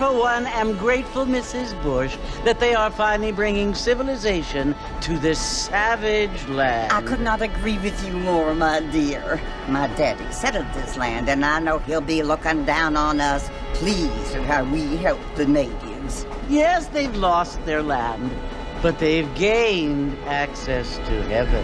for one, am grateful, Mrs. Bush, that they are finally bringing civilization to this savage land. I could not agree with you more, my dear. My daddy settled this land, and I know he'll be looking down on us, pleased at how we help the natives. Yes, they've lost their land, but they've gained access to heaven.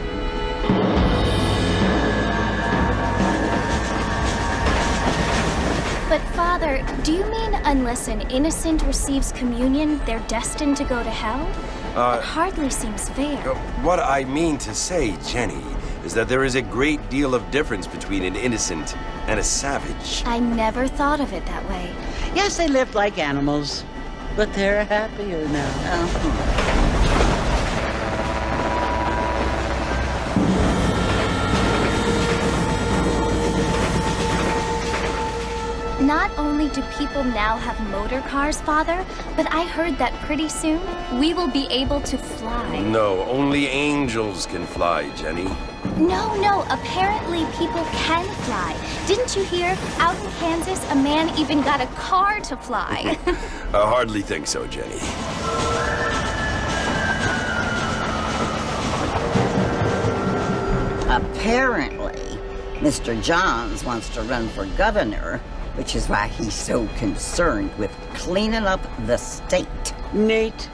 But, Father, do you mean unless an innocent receives communion, they're destined to go to hell? That hardly seems fair. What I mean to say, Jenny, is that there is a great deal of difference between an innocent and a savage. I never thought of it that way. Yes, they lived like animals, but they're happier now. Not only do people now have motor cars, Father, but I heard that pretty soon we will be able to fly. No, only angels can fly, Jenny. No, apparently people can fly. Didn't you hear? Out in Kansas, a man even got a car to fly. I hardly think so, Jenny. Apparently, Mr. Johns wants to run for governor, which is why he's so concerned with cleaning up the state. Nate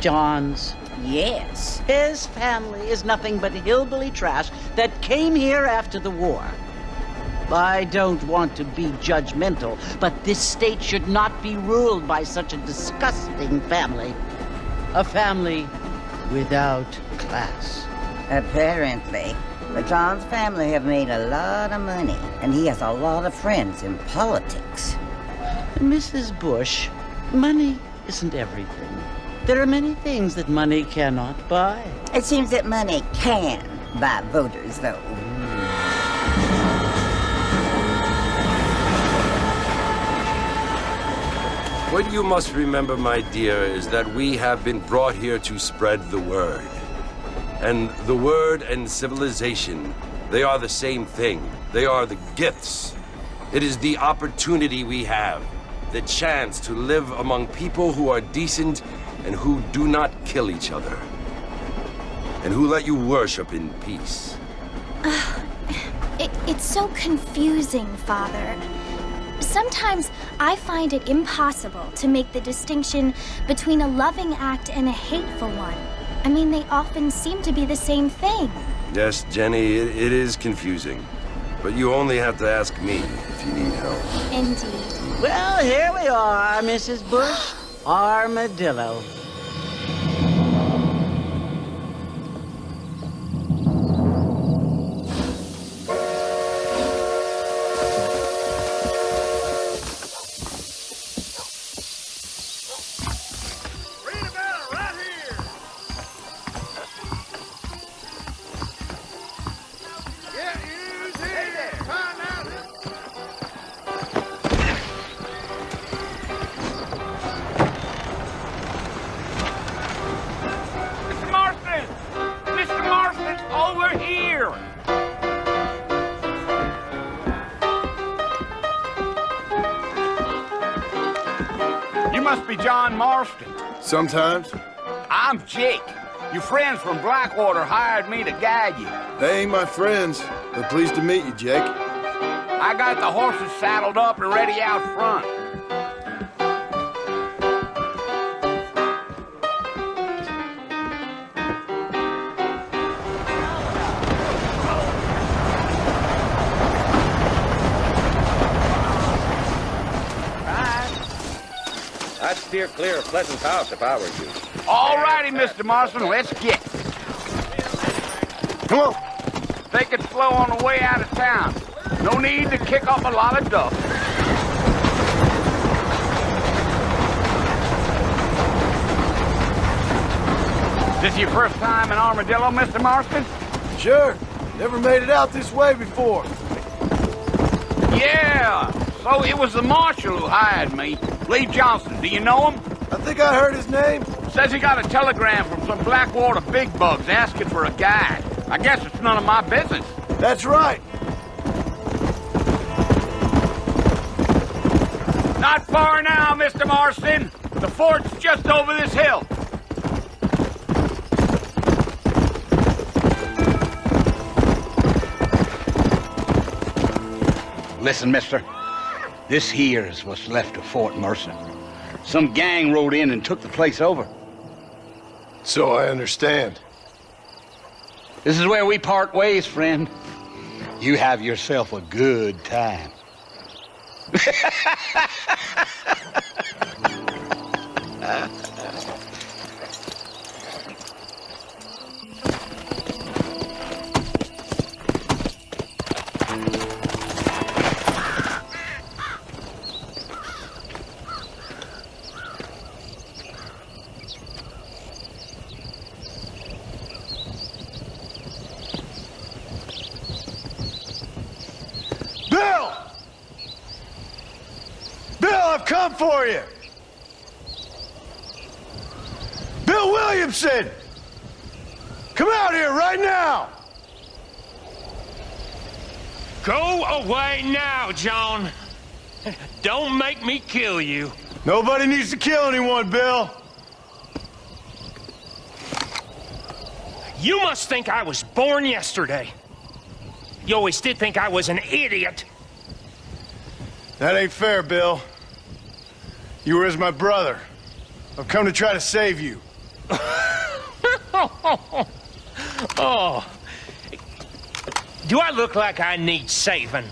Johns. Yes. His family is nothing but hillbilly trash that came here after the war. I don't want to be judgmental, but this state should not be ruled by such a disgusting family. A family without class. Apparently. The Johns family have made a lot of money, and he has a lot of friends in politics. Mrs. Bush, money isn't everything. There are many things that money cannot buy. It seems that money can buy voters, though. What you must remember, my dear, is that we have been brought here to spread the word. And the word and civilization, they are the same thing. They are the gifts. It is the opportunity we have, the chance to live among people who are decent and who do not kill each other, and who let you worship in peace. It's so confusing, Father. Sometimes I find it impossible to make the distinction between a loving act and a hateful one. I mean, they often seem to be the same thing. Yes, Jenny, it is confusing. But you only have to ask me if you need help. Indeed. Well, here we are, Mrs. Bush. Armadillo. Sometimes. I'm Jake. Your friends from Blackwater hired me to guide you. They ain't my friends, but pleased to meet you, Jake. I got the horses saddled up and ready out front. I'd steer clear of Pleasant's house if I were you. All righty, Mr. Marston, let's get. Come on. Take it slow on the way out of town. No need to kick up a lot of dust. This your first time in Armadillo, Mr. Marston? Sure. Never made it out this way before. Yeah. So it was the marshal who hired me. Lee Johnson, do you know him? I think I heard his name. Says he got a telegram from some Blackwater big bugs asking for a guide. I guess it's none of my business. That's right. Not far now, Mr. Marston. The fort's just over this hill. Listen, mister. This here is what's left of Fort Mercer. Some gang rode in and took the place over. So I understand. This is where we part ways, friend. You have yourself a good time. Bill! Bill, I've come for you! Bill Williamson! Come out here right now! Go away now, John. Don't make me kill you. Nobody needs to kill anyone, Bill. You must think I was born yesterday. You always did think I was an idiot. That ain't fair, Bill. You were as my brother. I've come to try to save you. Oh. Do I look like I need saving?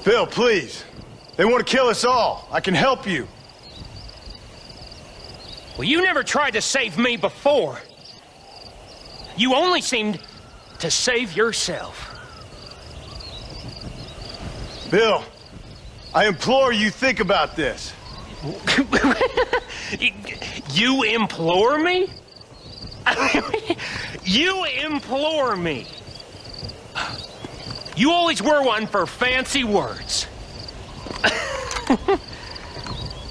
Bill, please. They want to kill us all. I can help you. Well, you never tried to save me before. You only seemed to save yourself. Bill, I implore you think about this. You implore me? You implore me. You always were one for fancy words.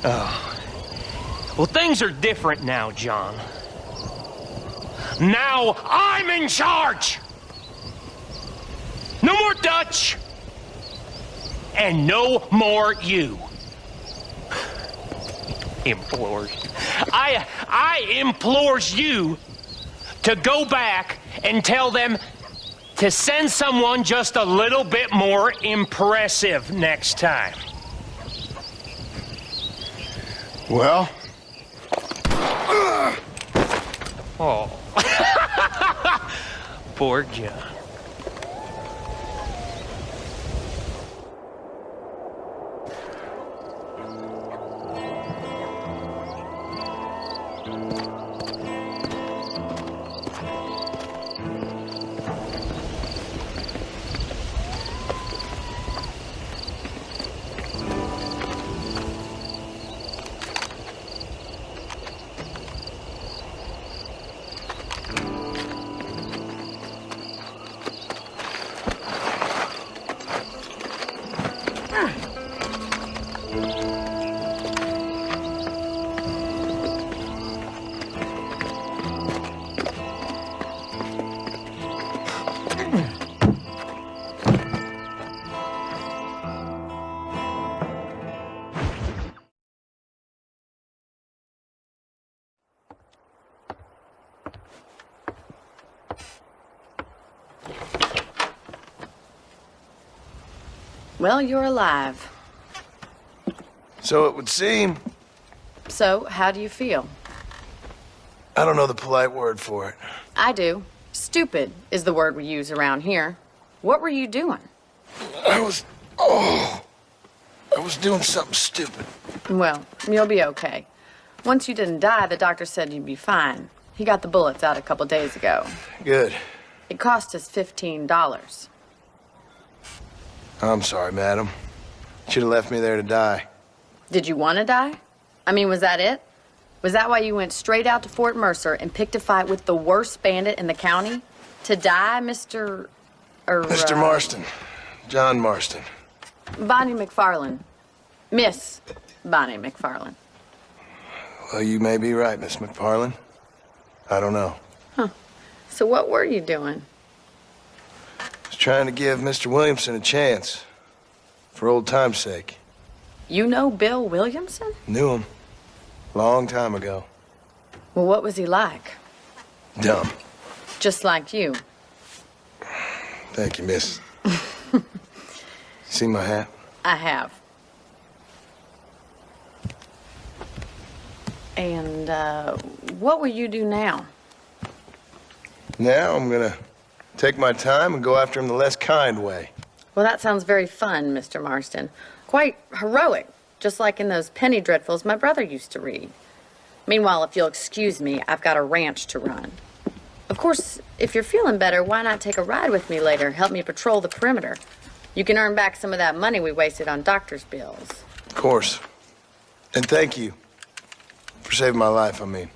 Oh. Well, things are different now, John. Now I'm in charge! No more Dutch! And no more you. Implores. I implores you to go back and tell them to send someone just a little bit more impressive next time. Well? Oh. Poor John. Well, you're alive. So it would seem. So, how do you feel? I don't know the polite word for it. I do. Stupid is the word we use around here. What were you doing? I was doing something stupid. Well, you'll be okay. Once you didn't die, the doctor said you'd be fine. He got the bullets out a couple days ago. Good. It cost us $15. I'm sorry, madam. Should have left me there to die. Did you want to die? I mean, was that it? Was that why you went straight out to Fort Mercer and picked a fight with the worst bandit in the county? To die, Mr. Mr. Marston. John Marston. Bonnie McFarlane. Miss Bonnie McFarlane. Well, you may be right, Miss McFarlane. I don't know. Huh. So what were you doing? I was trying to give Mr. Williamson a chance. for old time's sake. You know Bill Williamson? Knew him. Long time ago. Well, what was he like? Dumb. Just like you. Thank you, miss. See my hat? I have. And, what will you do now? Now I'm gonna take my time and go after him the less kind way. Well, that sounds very fun, Mr. Marston. Quite heroic, just like in those penny dreadfuls my brother used to read. Meanwhile, if you'll excuse me, I've got a ranch to run. Of course, if you're feeling better, why not take a ride with me later? Help me patrol the perimeter. You can earn back some of that money we wasted on doctor's bills. Of course. And thank you for saving my life, I mean.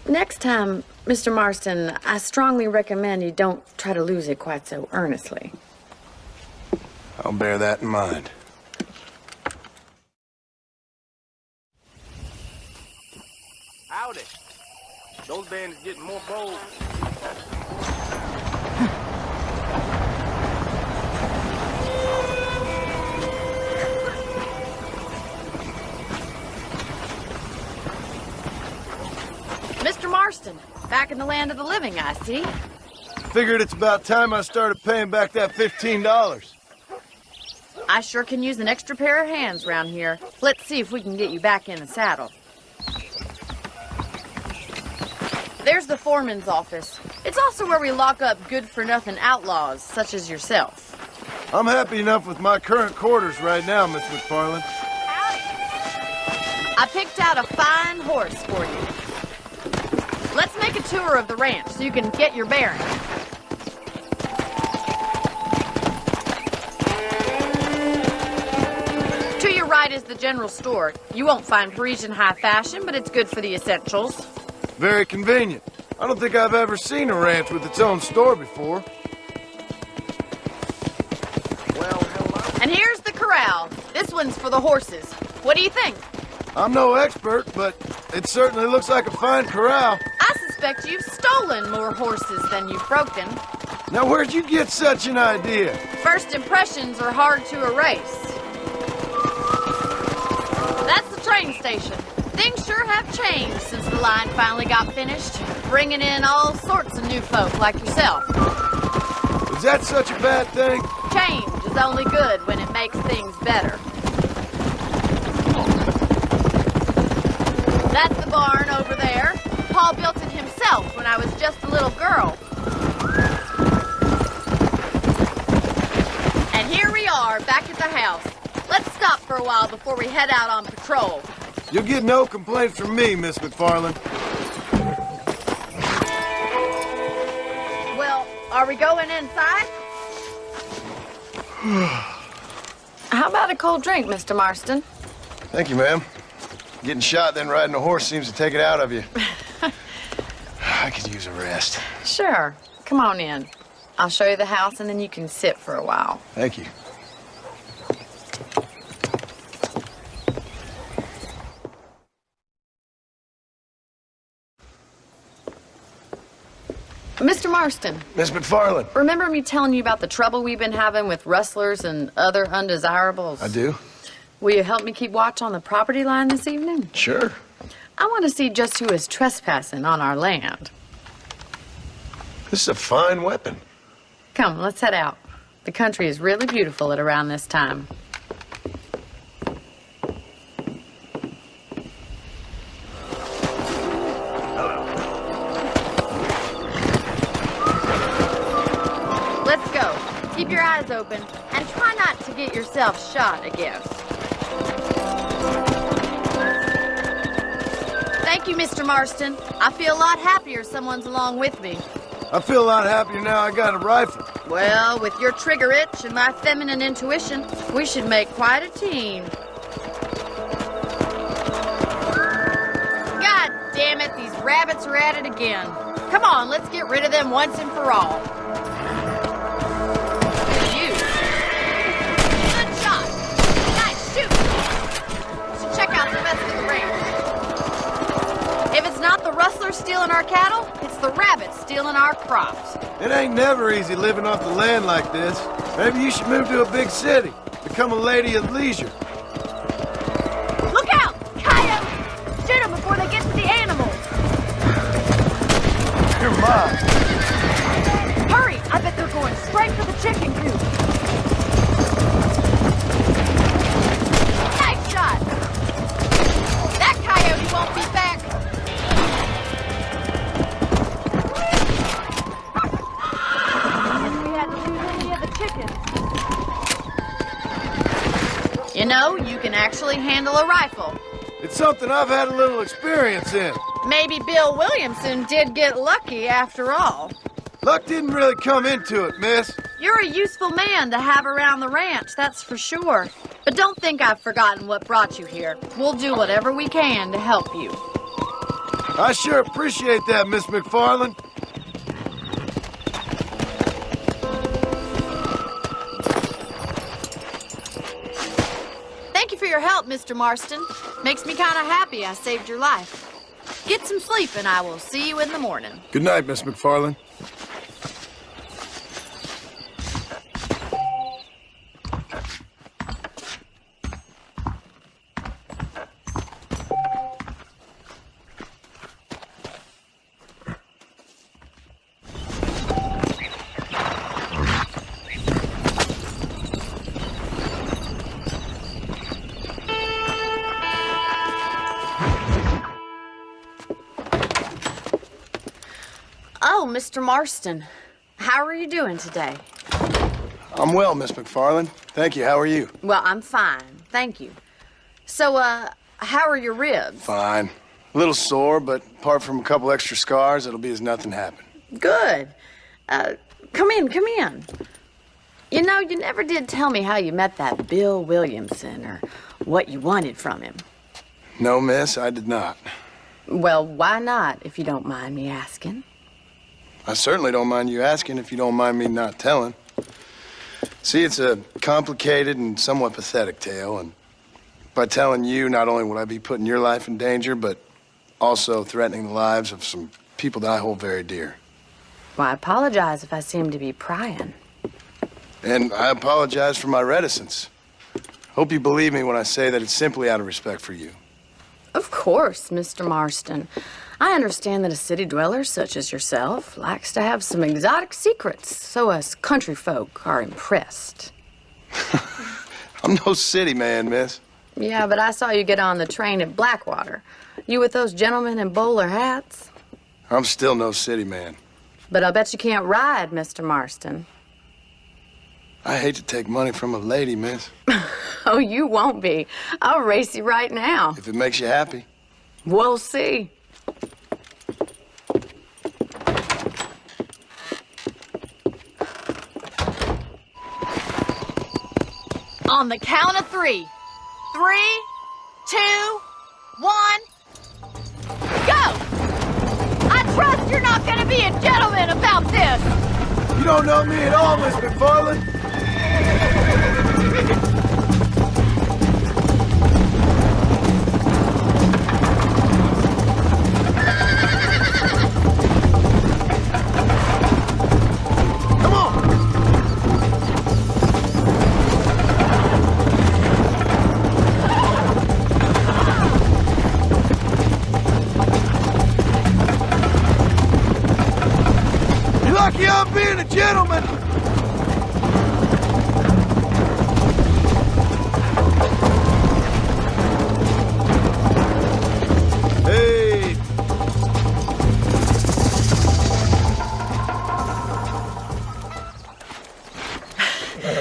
Next time, Mr. Marston, I strongly recommend you don't try to lose it quite so earnestly. I'll bear that in mind. Howdy. Those bandits getting more bold. Mr. Marston, back in the land of the living, I see. Figured it's about time I started paying back that $15. I sure can use an extra pair of hands around here. Let's see if we can get you back in the saddle. There's the foreman's office. It's also where we lock up good-for-nothing outlaws, such as yourself. I'm happy enough with my current quarters right now, Miss McFarland. I picked out a fine horse for you. Let's make a tour of the ranch so you can get your bearings. To your right is the general store. You won't find Parisian high fashion, but it's good for the essentials. Very convenient. I don't think I've ever seen a ranch with its own store before. Well, hello. And here's the corral. This one's for the horses. What do you think? I'm no expert, but it certainly looks like a fine corral. I suspect you've stolen more horses than you've broken. Now, where'd you get such an idea? First impressions are hard to erase. That's the train station. Things sure have changed since the line finally got finished, bringing in all sorts of new folk like yourself. Is that such a bad thing? Change is only good when it makes things better. That's the barn over there. Paul built it himself when I was just a little girl. And here we are, back at the house. Let's stop for a while before we head out on patrol. You'll get no complaints from me, Miss McFarland. Well, are we going inside? How about a cold drink, Mr. Marston? Thank you, ma'am. Getting shot, then riding a horse seems to take it out of you. I could use a rest. Sure. Come on in. I'll show you the house, and then you can sit for a while. Thank you. Mr. Marston. Miss McFarland. Remember me telling you about the trouble we've been having with rustlers and other undesirables? I do. Will you help me keep watch on the property line this evening? Sure. I want to see just who is trespassing on our land. This is a fine weapon. Come, let's head out. The country is really beautiful at around this time. Let's go. Keep your eyes open and try not to get yourself shot, I guess. Thank you, Mr. Marston. I feel a lot happier someone's along with me. I feel a lot happier now I got a rifle. Well, with your trigger itch and my feminine intuition, we should make quite a team. God damn it, these rabbits are at it again. Come on, let's get rid of them once and for all. You. Good shot. Nice shoot. Should check out the rest of the range. If it's not the rustlers stealing our cattle, it's the rabbits stealing our crops. It ain't never easy living off the land like this. Maybe you should move to a big city. Become a lady of leisure. Look out! Coyote! Shoot them before they get to the animals! You're mine. Hurry! I bet they're going straight for the chicken coop. Nice shot! That coyote won't be back! We had to lose any of the chickens. You know, you can actually handle a rifle. It's something I've had a little experience in. Maybe Bill Williamson did get lucky after all. Luck didn't really come into it, miss. You're a useful man to have around the ranch, that's for sure. But don't think I've forgotten what brought you here. We'll do whatever we can to help you. I sure appreciate that, Miss McFarland. Thank you for your help, Mr. Marston. Makes me kind of happy I saved your life. Get some sleep and I will see you in the morning. Good night, Miss McFarland. Oh, Mr. Marston, how are you doing today? I'm well, Miss McFarland. Thank you. How are you? Well, I'm fine, thank you. So, how are your ribs? Fine. A little sore, but apart from a couple extra scars, it'll be as nothing happened. Good. Come in. You know, you never did tell me how you met that Bill Williamson or what you wanted from him. No, miss, I did not. Well, why not, if you don't mind me asking? I certainly don't mind you asking if you don't mind me not telling. See, it's a complicated and somewhat pathetic tale, and by telling you, not only would I be putting your life in danger, but also threatening the lives of some people that I hold very dear. Well, I apologize if I seem to be prying. And I apologize for my reticence. Hope you believe me when I say that it's simply out of respect for you. Of course, Mr. Marston. I understand that a city dweller such as yourself likes to have some exotic secrets, so us country folk are impressed. I'm no city man, miss. Yeah, but I saw you get on the train at Blackwater. You with those gentlemen in bowler hats? I'm still no city man. But I'll bet you can't ride, Mr. Marston. I hate to take money from a lady, miss. Oh, you won't be. I'll race you right now. If it makes you happy. We'll see. On the count of 3. 3, 2, 1, go! I trust you're not gonna be a gentleman about this! You don't know me at all, Miss McFarland. Lucky I'm being a gentleman! Hey!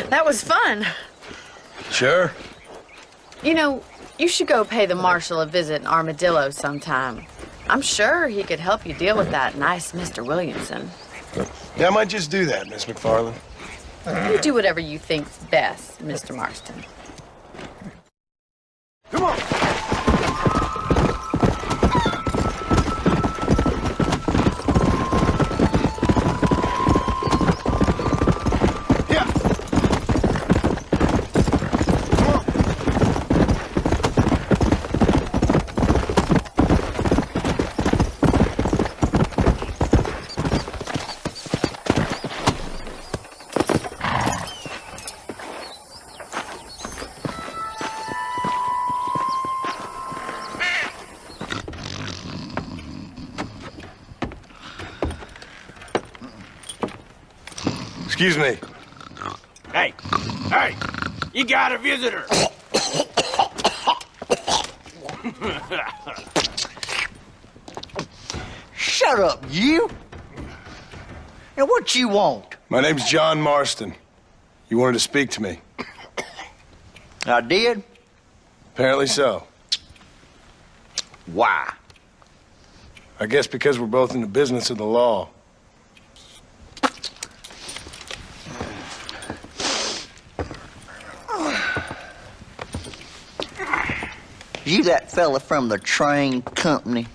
That was fun. Sure. You know, you should go pay the marshal a visit in Armadillo sometime. I'm sure he could help you deal with that nice Mr. Williamson. Yeah, I might just do that, Miss McFarland. You do whatever you think's best, Mr. Marston. Come on! Excuse me. Hey, you got a visitor. Shut up, you! Now, what you want? My name's John Marston. You wanted to speak to me. I did? Apparently so. Why? I guess because we're both in the business of the law. You that fella from the train company?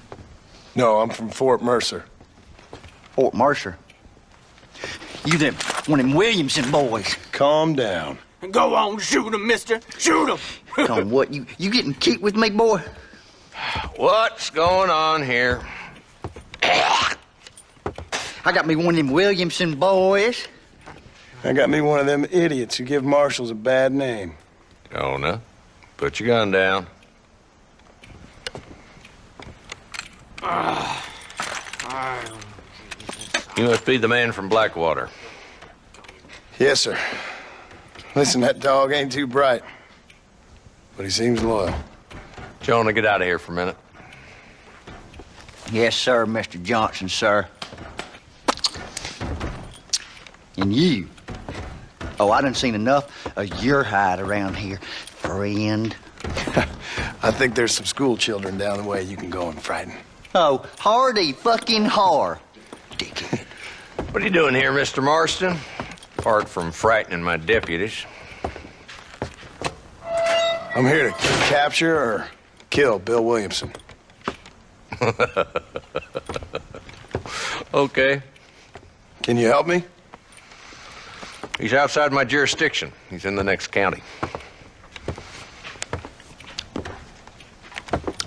No, I'm from Fort Mercer. Fort Mercer? You them one of them Williamson boys? Calm down. Go on, shoot him, mister. Shoot him. Come, what, you getting cute with me, boy? What's going on here? I got me one of them Williamson boys. I got me one of them idiots who give marshals a bad name. Jonah, put your gun down. You must be the man from Blackwater. Yes, sir. Listen, that dog ain't too bright, but he seems loyal. Jonah, get out of here for a minute. Yes, sir, Mr. Johnson, sir. And you? Oh, I done seen enough of your hide around here, friend. I think there's some school children down the way you can go and frighten. Oh, hardy fucking har. Dickhead. What are you doing here, Mr. Marston? Apart from frightening my deputies. I'm here to capture or kill Bill Williamson. Okay. Can you help me? He's outside my jurisdiction. He's in the next county.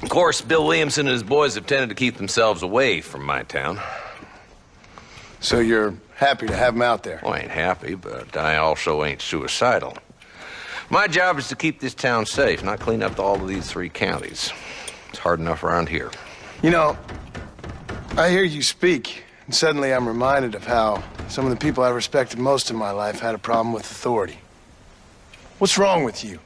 Of course, Bill Williamson and his boys have tended to keep themselves away from my town. So you're happy to have him out there? Well, I ain't happy, but I also ain't suicidal. My job is to keep this town safe, not clean up all of these 3 counties. It's hard enough around here. You know, I hear you speak, and suddenly I'm reminded of how some of the people I respected most in my life had a problem with authority. What's wrong with you?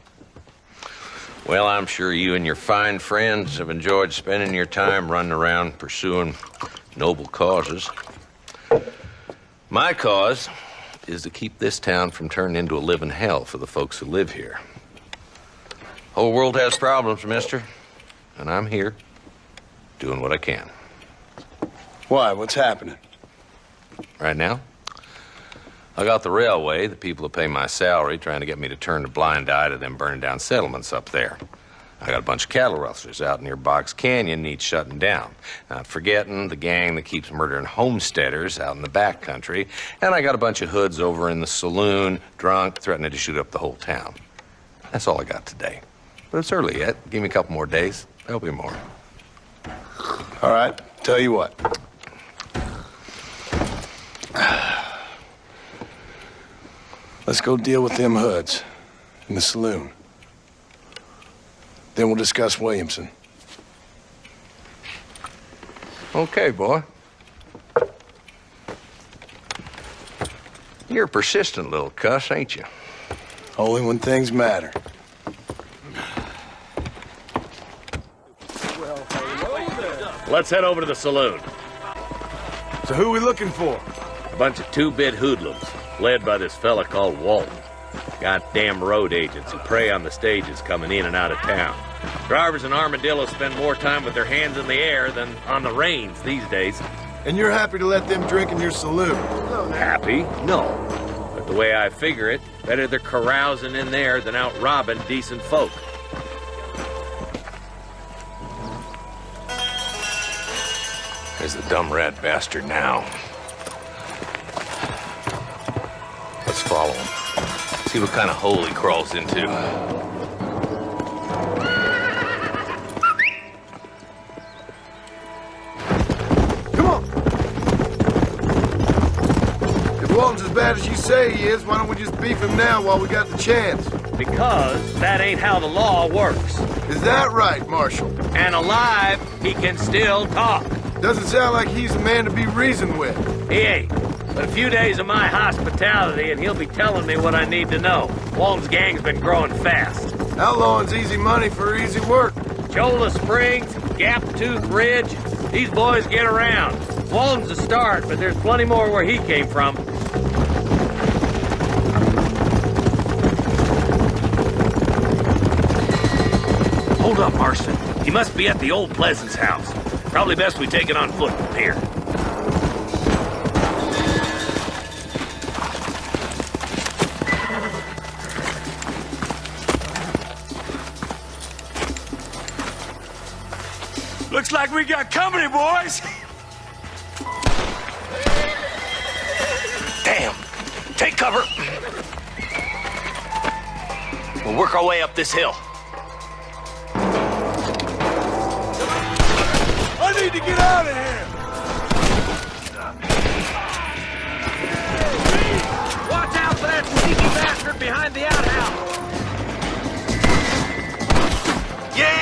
Well, I'm sure you and your fine friends have enjoyed spending your time running around pursuing noble causes. My cause is to keep this town from turning into a living hell for the folks who live here. Whole world has problems, mister, and I'm here doing what I can. Why? What's happening? Right now, I got the railway, the people who pay my salary, trying to get me to turn a blind eye to them burning down settlements up there. I got a bunch of cattle rustlers out near Box Canyon needs shutting down. Not forgetting the gang that keeps murdering homesteaders out in the back country. And I got a bunch of hoods over in the saloon, drunk, threatening to shoot up the whole town. That's all I got today. But it's early yet. Give me a couple more days. There'll be more. All right, tell you what. Let's go deal with them hoods in the saloon. Then we'll discuss Williamson. Okay, boy. You're a persistent little cuss, ain't you? Only when things matter. Let's head over to the saloon. So who are we looking for? A bunch of 2-bit hoodlums, led by this fella called Walton. Goddamn road agents who prey on the stages coming in and out of town. Drivers and armadillos spend more time with their hands in the air than on the reins these days. And you're happy to let them drink in your saloon? Happy? No. But the way I figure it, better they're carousing in there than out robbing decent folk. There's the dumb rat bastard now. Let's follow him. See what kind of hole he crawls into. Come on! If Walton's as bad as you say he is, why don't we just beef him now while we got the chance? Because that ain't how the law works. Is that right, Marshal? And alive, he can still talk. Doesn't sound like he's a man to be reasoned with. He ain't. But a few days of my hospitality and he'll be telling me what I need to know. Walton's gang's been growing fast. Outlawing's easy money for easy work. Cholla Springs, Gap Tooth Ridge, these boys get around. Walton's the start, but there's plenty more where he came from. Hold up, Marston. He must be at the old Pleasance house. Probably best we take it on foot from here. Looks like we got company, boys. Damn! Take cover! We'll work our way up this hill. I need to get out of here! Watch out for that sneaky bastard behind the outhouse! Yeah!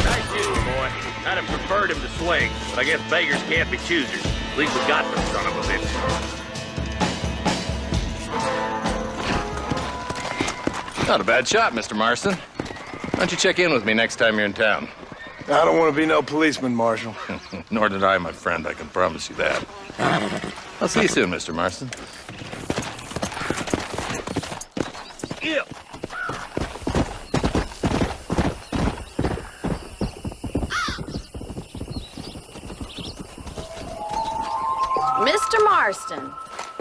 Nice shooting, boy. I'd have preferred him to swing, but I guess beggars can't be choosers. At least we got the son of a bitch. Not a bad shot, Mr. Marston. Why don't you check in with me next time you're in town? I don't want to be no policeman, Marshal. Nor did I, my friend. I can promise you that. I'll see you soon, Mr. Marston. Yeah. Mr. Marston,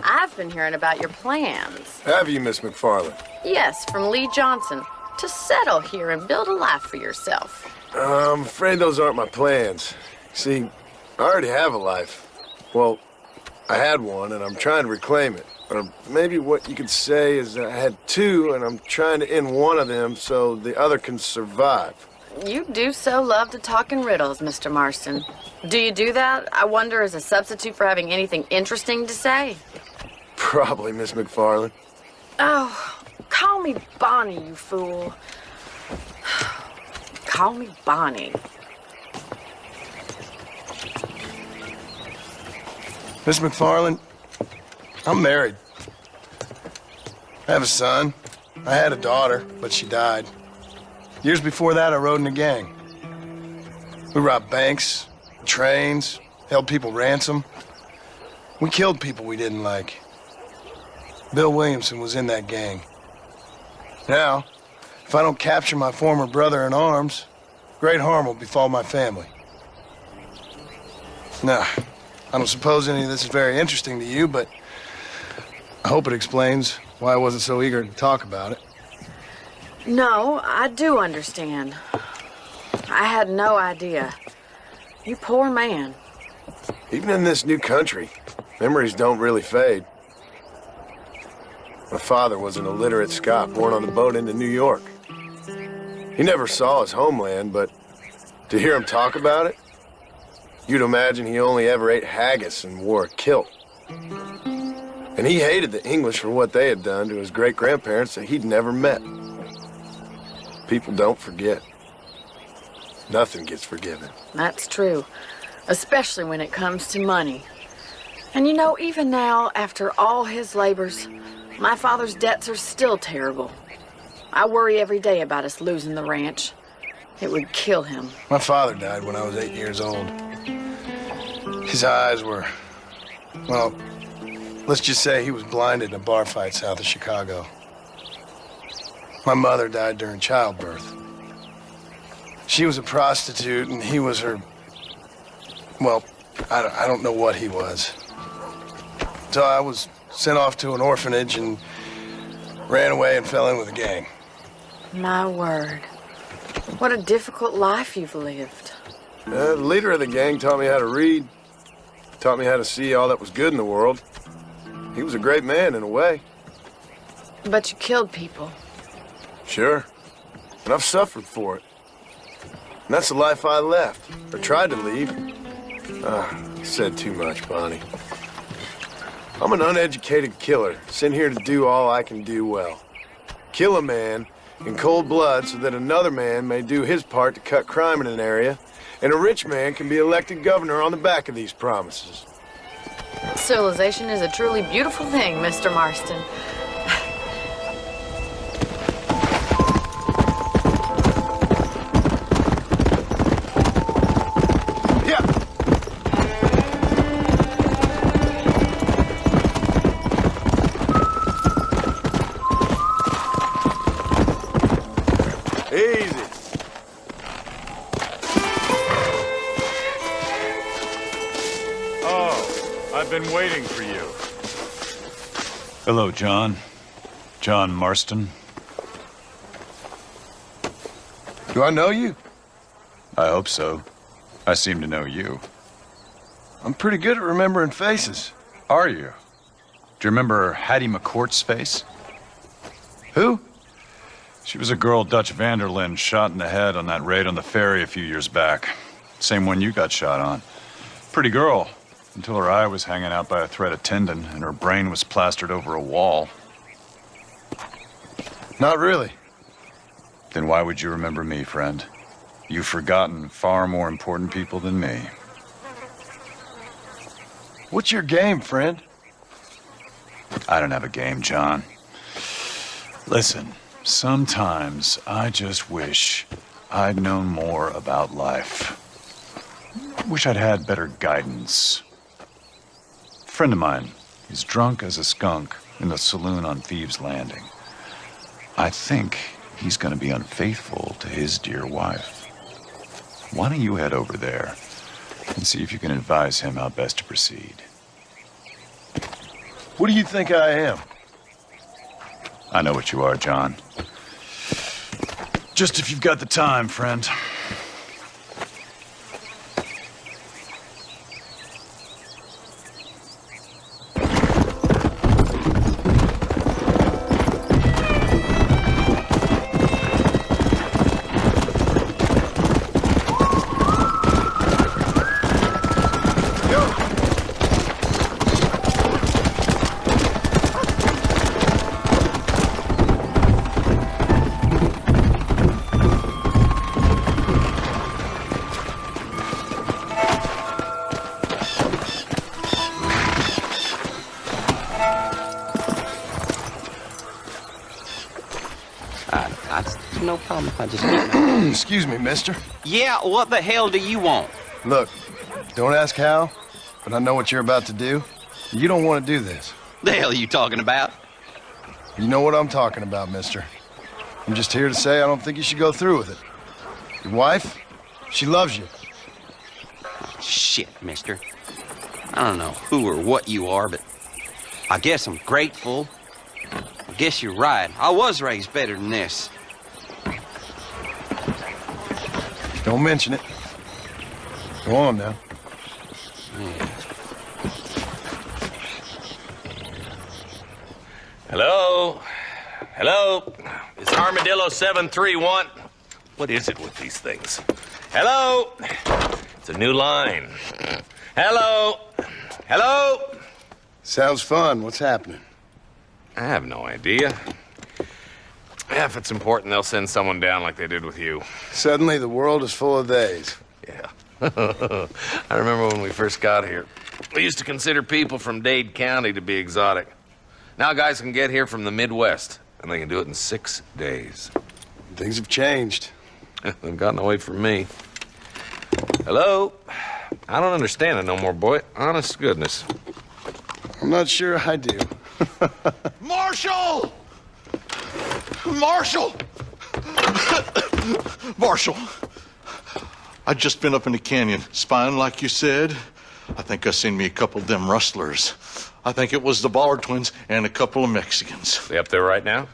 I've been hearing about your plans. Have you, Miss McFarland? Yes, from Lee Johnson. To settle here and build a life for yourself. I'm afraid those aren't my plans. See, I already have a life. Well, I had one, and I'm trying to reclaim it. Or maybe what you could say is I had two, and I'm trying to end one of them so the other can survive. You do so love to talk in riddles, Mr. Marston. Do you do that, I wonder, as a substitute for having anything interesting to say? Probably, Miss McFarland. Oh, call me Bonnie, you fool. Call me Bonnie. Miss McFarland, I'm married. I have a son. I had a daughter, but she died. Years before that, I rode in a gang. We robbed banks, trains, held people ransom. We killed people we didn't like. Bill Williamson was in that gang. Now, if I don't capture my former brother in arms, great harm will befall my family. Now, I don't suppose any of this is very interesting to you, but I hope it explains why I wasn't so eager to talk about it. No, I do understand. I had no idea. You poor man. Even in this new country, memories don't really fade. My father was an illiterate Scot born on the boat into New York. He never saw his homeland, but to hear him talk about it, you'd imagine he only ever ate haggis and wore a kilt. And he hated the English for what they had done to his great-grandparents that he'd never met. People don't forget. Nothing gets forgiven. That's true, especially when it comes to money. And you know, even now, after all his labors, my father's debts are still terrible. I worry every day about us losing the ranch. It would kill him. My father died when I was 8 years old. His eyes were, well, let's just say he was blinded in a bar fight south of Chicago. My mother died during childbirth. She was a prostitute, and he was her, well, I don't know what he was. So I was sent off to an orphanage and ran away and fell in with a gang. My word. What a difficult life you've lived. The leader of the gang taught me how to read, taught me how to see all that was good in the world. He was a great man in a way. But you killed people. Sure. And I've suffered for it. And that's the life I left, or tried to leave. Said too much, Bonnie. I'm an uneducated killer, sent here to do all I can do well. Kill a man in cold blood so that another man may do his part to cut crime in an area, and a rich man can be elected governor on the back of these promises. Civilization is a truly beautiful thing, Mr. Marston. Been waiting for you. Hello, John. John Marston. Do I know you? I hope so. I seem to know you. I'm pretty good at remembering faces. Are you? Do you remember Hattie McCourt's face? Who? She was a girl Dutch Vanderlyn shot in the head on that raid on the ferry a few years back. Same one you got shot on. Pretty girl. Until her eye was hanging out by a thread of tendon and her brain was plastered over a wall. Not really. Then why would you remember me, friend? You've forgotten far more important people than me. What's your game, friend? I don't have a game, John. Listen, sometimes I just wish I'd known more about life. Wish I'd had better guidance. A friend of mine is drunk as a skunk in the saloon on Thieves' Landing. I think he's going to be unfaithful to his dear wife. Why don't you head over there and see if you can advise him how best to proceed? What do you think I am? I know what you are, John. Just if you've got the time, friend. No problem if I just get Excuse me, mister. Yeah, what the hell do you want? Look, don't ask how, but I know what you're about to do. You don't want to do this. The hell are you talking about? You know what I'm talking about, mister. I'm just here to say I don't think you should go through with it. Your wife, she loves you. Oh, shit, mister. I don't know who or what you are, but I guess I'm grateful. I guess you're right. I was raised better than this. Don't mention it. Go on now. Yeah. Hello? Hello? It's Armadillo 731. What is it with these things? Hello? It's a new line. Hello? Hello? Sounds fun. What's happening? I have no idea. Yeah, if it's important, they'll send someone down like they did with you. Suddenly, the world is full of theys. Yeah. I remember when we first got here. We used to consider people from Dade County to be exotic. Now guys can get here from the Midwest, and they can do it in 6 days. Things have changed. They've gotten away from me. Hello? I don't understand it no more, boy. Honest to goodness. I'm not sure I do. Marshall! Marshall! Marshall! I'd just been up in the canyon, spying like you said. I think I seen me a couple of them rustlers. I think it was the Ballard twins and a couple of Mexicans. They up there right now?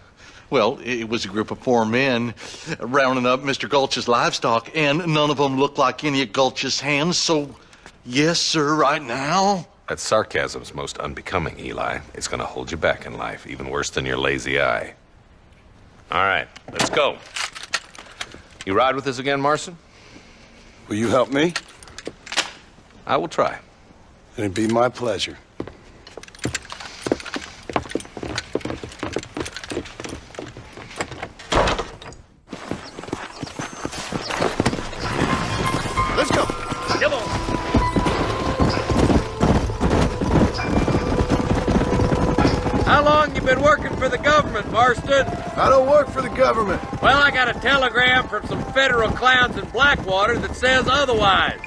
Well, it was a group of 4 men rounding up Mr. Gulch's livestock, and none of them looked like any of Gulch's hands, so yes, sir, right now. That sarcasm's most unbecoming, Eli. It's gonna hold you back in life, even worse than your lazy eye. All right, let's go. You ride with us again, Marston? Will you help me? I will try. It'd be my pleasure. for the government, Marston. I don't work for the government. Well, I got a telegram from some federal clowns in Blackwater that says otherwise.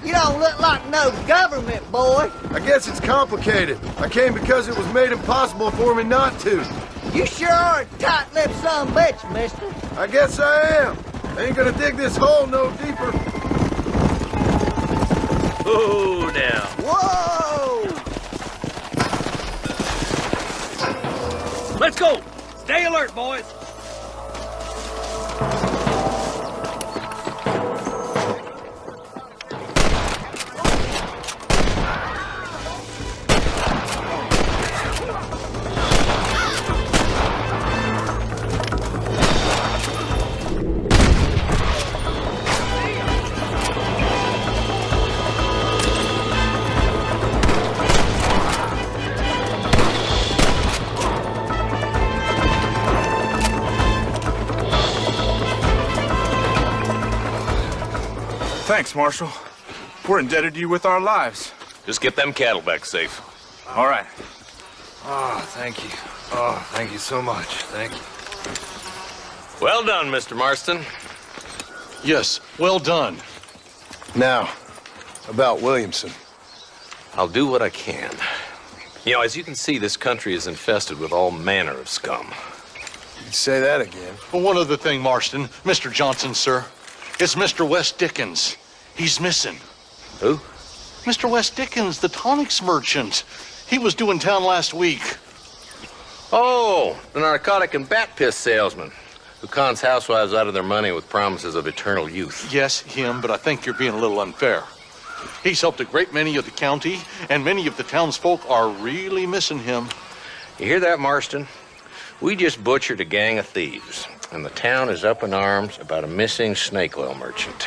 You don't look like no government, boy. I guess it's complicated. I came because it was made impossible for me not to. You sure are a tight-lipped son of a bitch, mister. I guess I am. I ain't gonna dig this hole no deeper. Ooh, now. Whoa! Let's go. Stay alert, boys. Thanks, Marshal. We're indebted to you with our lives. Just get them cattle back safe. All right. Oh, thank you. Oh, thank you so much. Thank you. Well done, Mr. Marston. Yes, well done. Now, about Williamson. I'll do what I can. You know, as you can see, this country is infested with all manner of scum. You say that again. Well, one other thing, Marston. Mr. Johnson, sir. It's Mr. Wes Dickens. He's missing. Who? Mr. Wes Dickens, the tonics merchant. He was due in town last week. Oh, the narcotic and bat piss salesman who cons housewives out of their money with promises of eternal youth. Yes, him, but I think you're being a little unfair. He's helped a great many of the county, and many of the townsfolk are really missing him. You hear that, Marston? We just butchered a gang of thieves, and the town is up in arms about a missing snake oil merchant.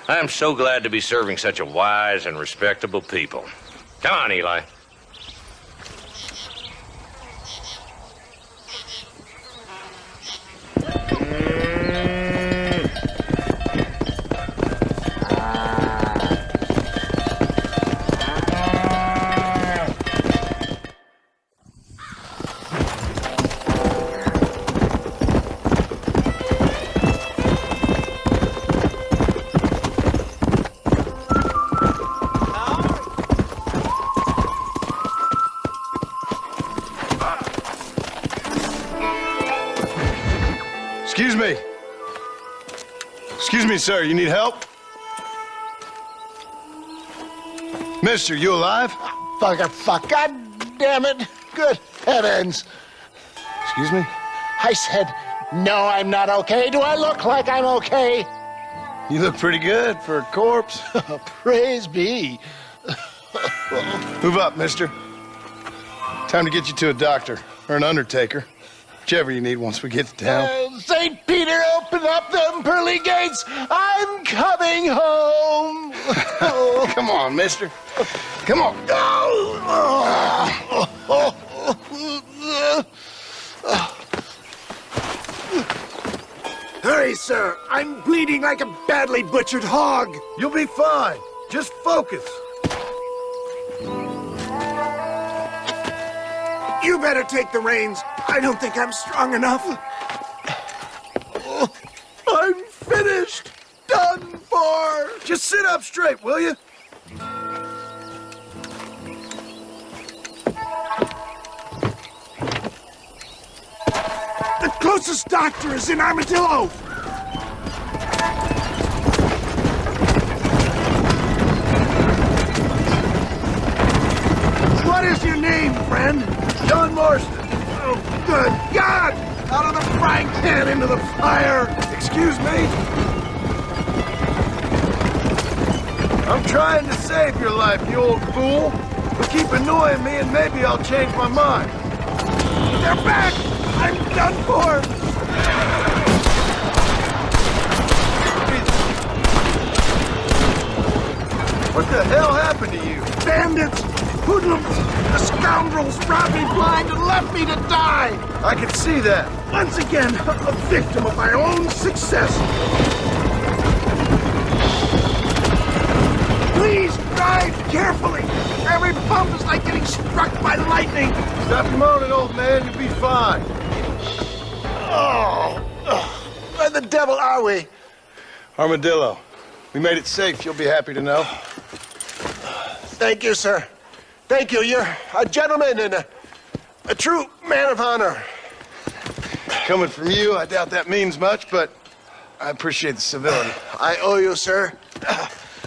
I am so glad to be serving such a wise and respectable people. Come on, Eli. Excuse me. Excuse me, sir. You need help? Mister, you alive? Fuck. God damn it. Good heavens. Excuse me? I said, no, I'm not okay. Do I look like I'm okay? You look pretty good for a corpse. Praise be. Move up, mister. Time to get you to a doctor or an undertaker. Whichever you need once we get to town. St. Peter, open up them pearly gates. I'm coming home. Come on, mister. Come on. Hurry, sir. I'm bleeding like a badly butchered hog. You'll be fine. Just focus. You better take the reins. I don't think I'm strong enough. I'm finished. Done for. Just sit up straight, will you? The closest doctor is in Armadillo. What is your name, friend? John Marston. Oh, good God! Out of the frying pan into the fire! Excuse me? I'm trying to save your life, you old fool. But keep annoying me and maybe I'll change my mind. They're back! I'm done for! What the hell happened to you? Bandits! Hoodlums! The scoundrels robbed me blind and left me to die! I can see that. Once again, a victim of my own success. Please drive carefully. Every bump is like getting struck by by lightning! Stop moaning, old man. You'll be fine. Where the devil are we? Armadillo. We made it safe, you'll be happy to know. Thank you, sir. Thank you. You're a gentleman and a true man of honor. Coming from you, I doubt that means much, but I appreciate the civility. I owe you, sir.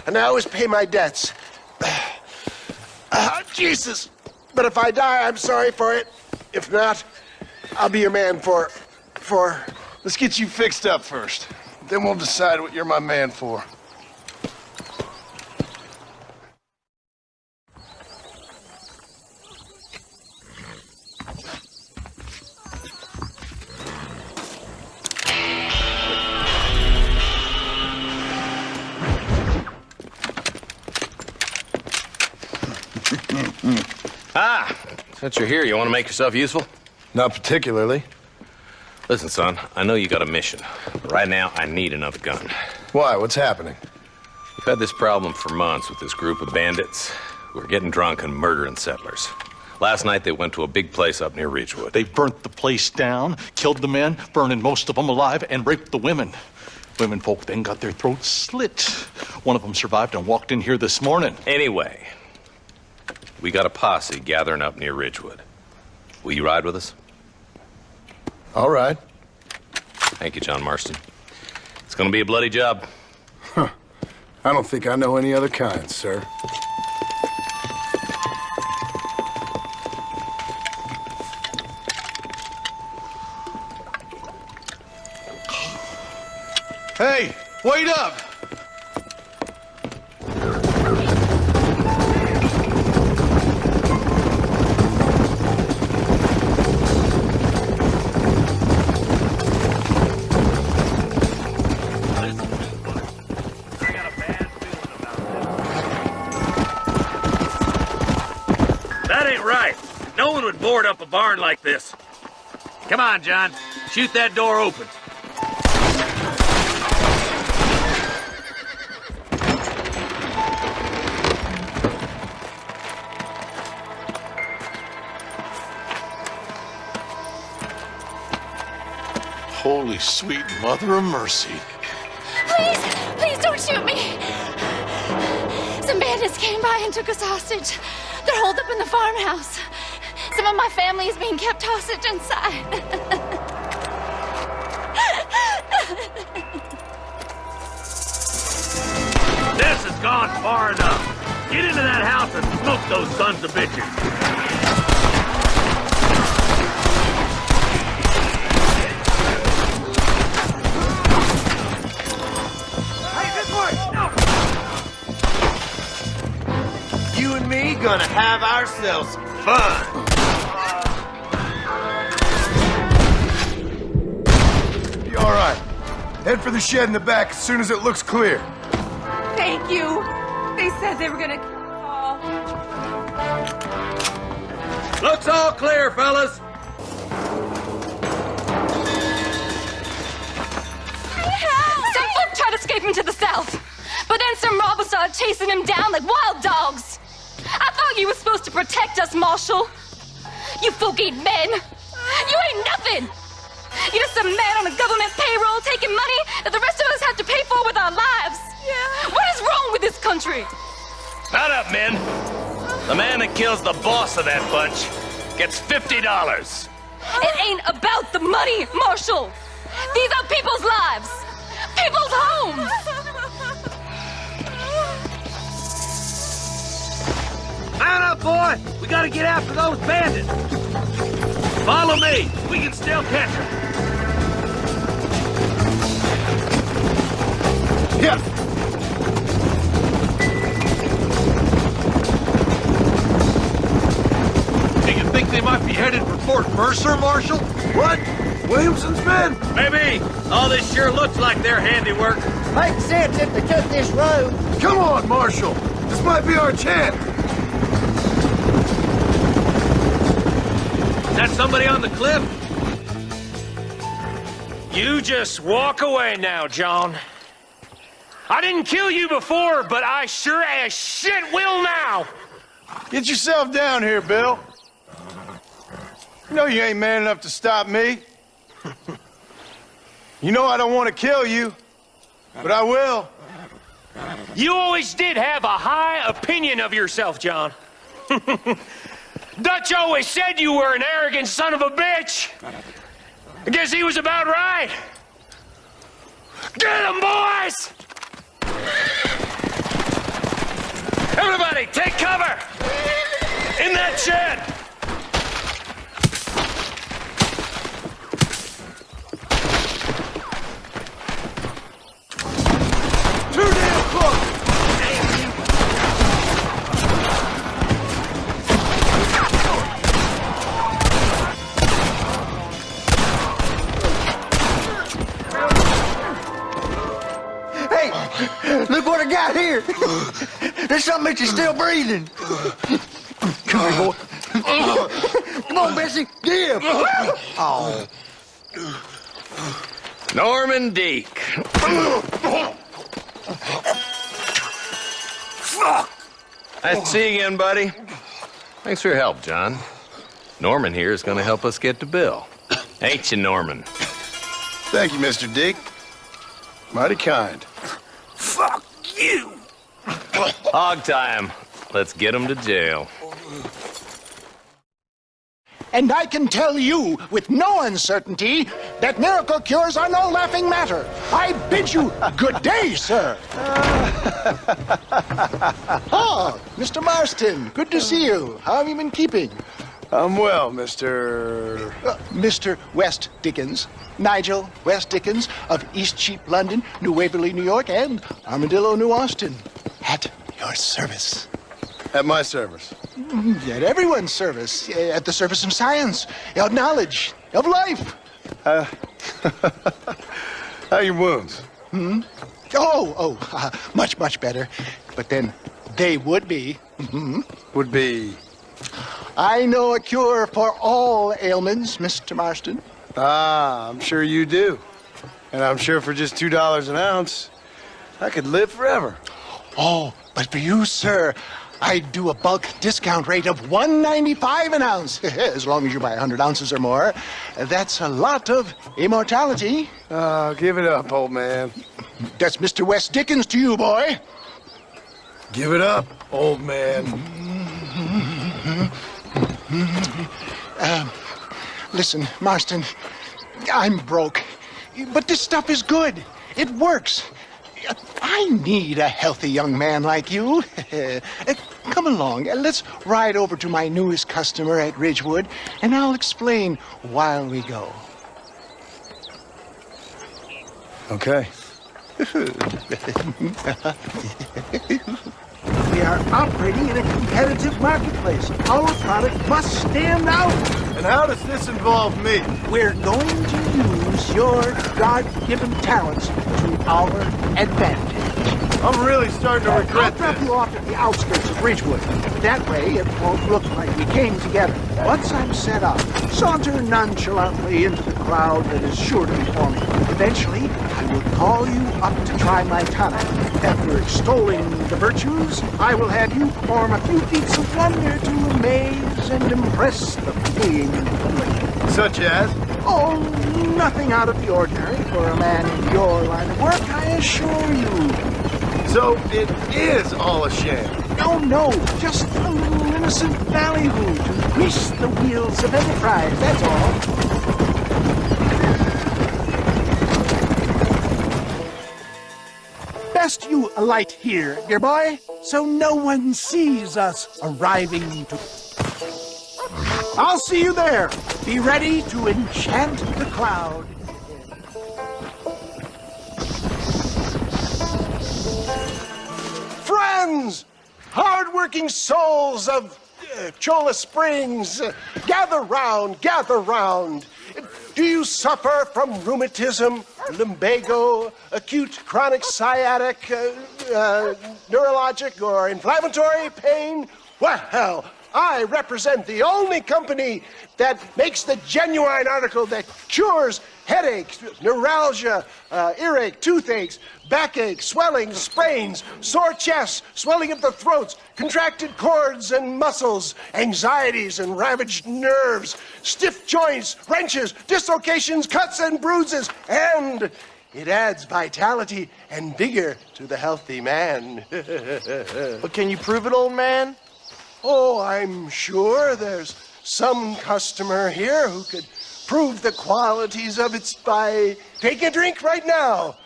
And I always pay my debts. Jesus. But if I die, I'm sorry for it. If not, I'll be your man for... Let's get you fixed up first. Then we'll decide what you're my man for. Since you're here, you want to make yourself useful? Not particularly. Listen, son, I know you got a mission, but right now I need another gun. Why? What's happening? We've had this problem for months with this group of bandits who are getting drunk and murdering settlers. Last night they went to a big place up near Ridgewood. They burnt the place down, killed the men, burning most of them alive, and raped the women. Women folk then got their throats slit. One of them survived and walked in here this morning. Anyway, we got a posse gathering up near Ridgewood. Will you ride with us? All right. Thank you, John Marston. It's gonna be a bloody job. Huh. I don't think I know any other kind, sir. Hey, wait up! Board up a barn like this. Come on, John. Shoot that door open. Holy sweet mother of mercy. Please don't shoot me. Some bandits came by and took us hostage. They're holed up in the farmhouse. Some of my family is being kept hostage inside. This has gone far enough. Get into that house and smoke those sons of bitches. Hey, this way! No! You and me gonna have ourselves fun. All right. Head for the shed in the back as soon as it looks clear. Thank you. They said they were gonna kill us all. Looks all clear, fellas. Some folk tried escaping to the south, but then some robbers started chasing him down like wild dogs. I thought you were supposed to protect us, Marshal. You folk ain't men. You ain't nothing. You're just a man on a government payroll taking money that the rest of us have to pay for with our lives. Yeah. What is wrong with this country? Shut up, men. The man that kills the boss of that bunch gets $50. It ain't about the money, Marshal. These are people's lives. People's homes. Mount up, boy. We gotta get after those bandits. Follow me. We can still catch them. Yeah. Do you think they might be headed for Fort Mercer, Marshal? What? Williamson's men? Maybe. All this sure looks like their handiwork. Makes sense if they took this road. Come on, Marshal. This might be our chance. Is that somebody on the cliff? You just walk away now, John. I didn't kill you before, but I sure as shit will now. Get yourself down here, Bill. You know you ain't man enough to stop me. You know I don't want to kill you, but I will. You always did have a high opinion of yourself, John. Dutch always said you were an arrogant son of a bitch. I guess he was about right. Get him, boys! Everybody, take cover! In that shed! Too damn close! Hey, look what I got here. There's something that you're still breathing. Come here, boy. Come on, Bessie. Give. Oh. Norman Deek. Nice to see you again, buddy. Thanks for your help, John. Norman here is going to help us get to Bill. Ain't you, Norman? Thank you, Mr. Dick. Mighty kind. Fuck you! Hog time. Let's get him to jail. And I can tell you with no uncertainty that miracle cures are no laughing matter. I bid you good day, sir. Oh, Mr. Marston, good to see you. How have you been keeping? I'm well, Mr. Mr. West Dickens. Nigel West Dickens of Eastcheap, London, New Waverly, New York, and Armadillo, New Austin. At your service. At my service. At everyone's service. At the service of science, of knowledge, of life. How are your wounds? Much, much better. But then they would be. Would be? I know a cure for all ailments, Mr. Marston. Ah, I'm sure you do. And I'm sure for just $2 an ounce, I could live forever. Oh, but for you, sir, I'd do a bulk discount rate of $1.95 an ounce, as long as you buy 100 ounces or more. That's a lot of immortality. Give it up, old man. That's Mr. West Dickens to you, boy. Give it up, old man. Listen, Marston, I'm broke, but this stuff is good. It works. I need a healthy young man like you. Come along, let's ride over to my newest customer at Ridgewood, and I'll explain while we go. Okay. We are operating in a competitive marketplace. Our product must stand out. And how does this involve me? We're going to use your God-given talents to our advantage. I'm really starting to regret I'll drop you off at the outskirts of Ridgewood. That way, it won't look like we came together. Once I'm set up, saunter nonchalantly into the crowd that is sure to be forming. Eventually, I will call you up to try my tonic. After extolling the virtues, I will have you perform a few feats of wonder to amaze and impress the paying public. Such as? Oh, nothing out of the ordinary for a man in your line of work, I assure you. So it is all a sham? No, just a little innocent ballyhoo to grease the wheels of enterprise, that's all. Best you alight here, dear boy, so no one sees us arriving to... I'll see you there. Be ready to enchant the crowd. Friends, hard-working souls of Cholla Springs, gather round, gather round. Do you suffer from rheumatism, lumbago, acute chronic sciatic, neurologic, or inflammatory pain? Well, I represent the only company that makes the genuine article that cures headaches, neuralgia, earache, toothaches, backache, swelling, sprains, sore chests, swelling of the throats, contracted cords and muscles, anxieties and ravaged nerves, stiff joints, wrenches, dislocations, cuts and bruises, and it adds vitality and vigor to the healthy man. But can you prove it, old man? Oh, I'm sure there's some customer here who could prove the qualities of it by taking a drink right now.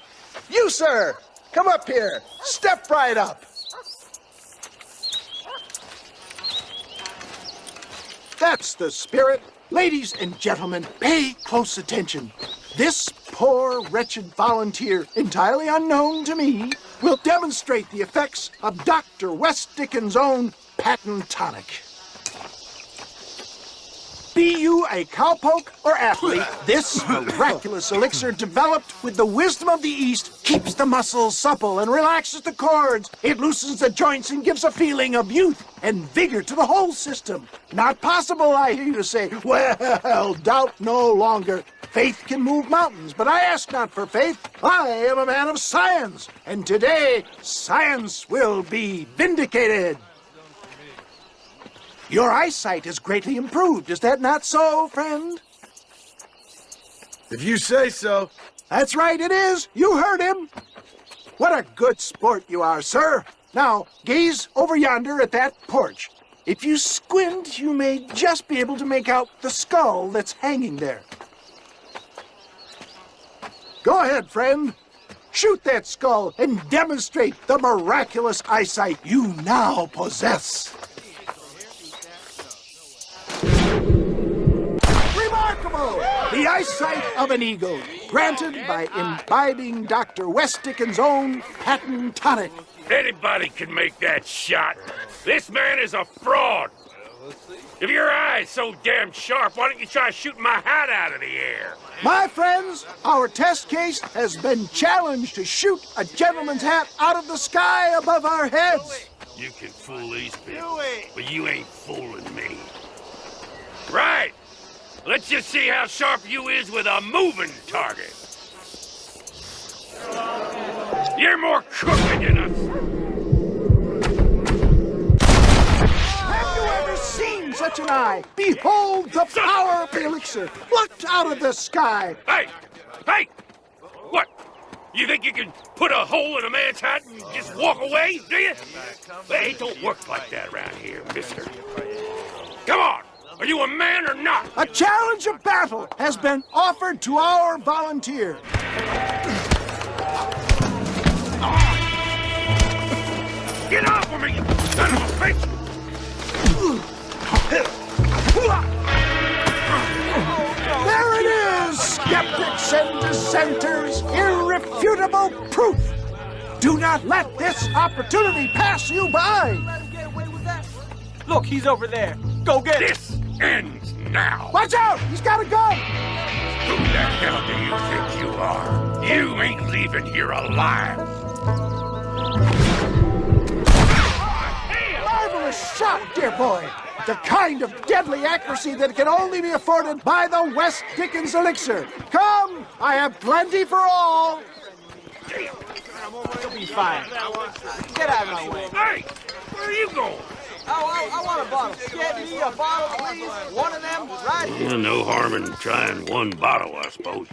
You, sir, come up here. Step right up. That's the spirit. Ladies and gentlemen, pay close attention. This poor, wretched volunteer, entirely unknown to me, will demonstrate the effects of Dr. West Dickens' own patent tonic. Be you a cowpoke or athlete, this miraculous elixir developed with the wisdom of the East keeps the muscles supple and relaxes the cords. It loosens the joints and gives a feeling of youth and vigor to the whole system. Not possible, I hear you say. Well, doubt no longer. Faith can move mountains, but I ask not for faith. I am a man of science, and today science will be vindicated. Your eyesight is greatly improved. Is that not so, friend? If you say so. That's right, it is. You heard him. What a good sport you are, sir. Now, gaze over yonder at that porch. If you squint, you may just be able to make out the skull that's hanging there. Go ahead, friend. Shoot that skull and demonstrate the miraculous eyesight you now possess. Remarkable! The eyesight of an eagle, granted by imbibing Dr. West Dickens' own patent tonic. Anybody can make that shot. This man is a fraud. If your eye's so damn sharp, why don't you try shooting my hat out of the air? My friends, our test case has been challenged to shoot a gentleman's hat out of the sky above our heads. You can fool these people, but you ain't fooling me. Right. Let's just see how sharp you is with a moving target. You're more crooked than us. Have you ever seen such an eye? Behold the power of the elixir, plucked out of the sky. Hey! Hey! What? You think you can put a hole in a man's hat and just walk away, do you? Hey, it don't work like that around here, mister. Come on! Are you a man or not? A challenge of battle has been offered to our volunteer. Get off of me, you son of a bitch! There it is, skeptics and dissenters, irrefutable proof. Do not let this opportunity pass you by. Look, he's over there. Go get him. This ends now. Watch out! He's got a gun! Who the hell do you think you are? You ain't leaving here alive. Marvelous shot, dear boy. The kind of deadly accuracy that can only be afforded by the West Dickens elixir. Come, I have plenty for all. You'll be fine. Get out of my way. Hey, where are you going? I want a bottle. Get me a bottle, please. One of them, right here. Well, no harm in trying one bottle, I suppose.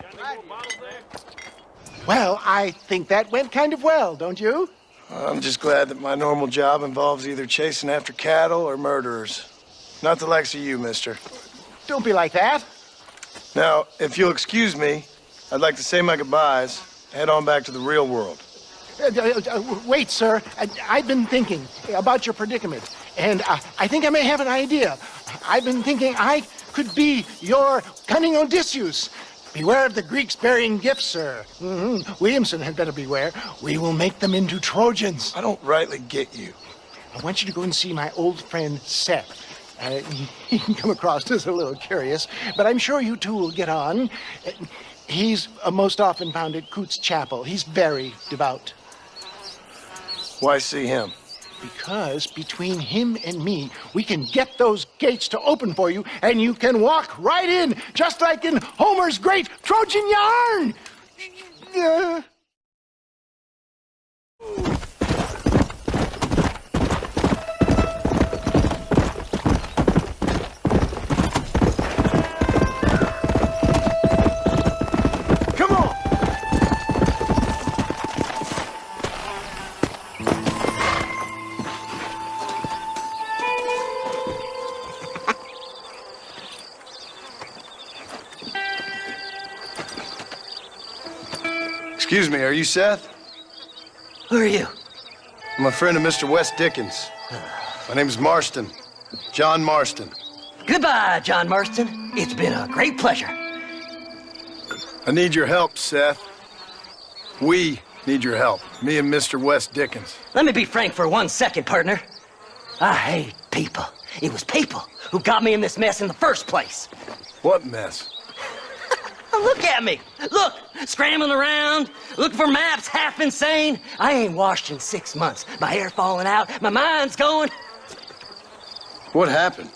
Well, I think that went kind of well, don't you? I'm just glad that my normal job involves either chasing after cattle or murderers. Not the likes of you, mister. Don't be like that. Now, if you'll excuse me, I'd like to say my goodbyes, head on back to the real world. Wait, sir. I've been thinking about your predicament, and I think I may have an idea. I've been thinking I could be your cunning Odysseus. Beware of the Greeks burying gifts, sir. Williamson had better beware. We will make them into Trojans. I don't rightly get you. I want you to go and see my old friend Seth. He can come across as a little curious, but I'm sure you two will get on. He's most often found at Coots Chapel. He's very devout. Why see him? Because between him and me, we can get those gates to open for you, and you can walk right in, just like in Homer's great Trojan yarn! Come on! Excuse me, are you Seth? Who are you? I'm a friend of Mr. West Dickens. My name's Marston. John Marston. Goodbye, John Marston. It's been a great pleasure. I need your help, Seth. We need your help. Me and Mr. West Dickens. Let me be frank for 1 second, partner. I hate people. It was people who got me in this mess in the first place. What mess? Look at me. Look, scrambling around, looking for maps, half insane. I ain't washed in 6 months. My hair falling out, my mind's going. What happened?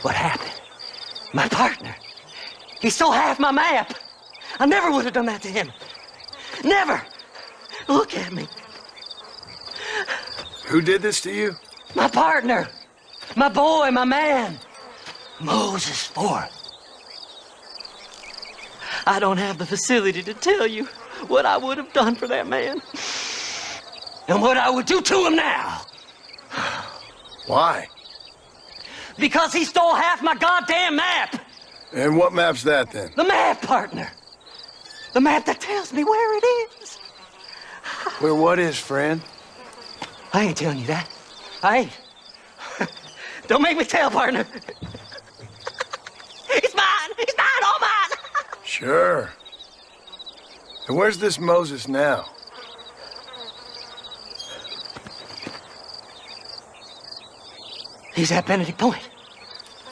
What happened? My partner. He stole half my map. I never would have done that to him. Never. Look at me. Who did this to you? My partner. My boy, my man. Moses Ford. I don't have the facility to tell you what I would have done for that man. And what I would do to him now. Why? Because he stole half my goddamn map. And what map's that, then? The map, partner. The map that tells me where it is. Where what is, friend? I ain't telling you that. I ain't. Don't make me tell, partner. It's mine. It's mine, all mine. Sure. And where's this Moses now? He's at Benedict Point.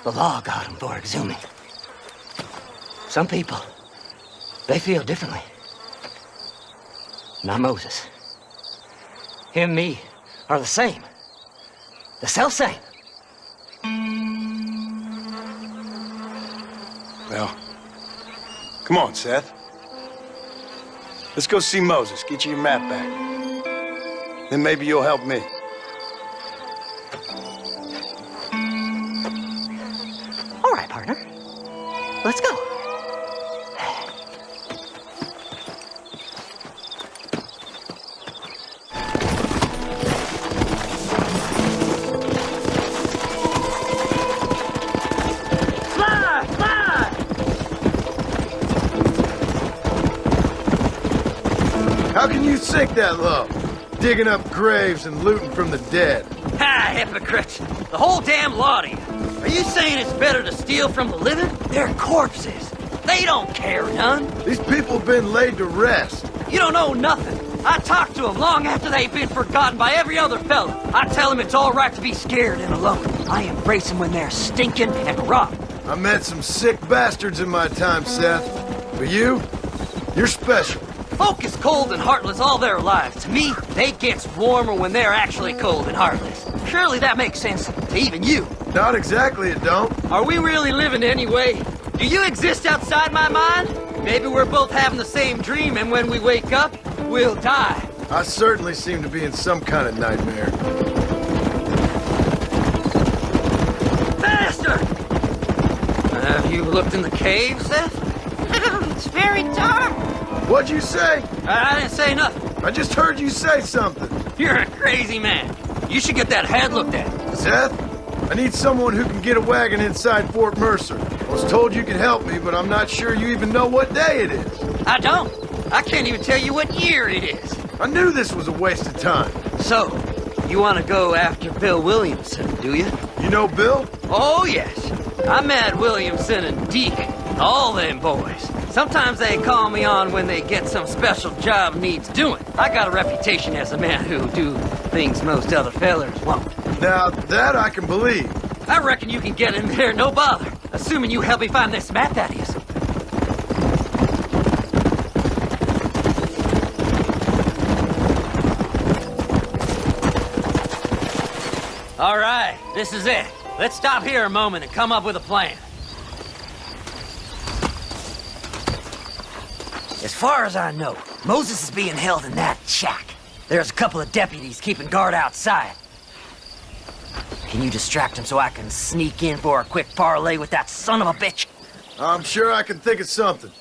The law got him for exhuming. Some people, they feel differently. Not Moses. Him and me are the same. The self-same. Well, come on, Seth. Let's go see Moses, get you your map back. Then maybe you'll help me. All right, partner. Let's go. How can you sink that low? Digging up graves and looting from the dead. Ha, hypocrites. The whole damn lot of you. Are you saying it's better to steal from the living? They're corpses. They don't care none. These people have been laid to rest. You don't know nothing. I talk to them long after they've been forgotten by every other fella. I tell them it's all right to be scared and alone. I embrace them when they're stinking and rotten. I met some sick bastards in my time, Seth. But you're special. Folk is cold and heartless all their lives. To me, they get warmer when they're actually cold and heartless. Surely that makes sense to even you. Not exactly, it don't. Are we really living anyway? Do you exist outside my mind? Maybe we're both having the same dream, and when we wake up, we'll die. I certainly seem to be in some kind of nightmare. Faster! Have you looked in the cave, Seth? It's very dark. What'd you say? I didn't say nothing. I just heard you say something. You're a crazy man. You should get that head looked at. Seth, I need someone who can get a wagon inside Fort Mercer. I was told you could help me, but I'm not sure you even know what day it is. I don't. I can't even tell you what year it is. I knew this was a waste of time. So, you want to go after Bill Williamson, do you? You know Bill? Oh, yes. I met Williamson and Deke, all them boys. Sometimes they call me on when they get some special job needs doing. I got a reputation as a man who do things most other fellers won't. Now, that I can believe. I reckon you can get in there no bother. Assuming you help me find this map, that is. All right, this is it. Let's stop here a moment and come up with a plan. As far as I know, Moses is being held in that shack. There's a couple of deputies keeping guard outside. Can you distract him so I can sneak in for a quick parlay with that son of a bitch? I'm sure I can think of something.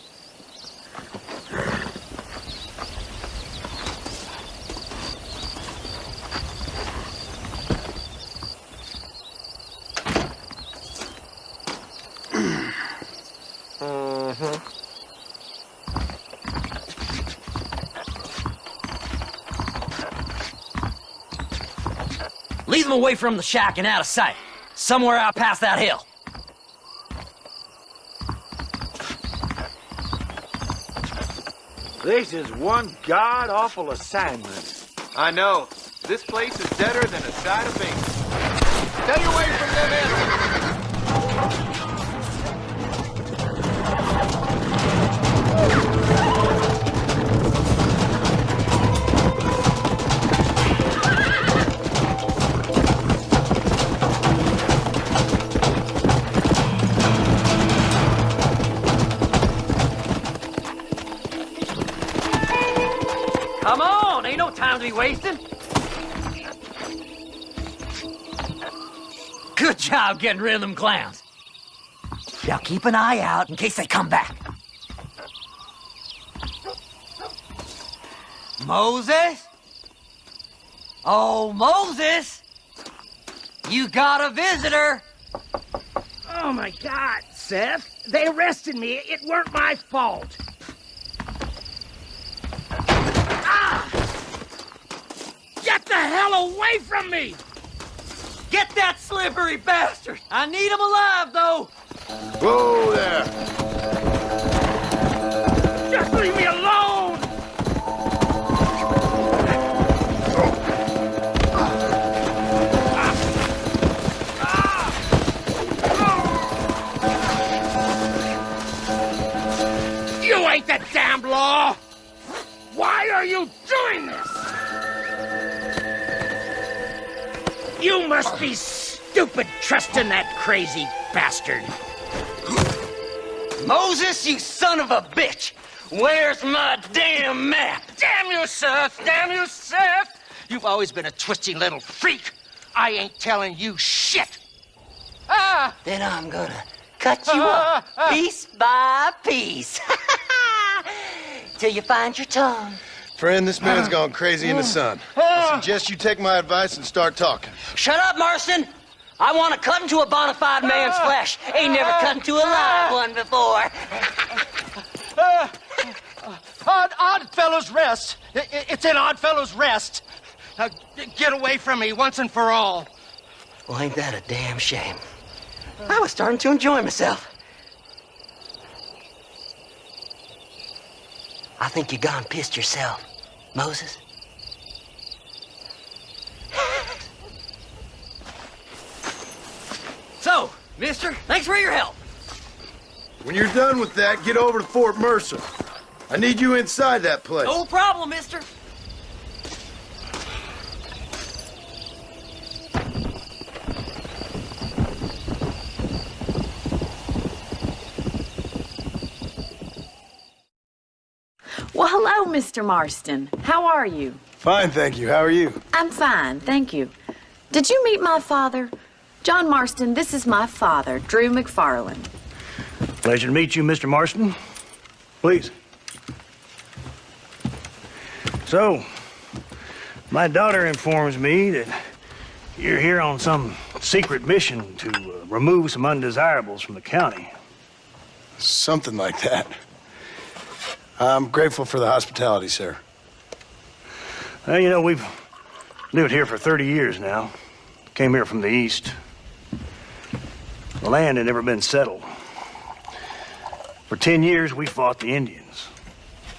Lead them away from the shack and out of sight. Somewhere out past that hill. This is one god-awful assignment. I know. This place is deader than a side of bacon. Stay away from them animals. Come on, ain't no time to be wasting. Good job getting rid of them clowns. Now keep an eye out in case they come back. Moses? Oh, Moses! You got a visitor! Oh my God, Seth. They arrested me. It weren't my fault. Get the hell away from me! Get that slippery bastard! I need him alive, though! Whoa there! Just leave me alone! You ain't the damn law! Why are you doing this? You must be stupid trusting that crazy bastard. Moses, you son of a bitch! Where's my damn map? Damn you, Seth! Damn you, Seth! You've always been a twisty little freak. I ain't telling you shit. Then I'm gonna cut you up piece by piece. Till you find your tongue. Friend, this man's gone crazy in the sun. I suggest you take my advice and start talking. Shut up, Marston! I want to cut into a bona fide man's flesh. Ain't never cut into a live one before. Oddfellows Rest. It's in Oddfellows Rest. Now, get away from me once and for all. Well, ain't that a damn shame? I was starting to enjoy myself. I think you gone pissed yourself, Moses. So, mister, thanks for your help. When you're done with that, get over to Fort Mercer. I need you inside that place. No problem, mister. Well, hello, Mr. Marston. How are you? Fine, thank you. How are you? I'm fine, thank you. Did you meet my father? John Marston, this is my father, Drew McFarland. Pleasure to meet you, Mr. Marston. Please. So, my daughter informs me that you're here on some secret mission to remove some undesirables from the county. Something like that. I'm grateful for the hospitality, sir. Well, you know, we've lived here for 30 years now. Came here from the east. The land had never been settled. For 10 years, we fought the Indians.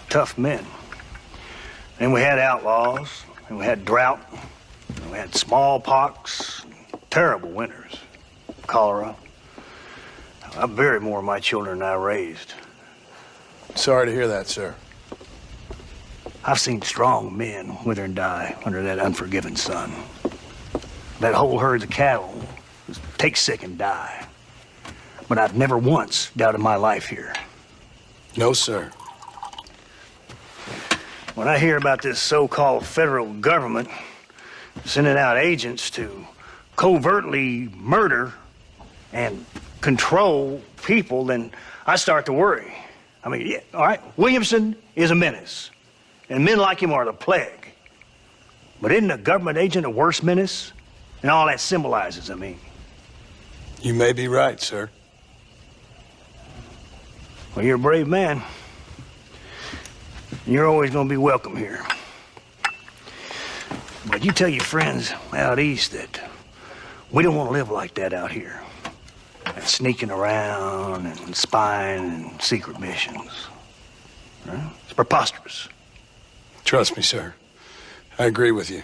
Tough men. And we had outlaws, and we had drought, and we had smallpox, terrible winters, cholera. I buried more of my children than I raised. Sorry to hear that, sir. I've seen strong men wither and die under that unforgiving sun. let whole herds of cattle just take sick and die. But I've never once doubted my life here. No, sir. When I hear about this so-called federal government sending out agents to covertly murder and control people, then I start to worry. I mean, yeah, all right, Williamson is a menace, and men like him are the plague. But isn't a government agent a worse menace? And all that symbolizes, I mean. You may be right, sir. Well, you're a brave man. You're always going to be welcome here. But you tell your friends out east that we don't want to live like that out here. And sneaking around and spying and secret missions. Right? It's preposterous. Trust me, sir. I agree with you.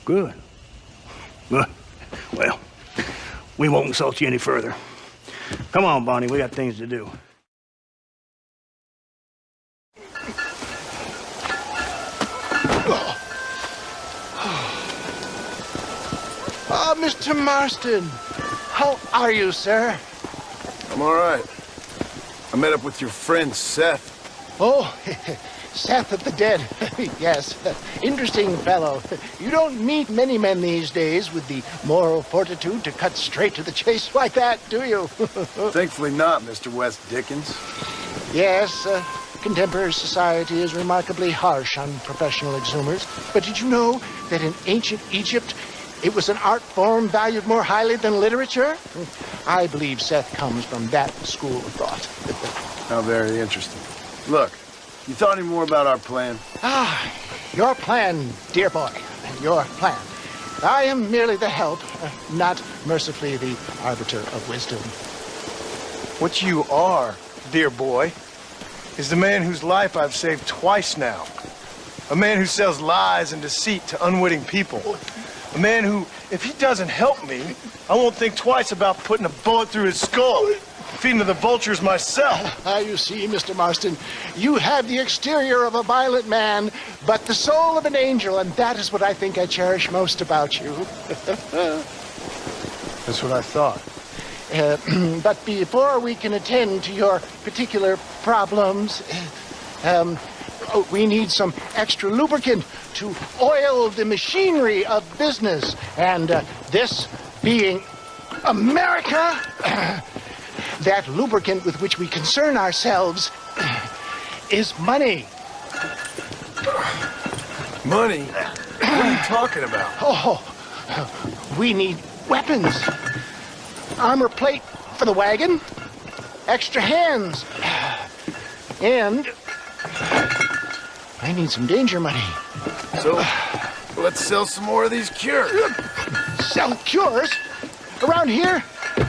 Good. Good. Well, we won't insult you any further. Come on, Bonnie, we got things to do. Oh, Mr. Marston. How are you, sir? I'm all right. I met up with your friend, Seth. Oh, Seth of the Dead. Yes, interesting fellow. You don't meet many men these days with the moral fortitude to cut straight to the chase like that, do you? Thankfully not, Mr. West Dickens. Yes, contemporary society is remarkably harsh on professional exhumers. But did you know that in ancient Egypt, it was an art form valued more highly than literature? I believe Seth comes from that school of thought. How very interesting. Look, you thought any more about our plan? Ah, your plan, dear boy, your plan. I am merely the help, not mercifully the arbiter of wisdom. What you are, dear boy, is the man whose life I've saved twice now. A man who sells lies and deceit to unwitting people. A man who, if he doesn't help me, I won't think twice about putting a bullet through his skull, feeding to the vultures myself. You see, Mr. Marston, you have the exterior of a violent man, but the soul of an angel, and that is what I think I cherish most about you. That's what I thought. But before we can attend to your particular problems, we need some extra lubricant to oil the machinery of business. And this being America, that lubricant with which we concern ourselves is money. Money? What are you talking about? Oh, we need weapons. Armor plate for the wagon, extra hands, and I need some danger money. So, let's sell some more of these cures. Sell cures? Around here?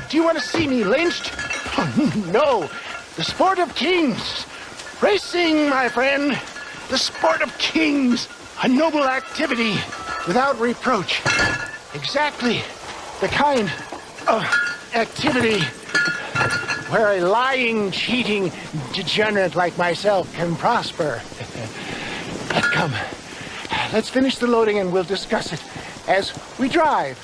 Do you want to see me lynched? Oh, no. The sport of kings. Racing, my friend. The sport of kings. A noble activity without reproach. Exactly the kind of activity where a lying, cheating degenerate like myself can prosper. But come, let's finish the loading and we'll discuss it as we drive.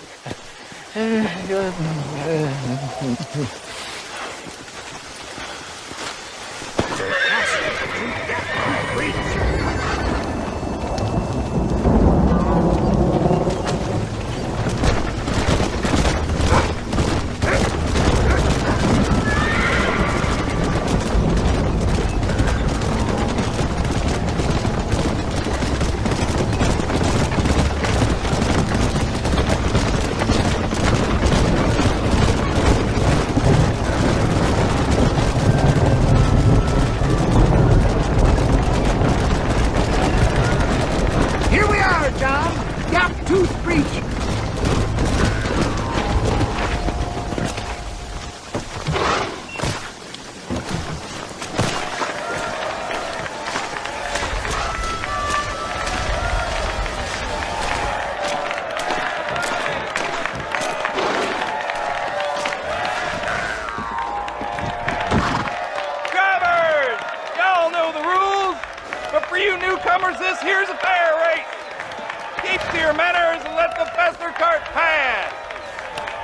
keep to your manners and let the faster cart pass.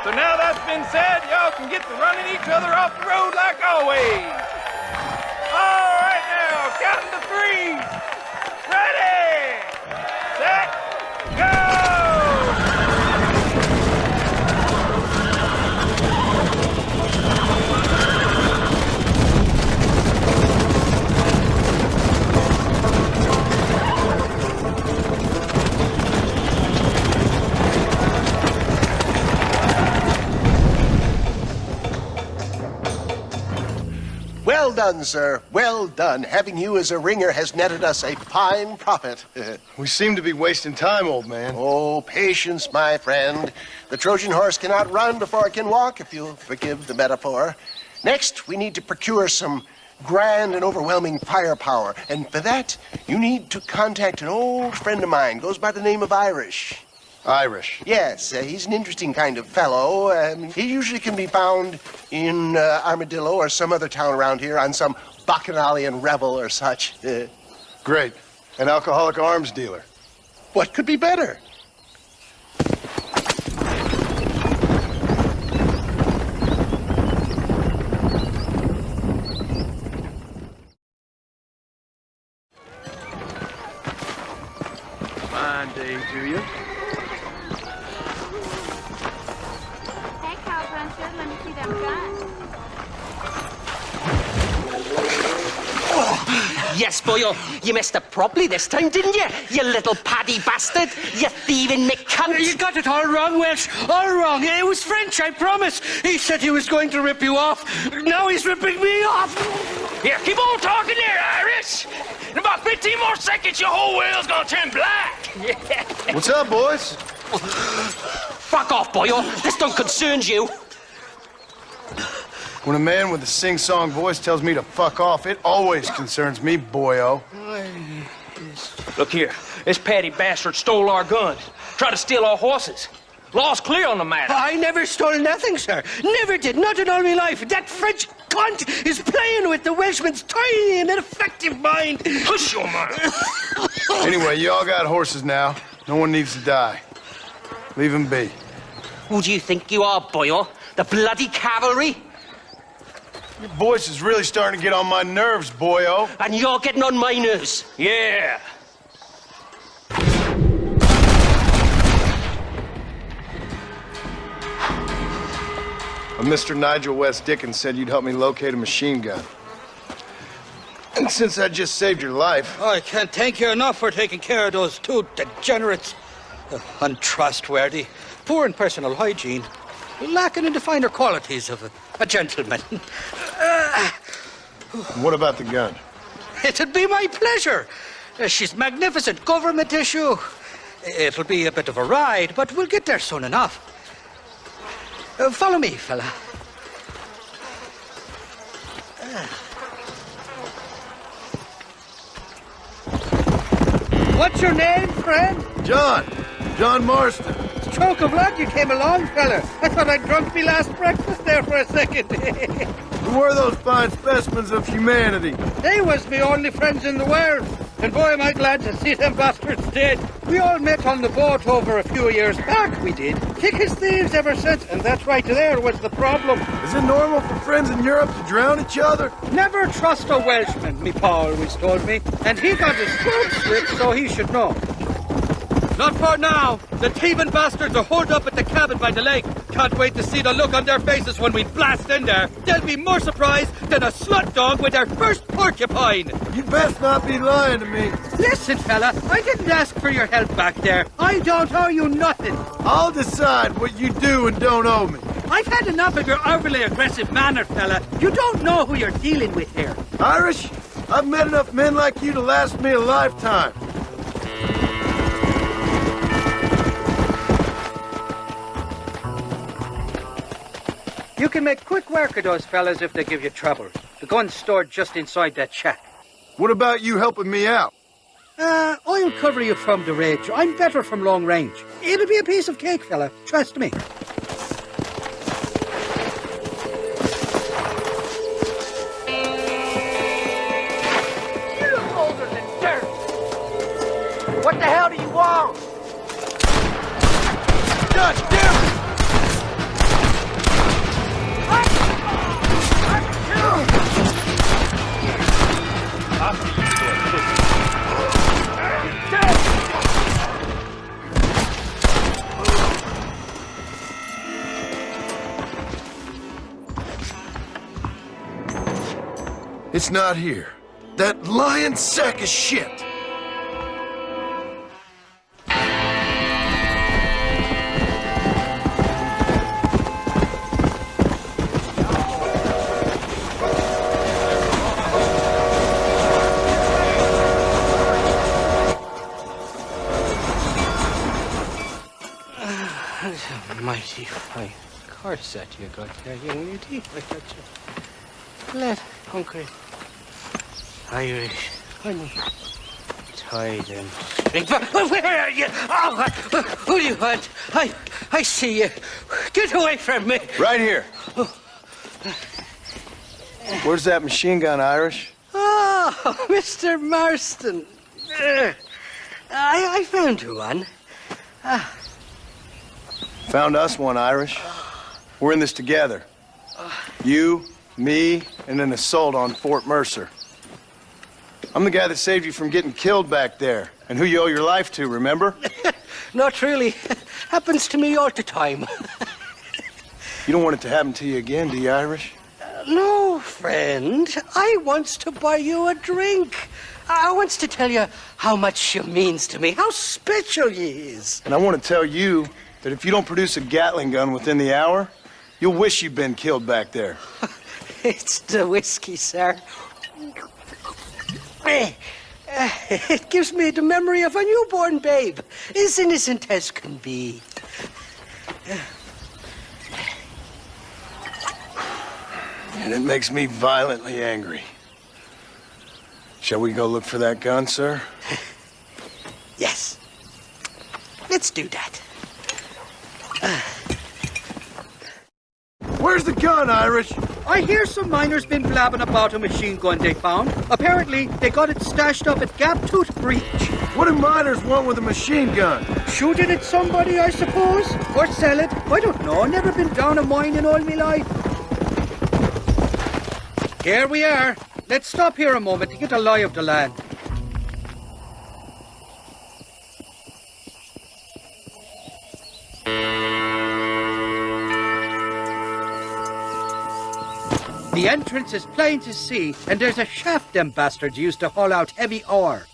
So now that's been said, y'all can get to running each other off the road like always. All right now, counting to 3. Ready, set, go! Well done, sir. Well done. Having you as a ringer has netted us a fine profit. We seem to be wasting time, old man. Oh, patience, my friend. The Trojan horse cannot run before it can walk, if you'll forgive the metaphor. Next, we need to procure some grand and overwhelming firepower. And for that, you need to contact an old friend of mine. Goes by the name of Irish. Irish? Yes, he's an interesting kind of fellow. He usually can be found in Armadillo or some other town around here on some bacchanalian revel or such. Great. An alcoholic arms dealer. What could be better? Fine day to you. Let me see them guns. Yes, boyo, you messed up properly this time, didn't you? You little paddy bastard. You thieving McCunt. You got it all wrong, Welsh. All wrong. It was French, I promise. He said he was going to rip you off. Now he's ripping me off. Here, keep on talking there, Irish. In about 15 more seconds, your whole whale's gonna turn black. What's up, boys? Fuck off, boyo. This don't concern you. When a man with a sing-song voice tells me to fuck off, it always concerns me, boyo. Look here, this patty bastard stole our guns, tried to steal our horses. Law's clear on the matter. I never stole nothing, sir. Never did. Not in all my life. That French cunt is playing with the Welshman's tiny and ineffective mind. Hush your mouth. Anyway, you all got horses now. No one needs to die. Leave them be. Who do you think you are, boyo? The bloody cavalry? Your voice is really starting to get on my nerves, boyo. And you're getting on my nerves. Yeah. Mr. Nigel West Dickens said you'd help me locate a machine gun. And since I just saved your life... I can't thank you enough for taking care of those two degenerates. Untrustworthy, poor in personal hygiene, lacking in the finer qualities of a gentleman. What about the gun? It'd be my pleasure. She's magnificent, government issue. It'll be a bit of a ride, but we'll get there soon enough. Follow me, fella. What's your name, friend? John Marston. Stroke of luck you came along, fella. I thought I'd drunk me last breakfast there for a second. Who were those fine specimens of humanity? They was me only friends in the world. And boy, am I glad to see them bastards dead. We all met on the boat over a few years back, we did. Thick as thieves ever since, and that's right there was the problem. Is it normal for friends in Europe to drown each other? Never trust a Welshman, me pa always told me. And he got his throat slit, so he should know. Not for now. The thieving bastards are holed up at the cabin by the lake. Can't wait to see the look on their faces when we blast in there. They'll be more surprised than a slut dog with their first porcupine. You best not be lying to me. Listen, fella, I didn't ask for your help back there. I don't owe you nothing. I'll decide what you do and don't owe me. I've had enough of your overly aggressive manner, fella. You don't know who you're dealing with here. Irish, I've met enough men like you to last me a lifetime. You can make quick work of those fellas if they give you trouble. The gun's stored just inside that shack. What about you helping me out? I'll cover you from the ridge. I'm better from long range. It'll be a piece of cake, fella. Trust me. What the hell do you want? God damn it! It's not here. That lying sack of shit! Mighty fine course that you got there, young lady. I got you. Let hungry Irish honey. Tied and string. Where are you? Oh, who do you want? I see you. Get away from me. Right here. Oh. Where's that machine gun, Irish? Oh, Mr. Marston. I found you one. Found us one, Irish. We're in this together. You, me, and an assault on Fort Mercer. I'm the guy that saved you from getting killed back there, and who you owe your life to, remember? Not really. Happens to me all the time. You don't want it to happen to you again, do you, Irish? No, friend. I wants to buy you a drink. I wants to tell you how much she means to me, how special you is. And I want to tell you that if you don't produce a Gatling gun within the hour, you'll wish you'd been killed back there. It's the whiskey, sir. It gives me the memory of a newborn babe, as innocent as can be. And it makes me violently angry. Shall we go look for that gun, sir? Yes. Let's do that. Where's the gun, Irish? I hear some miners been blabbing about a machine gun they found. Apparently, they got it stashed up at Gap Tooth Breach. What do miners want with a machine gun? Shoot it at somebody, I suppose? Or sell it? I don't know. Never been down a mine in all my life. Here we are. Let's stop here a moment to get a lie of the land. The entrance is plain to see, and there's a shaft them bastards used to haul out heavy ore.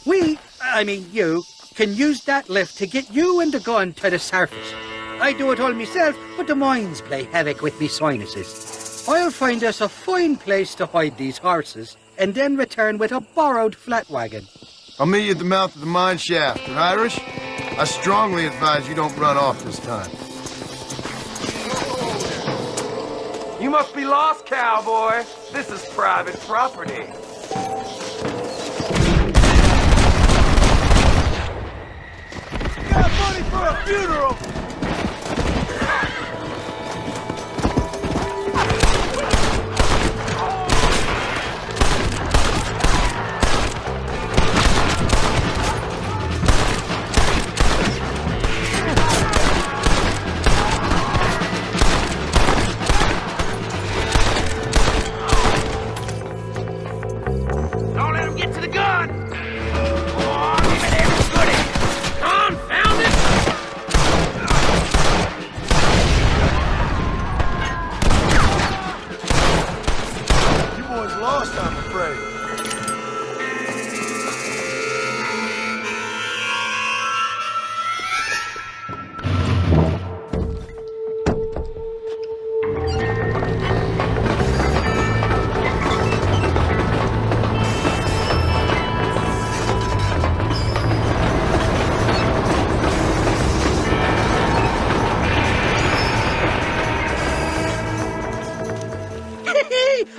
You, can use that lift to get you and the gun to the surface. I do it all myself, but the mines play havoc with me sinuses. I'll find us a fine place to hide these horses, and then return with a borrowed flat wagon. I'll meet you at the mouth of the mine shaft. And Irish, I strongly advise you don't run off this time. You must be lost, cowboy. This is private property. Got money for a funeral!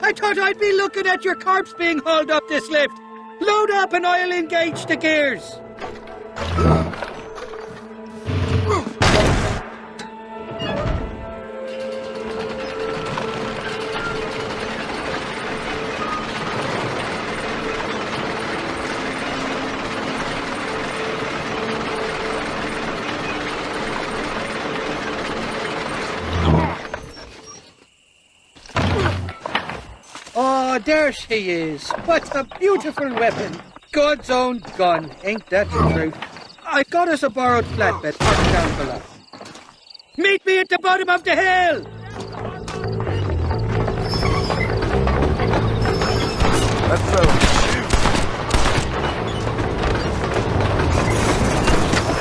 I thought I'd be looking at your corpse being hauled up this lift. Load up and I'll engage the gears. there she is. What a beautiful weapon. God's own gun, ain't that the truth? I got us a borrowed flatbed parked down below. Meet me at the bottom of the hill! That fella shoot.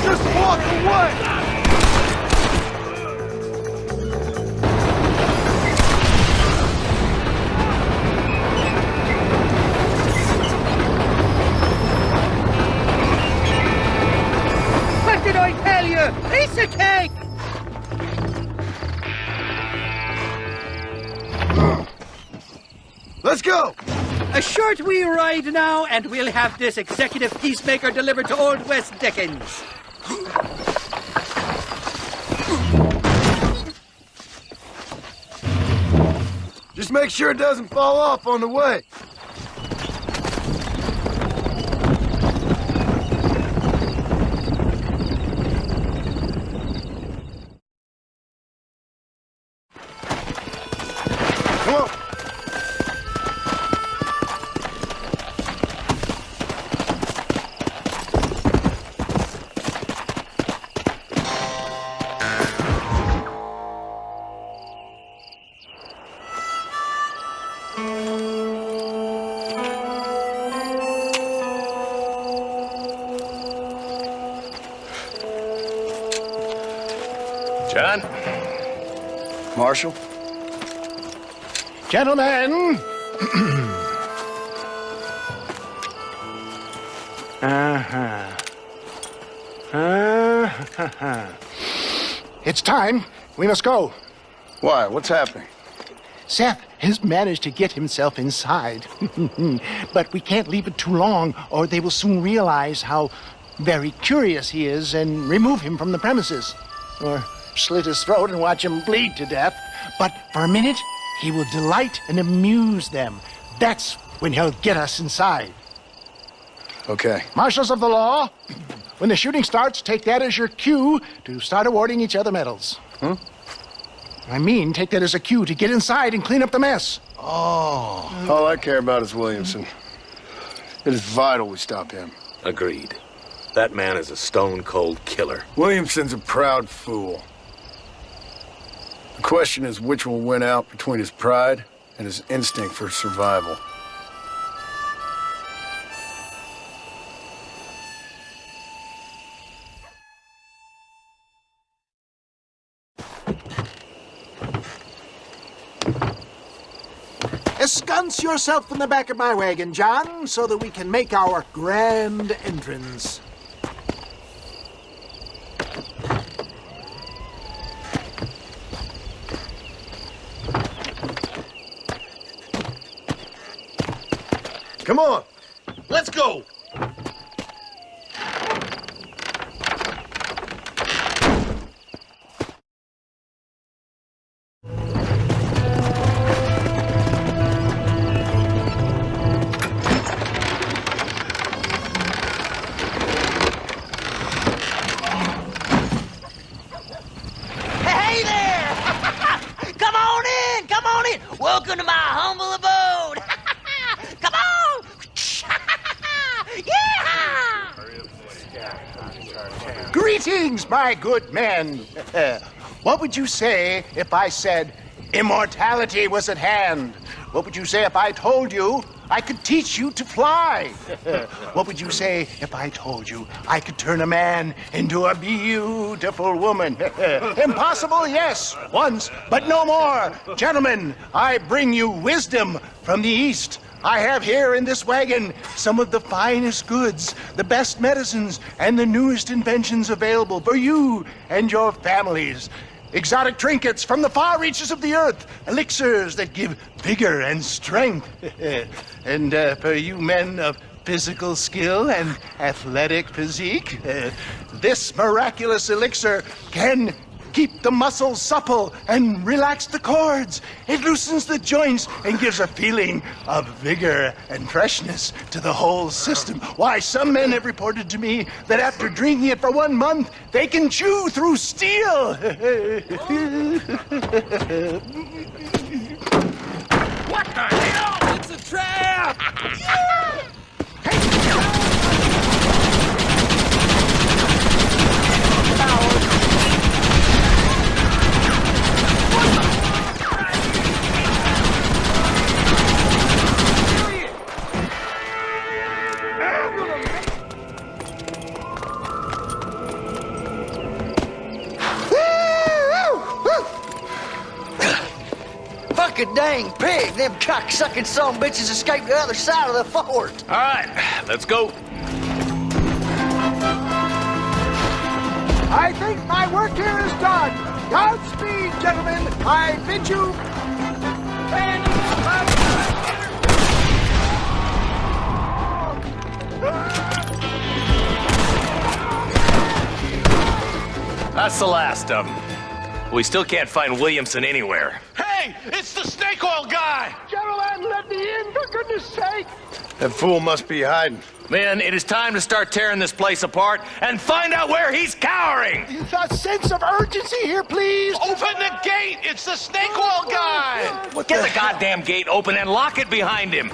Just walk away! What did I tell you? Piece of cake! Let's go! A short wee ride now, and we'll have this executive peacemaker delivered to Old West Dickens. Just make sure it doesn't fall off on the way. Come on. John? Marshal? Gentlemen! It's time. We must go. Why? What's happening? Seth has managed to get himself inside. But we can't leave it too long, or they will soon realize how very curious he is and remove him from the premises. Or slit his throat and watch him bleed to death. But for a minute, he will delight and amuse them. That's when he'll get us inside. Okay. Marshals of the law, when the shooting starts, take that as your cue to start awarding each other medals. Huh? I mean, take that as a cue to get inside and clean up the mess. Oh. All I care about is Williamson. It is vital we stop him. Agreed. That man is a stone-cold killer. Williamson's a proud fool. The question is which will win out between his pride and his instinct for survival. Ensconce yourself in the back of my wagon, John, so that we can make our grand entrance. Come on, let's go. Hey there! Come on in! Come on in! Welcome to my humble abode! Come on! Yeah! Greetings, my good men. What would you say if I said immortality was at hand? What would you say if I told you I could teach you to fly? What would you say if I told you I could turn a man into a beautiful woman? Impossible, yes, once, but no more. Gentlemen, I bring you wisdom from the East. I have here in this wagon some of the finest goods, the best medicines, and the newest inventions available for you and your families. Exotic trinkets from the far reaches of the earth, elixirs that give vigor and strength. And for you men of physical skill and athletic physique, this miraculous elixir can keep the muscles supple and relax the cords. It loosens the joints and gives a feeling of vigor and freshness to the whole system. Why, some men have reported to me that after drinking it for 1 month, they can chew through steel. What the hell? It's a trap! Fucking dang pig! Them cocksucking son of bitches escaped the other side of the fort! All right, let's go. I think my work here is done. Godspeed, gentlemen. I bid you... That's the last of them. We still can't find Williamson anywhere. Hey, it's the snake oil guy! Gentlemen, let me in, for goodness sake! That fool must be hiding. Men, it is time to start tearing this place apart and find out where he's cowering! A sense of urgency here, please! Open the gate! It's the snake oil guy! Get the goddamn gate open and lock it behind him!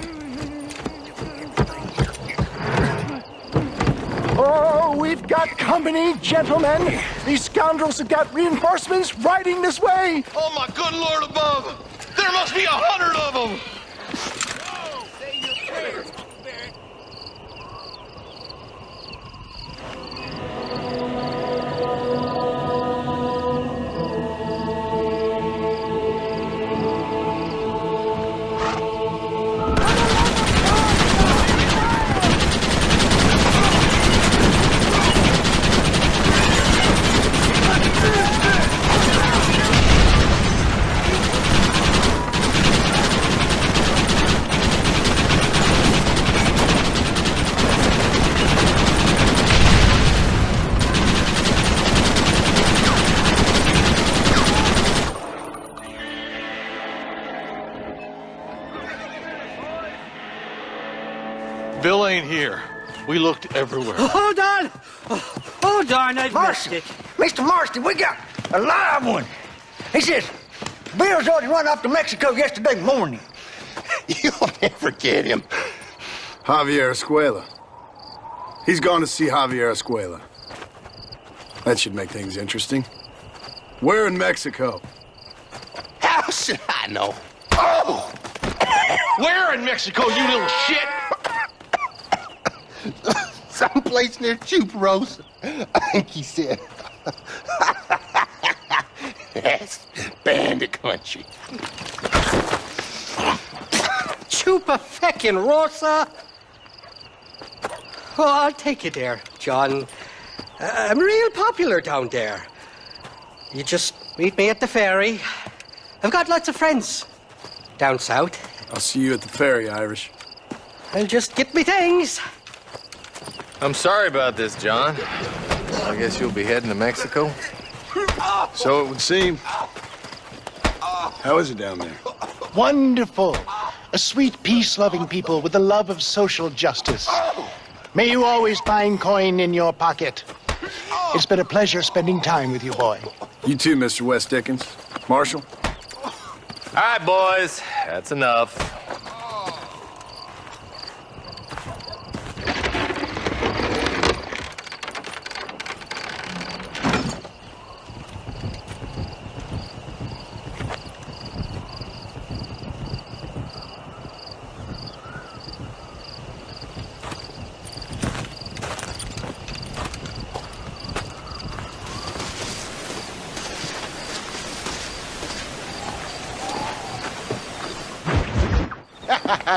Oh, we've got company, gentlemen. These scoundrels have got reinforcements riding this way. Oh, my good Lord above! There must be 100 of them! Bill ain't here. We looked everywhere. Hold on! Oh, darn, I missed it. Mr. Marston, we got a live one. He says, Bill's already run off to Mexico yesterday morning. You'll never get him. Javier Escuela. He's gone to see Javier Escuela. That should make things interesting. Where in Mexico? How should I know? Oh! Where in Mexico, you little shit? Someplace near Chuparosa, I think he said. That's bandit country. Chupa-feckin' Rosa! Oh, I'll take you there, John. I'm real popular down there. You just meet me at the ferry. I've got lots of friends down south. I'll see you at the ferry, Irish. I'll just get me things. I'm sorry about this, John. I guess you'll be heading to Mexico? So it would seem. How is it down there? Wonderful. A sweet, peace-loving people with a love of social justice. May you always find coin in your pocket. It's been a pleasure spending time with you, boy. You too, Mr. West Dickens. Marshal? All right, boys. That's enough.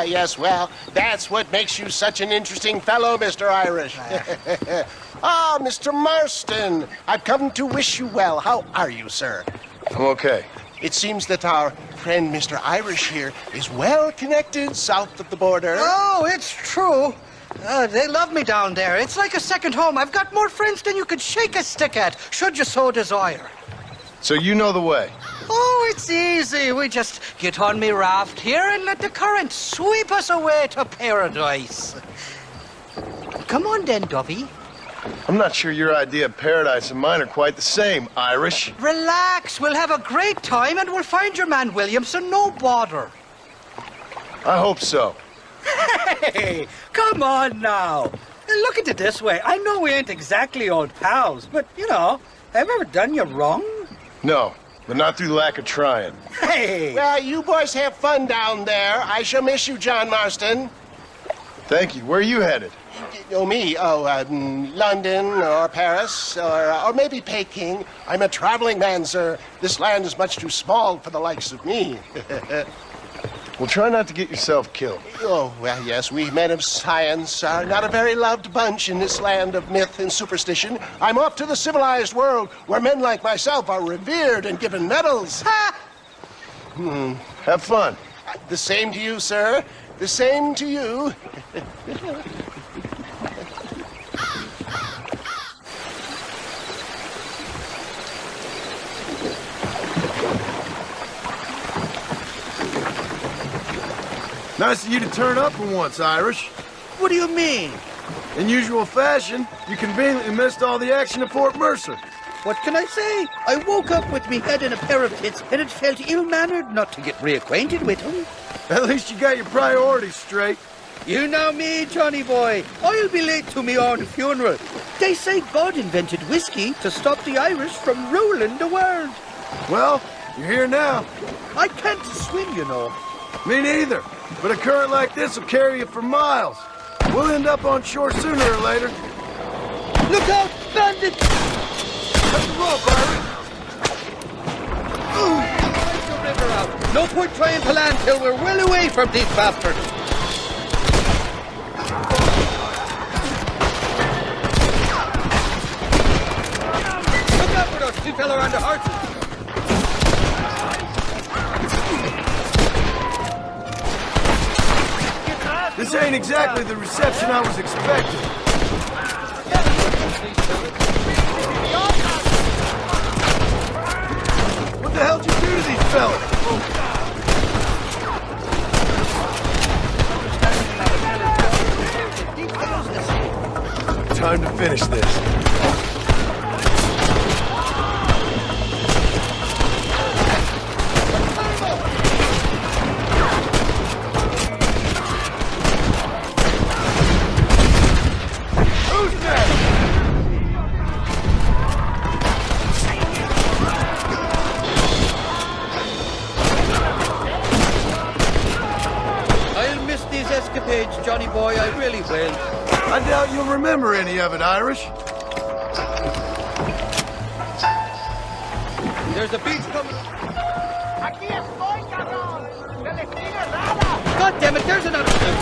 Yes, well, that's what makes you such an interesting fellow, Mr. Irish. Ah, Mr. Marston, I've come to wish you well. How are you, sir? I'm okay. It seems that our friend Mr. Irish here is well connected south of the border. Oh, it's true. They love me down there. It's like a second home. I've got more friends than you could shake a stick at, should you so desire. So you know the way? Oh, it's easy. We just get on me raft here and let the current sweep us away to paradise. Come on then, Dovey. I'm not sure your idea of paradise and mine are quite the same, Irish. Relax. We'll have a great time and we'll find your man Williamson, no bother. I hope so. Hey, come on now. Look at it this way. I know we ain't exactly old pals, but, you know, have I ever done you wrong? No, but not through lack of trying. Hey! Well, you boys have fun down there. I shall miss you, John Marston. Thank you. Where are you headed? Oh, me? London or Paris or maybe Peking. I'm a traveling man, sir. This land is much too small for the likes of me. Well, try not to get yourself killed. Oh, well, yes, we men of science are not a very loved bunch in this land of myth and superstition. I'm off to the civilized world where men like myself are revered and given medals. Ha! Have fun. The same to you, sir. The same to you. Nice of you to turn up for once, Irish. What do you mean? In usual fashion, you conveniently missed all the action at Fort Mercer. What can I say? I woke up with me head in a pair of tits, and it felt ill-mannered not to get reacquainted with him. At least you got your priorities straight. You know me, Johnny boy. I'll be late to me own funeral. They say God invented whiskey to stop the Irish from ruling the world. Well, you're here now. I can't swim, you know. Me neither. But a current like this will carry you for miles. We'll end up on shore sooner or later. Look out, bandit! Cut the rope, Irish. Take the river out. No point trying to land till we're well away from these bastards. Look out for those two fellas on the horses. This ain't exactly the reception I was expecting. What the hell did you do to these fellas? Time to finish this. Johnny boy, I really will. I doubt you'll remember any of it, Irish. There's a beach coming. God damn it, there's another dude.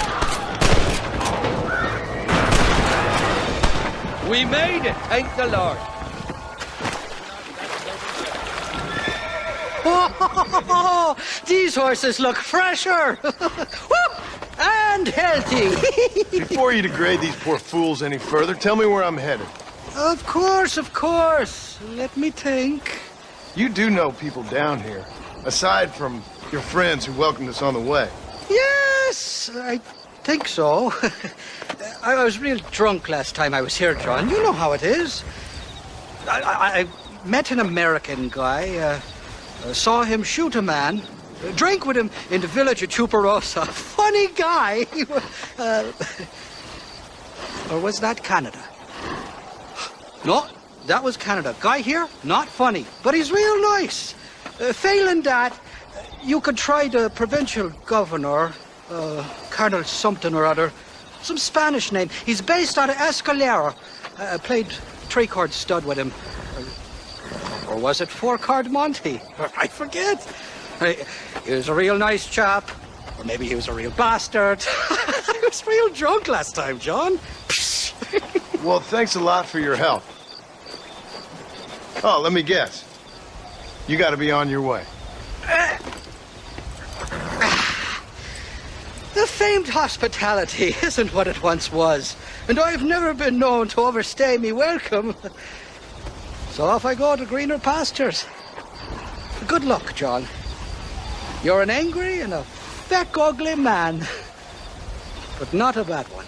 We made it, thank the Lord. Oh, these horses look fresher. And healthy. Before you degrade these poor fools any further, tell me where I'm headed. Of course, of course. Let me think. You do know people down here, aside from your friends who welcomed us on the way. Yes, I think so. I was real drunk last time I was here, John. You know how it is. I met an American guy, saw him shoot a man, drank with him in the village of Chuparosa. Funny guy. Or was that Canada? No, that was Canada. Guy here, not funny, but he's real nice. Failing that, you could try the provincial governor, Colonel something or other. Some Spanish name. He's based out of Escalera. Played three-chord stud with him. Or was it four-chord Monty? I forget. He was a real nice chap. Or maybe he was a real bastard. I was real drunk last time, John. Well, thanks a lot for your help. Oh, let me guess. You gotta be on your way. The famed hospitality isn't what it once was, and I've never been known to overstay me welcome. So off I go to greener pastures. Good luck, John. You're an angry and a feck ugly man, but not a bad one.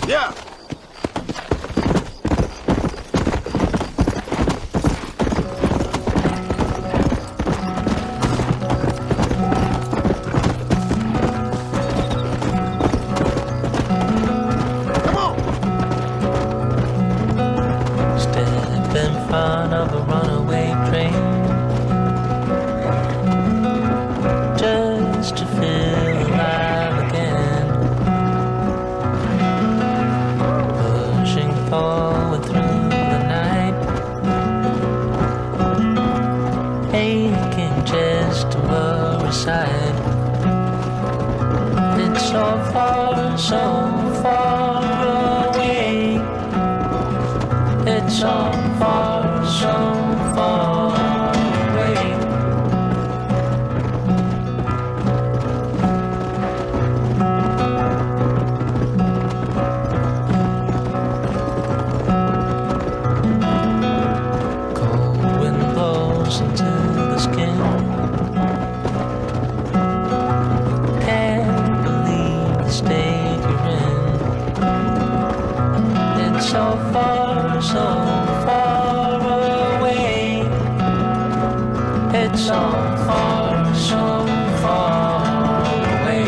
Yeah, front of a runaway train, just to feel alive again, pushing forward through the night, aching just to worry side. It's so far away. It's so far away. Cold wind blows into the skin. Can't believe the state you're in. It's so far away. It's so far away.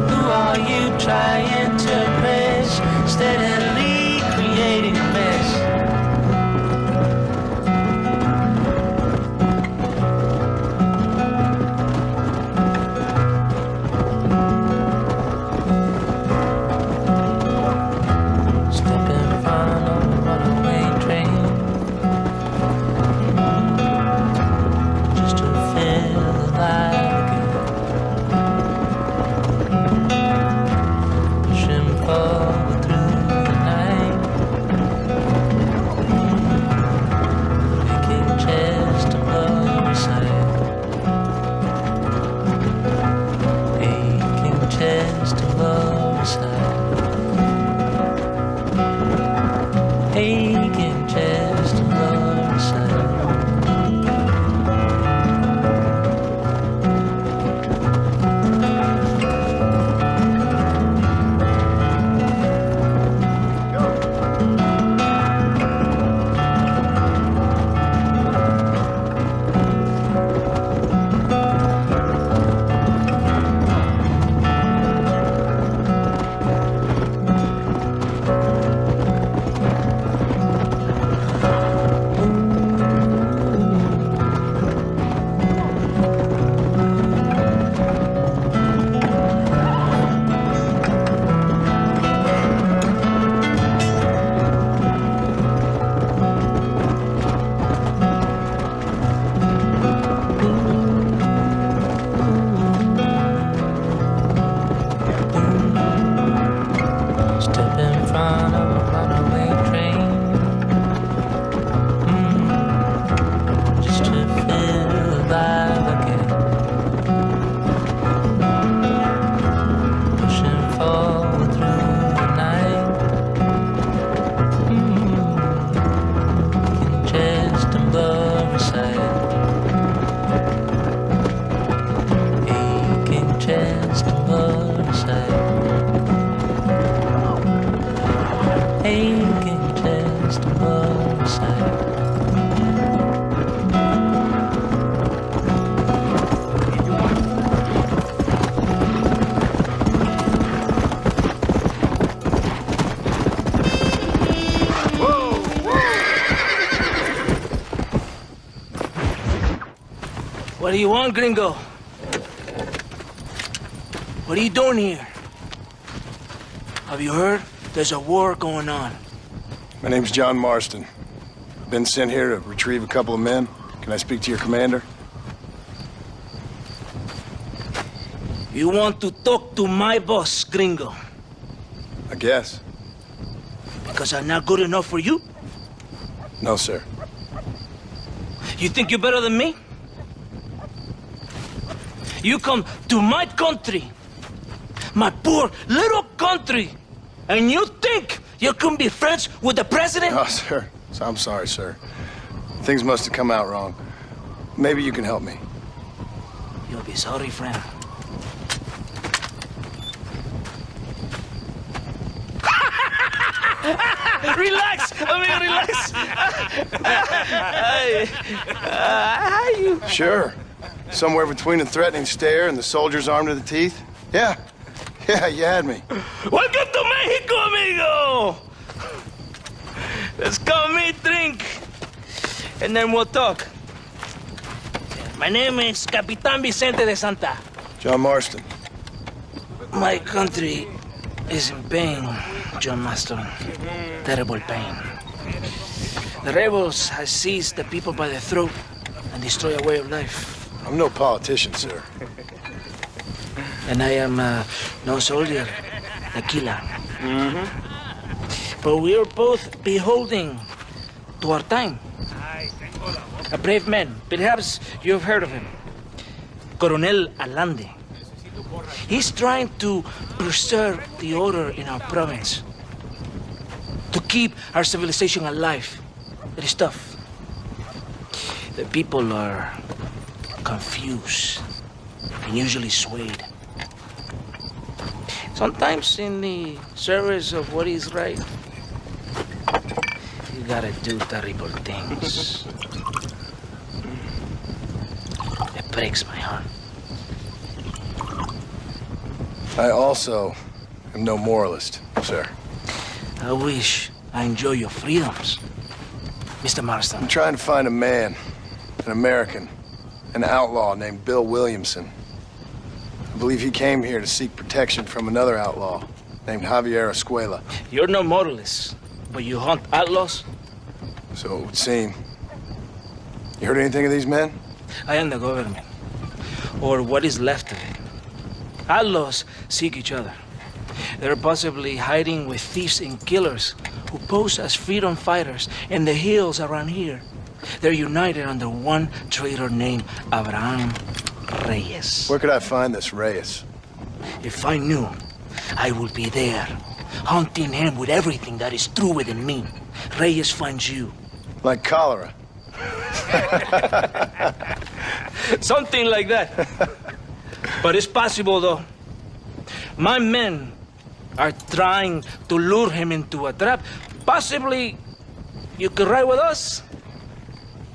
Who are you trying to impress? Steadily creating a mess. Step in front of a runaway train, just to feel alive again. Pushing forward through the night, making just a blurry sight, aching just a blurry sight, aching just a blurry sight. Step in front of a runaway train, just to feel alive again. Pushing forward through the night, making just a blurry sight, aching just a blurry sight. Aching just a blurry sight. What do you want, gringo? What are you doing here? Have you heard? There's a war going on. My name's John Marston. Been sent here to retrieve a couple of men. Can I speak to your commander? You want to talk to my boss, gringo? I guess. Because I'm not good enough for you? No, sir. You think you're better than me? You come to my country, my poor little country, and you think you can be friends with the president? Oh, sir. I'm sorry, sir. Things must have come out wrong. Maybe you can help me. You'll be sorry, friend. Relax, amigo, relax. How you? Sure. Somewhere between a threatening stare and the soldier's armed to the teeth? Yeah. Yeah, you had me. Welcome to Mexico, amigo! Let's go meet, drink, and then we'll talk. My name is Capitan Vicente de Santa. John Marston. My country is in pain, John Marston. Terrible pain. The rebels have seized the people by the throat and destroy a way of life. I'm no politician, sir. And I am no soldier, a killer. But we are both beholding to our time. A brave man, perhaps you have heard of him. Coronel Allende. He's trying to preserve the order in our province. To keep our civilization alive. It is tough. The people are confused and usually swayed. Sometimes in the service of what is right, you gotta do terrible things. It breaks my heart. I also am no moralist, sir. I wish I enjoy your freedoms, Mr. Marston. I'm trying to find a man, an American, an outlaw named Bill Williamson. I believe he came here to seek protection from another outlaw named Javier Escuela. You're no moralist, but you hunt outlaws? So it would seem. You heard anything of these men? I am the government, or what is left of it. Outlaws seek each other. They're possibly hiding with thieves and killers who pose as freedom fighters in the hills around here. They're united under one traitor named Abraham Reyes. Where could I find this Reyes? If I knew, I would be there, hunting him with everything that is true within me. Reyes finds you. Like cholera? Something like that. But it's possible, though. My men are trying to lure him into a trap. Possibly you could ride with us.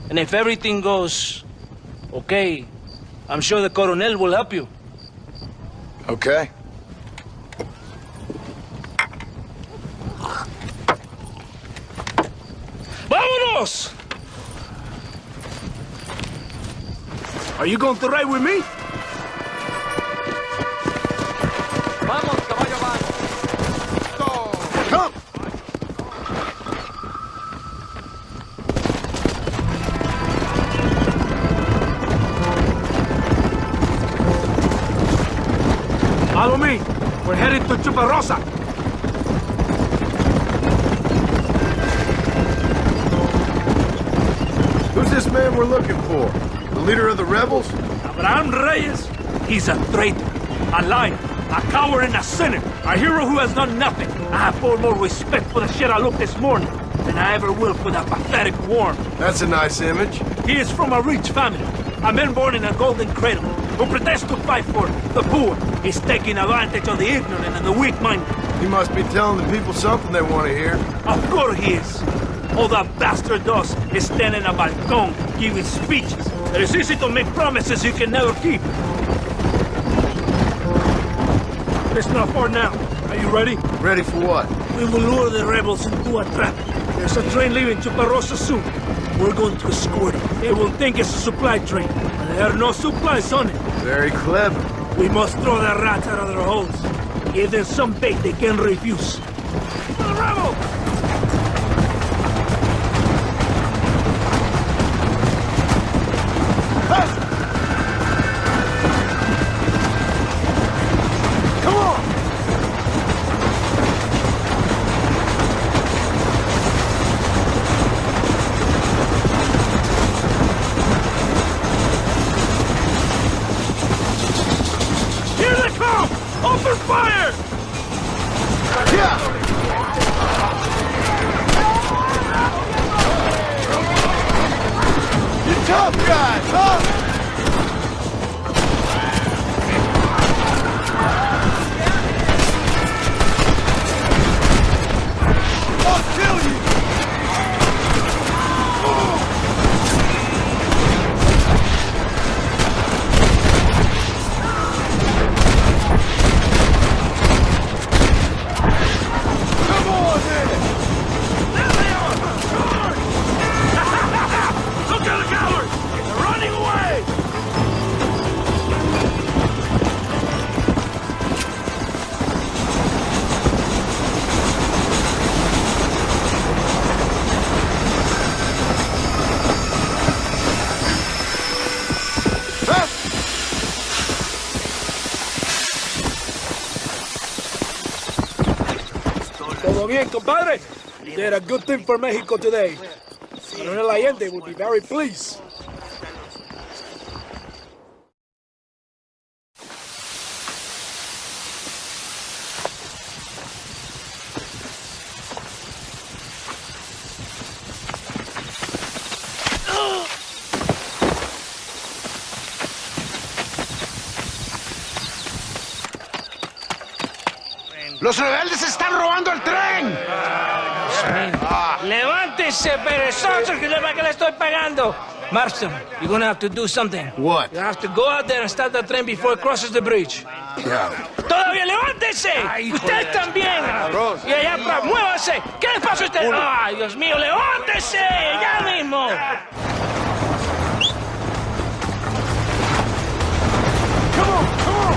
And if everything goes okay, I'm sure the Coronel will help you. Okay. ¡Vámonos! Are you going to ride with me? Vamos, caballo van. Come! Follow me. We're headed to Chuparosa. Who's this man we're looking for? The leader of the rebels? Abraham Reyes. He's a traitor, a liar, a coward and a sinner. A hero who has done nothing. I have far more respect for the shit I looked this morning than I ever will for that pathetic worm. That's a nice image. He is from a rich family. A man born in a golden cradle who pretends to fight for the poor. He's taking advantage of the ignorant and the weak-minded. He must be telling the people something they want to hear. Of course he is. All that bastard does is stand in a balcony giving speeches. It is easy to make promises you can never keep. It's not far now. Are you ready? Ready for what? We will lure the rebels into a trap. There's a train leaving Chuparosa soon. We're going to escort it. They will think it's a supply train, but there are no supplies on it. Very clever. We must throw the rats out of their holes. Give them some bait they can refuse. For the rebels! compadre. Did a good thing for Mexico today. Coronel Allende will be very pleased. ¡Los rebeldes están robando el tren! Levántese, perezoso, que le estoy pagando. Marston, you're gonna have to do something. What? You have to go out there and start the train before it crosses the bridge. Yeah. ¡Todavía levántese! ¡Usted también! Y allá atrás, muévase. ¿Qué les pasa a usted? ¡Ay, Dios mío, levántese! ¡Ya mismo! Come on, come on!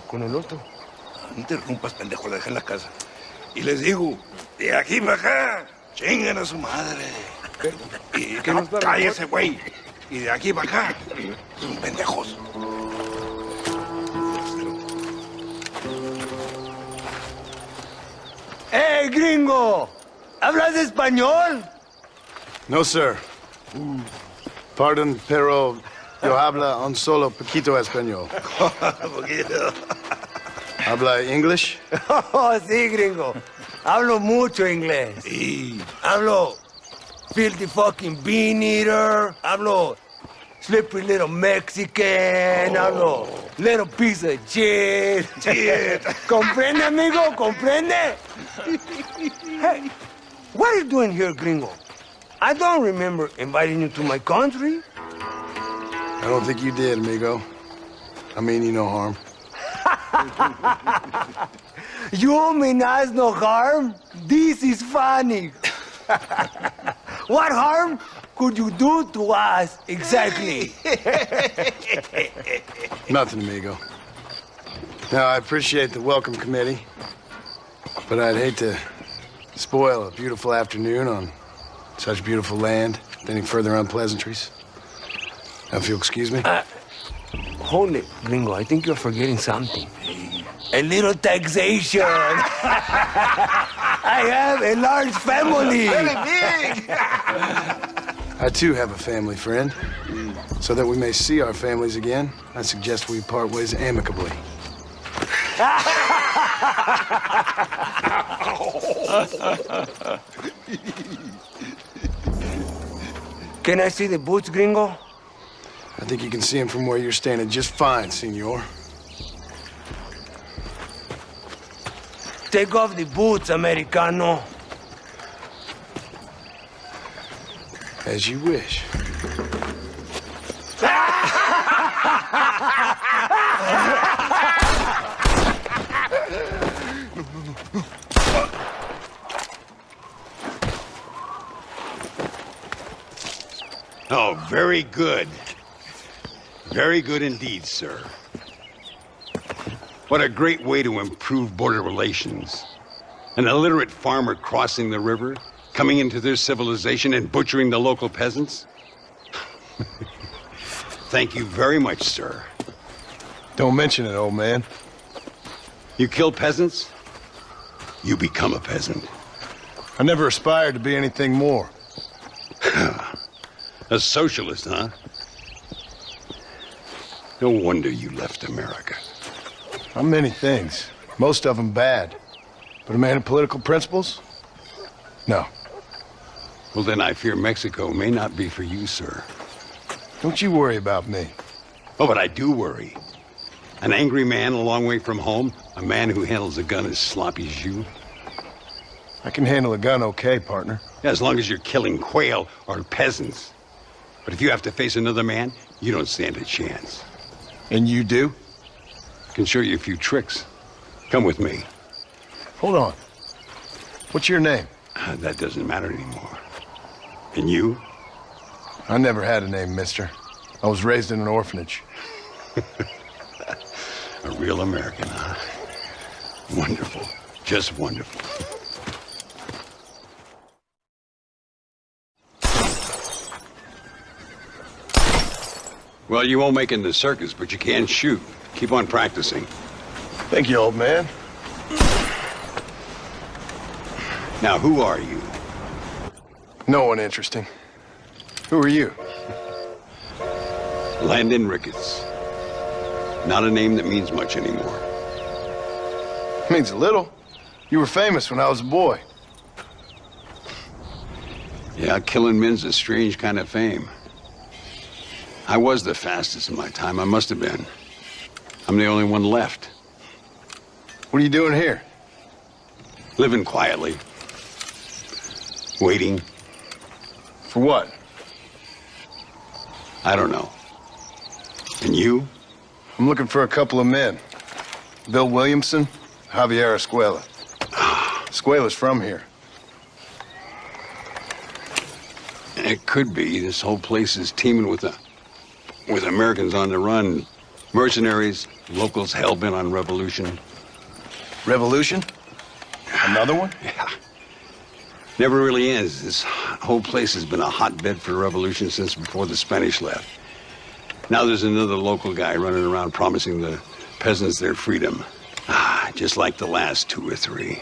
Con el otro. No interrumpas, pendejo, la deja en la casa. Y les digo, de aquí para acá, chingan a su madre. Y cállese, güey. Y de aquí para acá, son pendejos. ¡Hey, gringo! ¿Hablas español? No, sir. Pardon, pero yo habla un solo poquito español. Poquito. ¿Habla English? Oh, sí, gringo. Hablo mucho inglés. Sí. Hablo filthy fucking bean eater. Hablo slippery little Mexican. Hablo little piece of shit. Shit. ¿Comprende, amigo? ¿Comprende? Hey, what are you doing here, gringo? I don't remember inviting you to my country. I don't think you did, amigo. I mean you no harm. You mean us no harm? This is funny. What harm could you do to us exactly? Nothing, amigo. Now, I appreciate the welcome committee, but I'd hate to spoil a beautiful afternoon on such beautiful land with any further unpleasantries. Now, if you'll excuse me. Hold it, gringo. I think you're forgetting something. A little taxation. I have a large family. Very big. I, too, have a family friend. So that we may see our families again, I suggest we part ways amicably. Can I see the boots, gringo? I think you can see him from where you're standing just fine, senor. Take off the boots, Americano. As you wish. Oh, very good. Very good indeed, sir. What a great way to improve border relations. An illiterate farmer crossing the river, coming into their civilization and butchering the local peasants. Thank you very much, sir. Don't mention it, old man. You kill peasants, you become a peasant. I never aspired to be anything more. A socialist, huh? No wonder you left America. I'm many things, most of them bad. But a man of political principles? No. Well, then I fear Mexico may not be for you, sir. Don't you worry about me. Oh, but I do worry. An angry man a long way from home, a man who handles a gun as sloppy as you. I can handle a gun okay, partner. Yeah, as long as you're killing quail or peasants. But if you have to face another man, you don't stand a chance. And you do? Can show you a few tricks. Come with me. Hold on. What's your name? That doesn't matter anymore. And you? I never had a name, mister. I was raised in an orphanage. A real American, huh? Wonderful. Just wonderful. Well, you won't make it in the circus, but you can shoot. Keep on practicing. Thank you, old man. Now, who are you? No one interesting. Who are you? Landon Ricketts. Not a name that means much anymore. Means a little. You were famous when I was a boy. Yeah, killing men's a strange kind of fame. I was the fastest in my time. I must have been. I'm the only one left. What are you doing here? Living quietly. Waiting. For what? I don't know. And you? I'm looking for a couple of men. Bill Williamson, Javier Escuela. Escuela's from here. It could be. This whole place is teeming with Americans on the run. Mercenaries, locals hell-bent on revolution. Revolution? Another one? Yeah. Never really ends. This whole place has been a hotbed for revolution since before the Spanish left. Now there's another local guy running around promising the peasants their freedom. Just like the last two or three.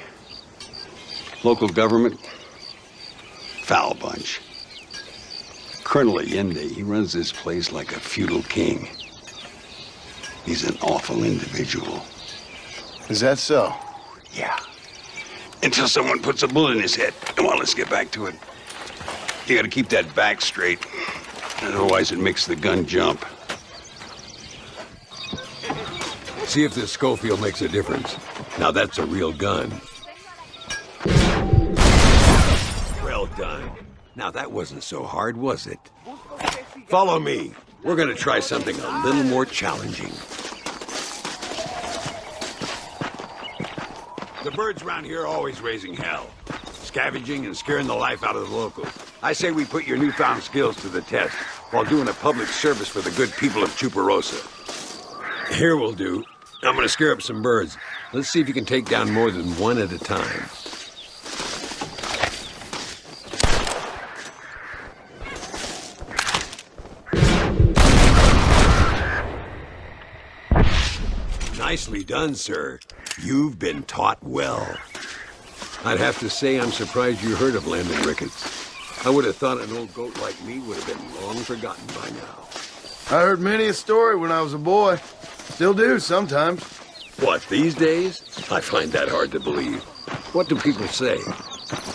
Local government, foul bunch. Colonel Allende, he runs this place like a feudal king. He's an awful individual. Is that so? Yeah. Until someone puts a bullet in his head. Come on, let's get back to it. You gotta keep that back straight. Otherwise it makes the gun jump. See if this Schofield makes a difference. Now that's a real gun. Well done. Now that wasn't so hard, was it? Follow me. We're gonna try something a little more challenging. The birds around here are always raising hell. Scavenging and scaring the life out of the locals. I say we put your newfound skills to the test while doing a public service for the good people of Chuparosa. Here we'll do. I'm gonna scare up some birds. Let's see if you can take down more than one at a time. Nicely done, sir. You've been taught well. I'd have to say I'm surprised you heard of Landon Ricketts. I would have thought an old goat like me would have been long forgotten by now. I heard many a story when I was a boy. Still do sometimes. What, these days? I find that hard to believe. What do people say?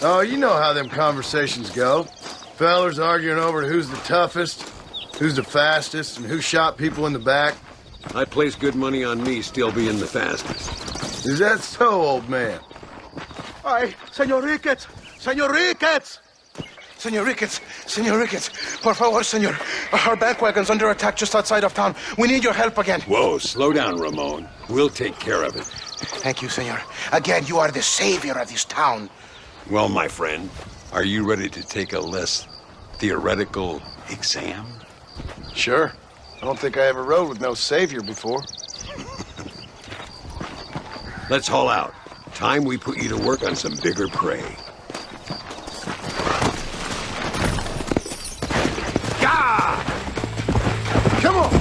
Oh, you know how them conversations go. Fellers arguing over who's the toughest, who's the fastest, and who shot people in the back. I'd place good money on me still being the fastest. Is that so, old man? Ay, Señor Ricketts! Señor Ricketts! Señor Ricketts, por favor, señor. Our bank wagon's under attack just outside of town. We need your help again. Whoa, slow down, Ramon. We'll take care of it. Thank you, señor. Again, you are the savior of this town. Well, my friend, are you ready to take a less theoretical exam? Sure. I don't think I ever rode with no savior before. Let's haul out. Time we put you to work on some bigger prey. Come on!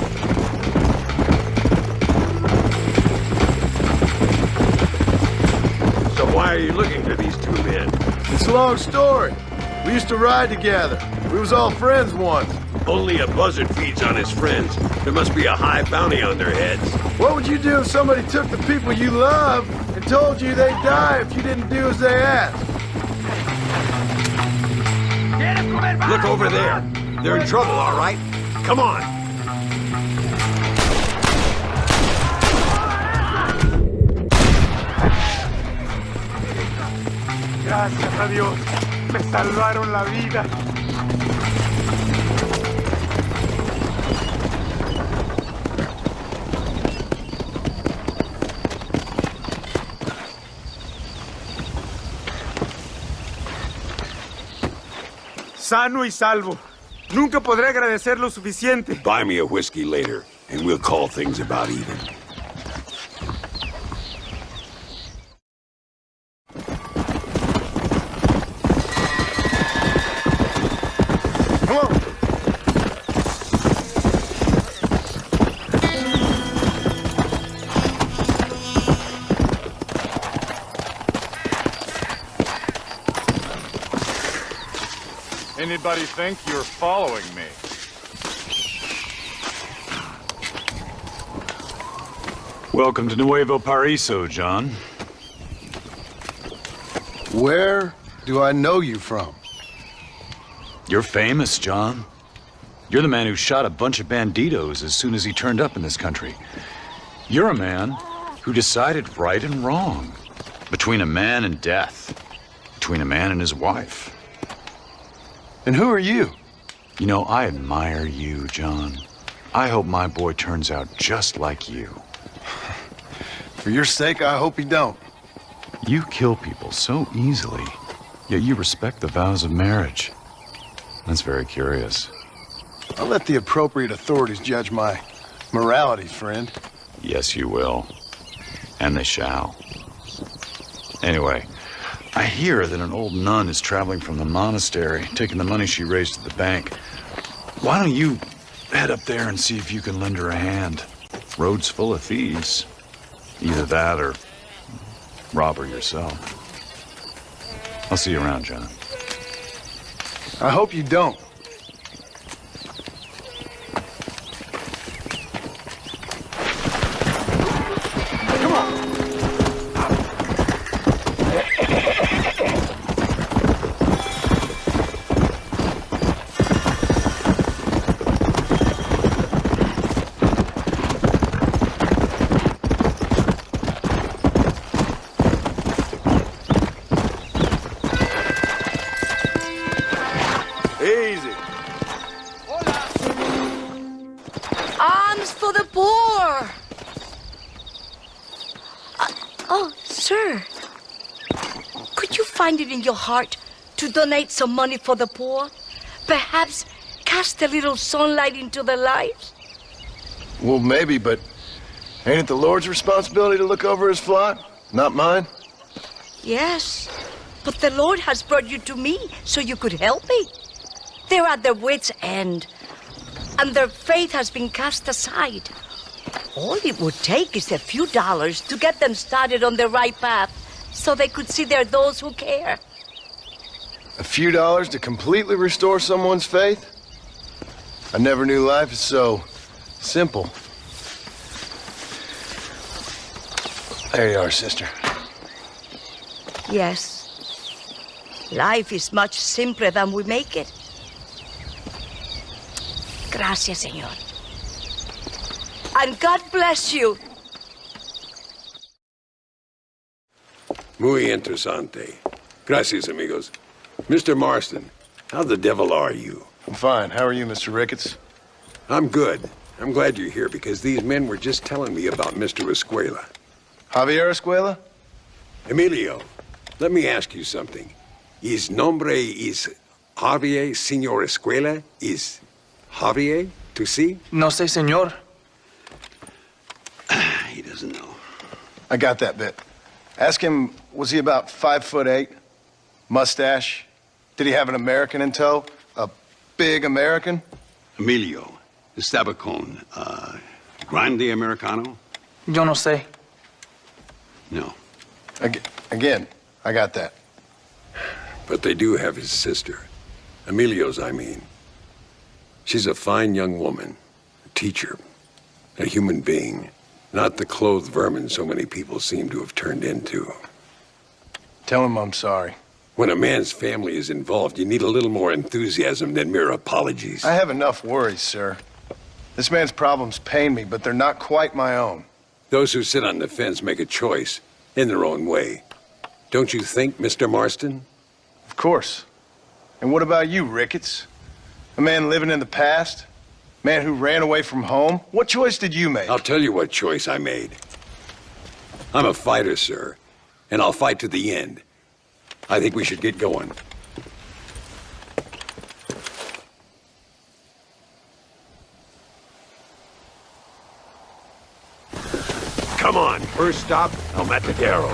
a long story. We used to ride together. We was all friends once. Only a buzzard feeds on his friends. There must be a high bounty on their heads. What would you do if somebody took the people you love and told you they'd die if you didn't do as they asked? Look over there. They're in trouble, all right? Come on. Gracias a Dios. Me salvaron la vida. Sano y salvo. Nunca podré agradecer lo suficiente. Buy me a whiskey later, and we'll call things about even. Anybody think you're following me? Welcome to Nuevo Paraiso, John. Where do I know you from? You're famous, John. You're the man who shot a bunch of banditos as soon as he turned up in this country. You're a man who decided right and wrong, between a man and death, between a man and his wife. And who are you? You know, I admire you, John. I hope my boy turns out just like you. For your sake, I hope he don't. You kill people so easily, yet you respect the vows of marriage. That's very curious. I'll let the appropriate authorities judge my morality, friend. Yes, you will. And they shall. Anyway, I hear that an old nun is traveling from the monastery, taking the money she raised at the bank. Why don't you head up there and see if you can lend her a hand? Road's full of thieves. Either that or rob her yourself. I'll see you around, John. I hope you don't. Find it in your heart to donate some money for the poor? Perhaps cast a little sunlight into their lives? Well, maybe, but ain't it the Lord's responsibility to look over his flock? Not mine? Yes, but the Lord has brought you to me so you could help me. They're at their wits' end, and their faith has been cast aside. All it would take is a few dollars to get them started on the right path, so they could see they're those who care. A few dollars to completely restore someone's faith? I never knew life is so simple. There you are, sister. Yes. Life is much simpler than we make it. Gracias, Señor. And God bless you. Muy interesante. Gracias, amigos. Mr. Marston, how the devil are you? I'm fine. How are you, Mr. Ricketts? I'm good. I'm glad you're here because these men were just telling me about Mr. Escuela. Javier Escuela? Emilio, let me ask you something. His nombre is Javier Señor Escuela? Is Javier to see? No sé, señor. He doesn't know. I got that bit. Ask him, was he about 5'8"? Mustache? Did he have an American in tow? A big American? Emilio, estaba con, grande americano? Yo no sé. No. Again, I got that. But they do have his sister. Emilio's, I mean. She's a fine young woman, a teacher, a human being, not the clothed vermin so many people seem to have turned into. Tell him I'm sorry. When a man's family is involved, you need a little more enthusiasm than mere apologies. I have enough worries, sir. This man's problems pain me, but they're not quite my own. Those who sit on the fence make a choice in their own way. Don't you think, Mr. Marston? Of course. And what about you, Ricketts? A man living in the past? Man who ran away from home? What choice did you make? I'll tell you what choice I made. I'm a fighter, sir, and I'll fight to the end. I think we should get going. Come on, first stop, El Matadero.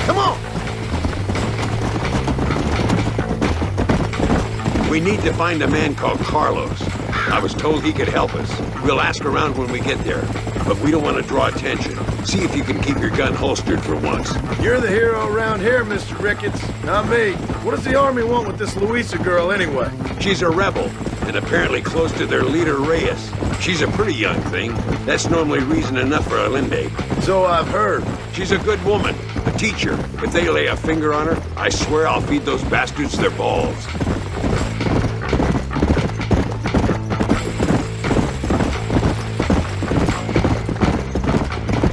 Come on! We need to find a man called Carlos. I was told he could help us. We'll ask around when we get there, but we don't want to draw attention. See if you can keep your gun holstered for once. You're the hero around here, Mr. Ricketts, not me. What does the army want with this Luisa girl anyway? She's a rebel, and apparently close to their leader, Reyes. She's a pretty young thing. That's normally reason enough for Allende. So I've heard. She's a good woman, a teacher. If they lay a finger on her, I swear I'll feed those bastards their balls.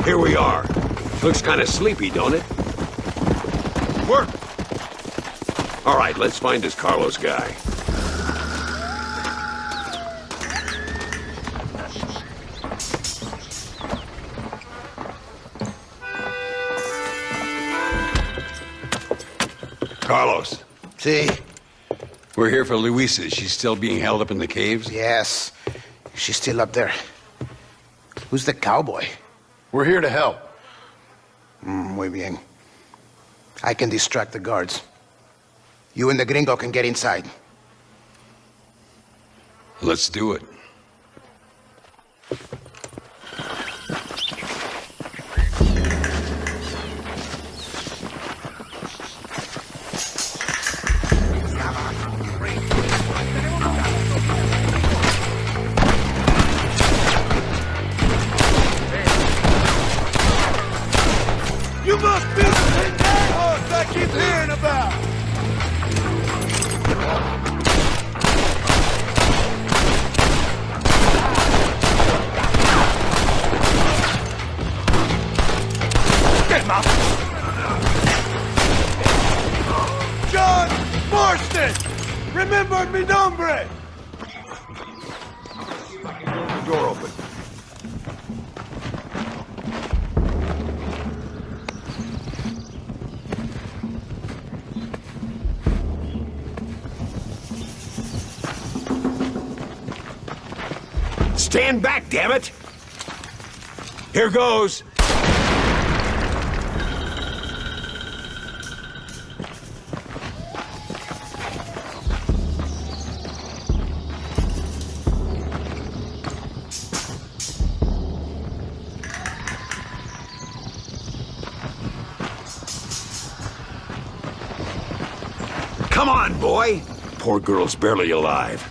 Here we are. Looks kind of sleepy, don't it? Work! All right, let's find this Carlos guy. Carlos. See? We're here for Luisa. She's still being held up in the caves? Yes. She's still up there. Who's the cowboy? We're here to help. Muy bien. I can distract the guards. You and the gringo can get inside. Let's do it. You must be the horse I keep hearing about! Get him up! John Marston! Remember mi nombre! Door open. Stand back, damn it! Here goes. Come on, boy! Poor girl's barely alive.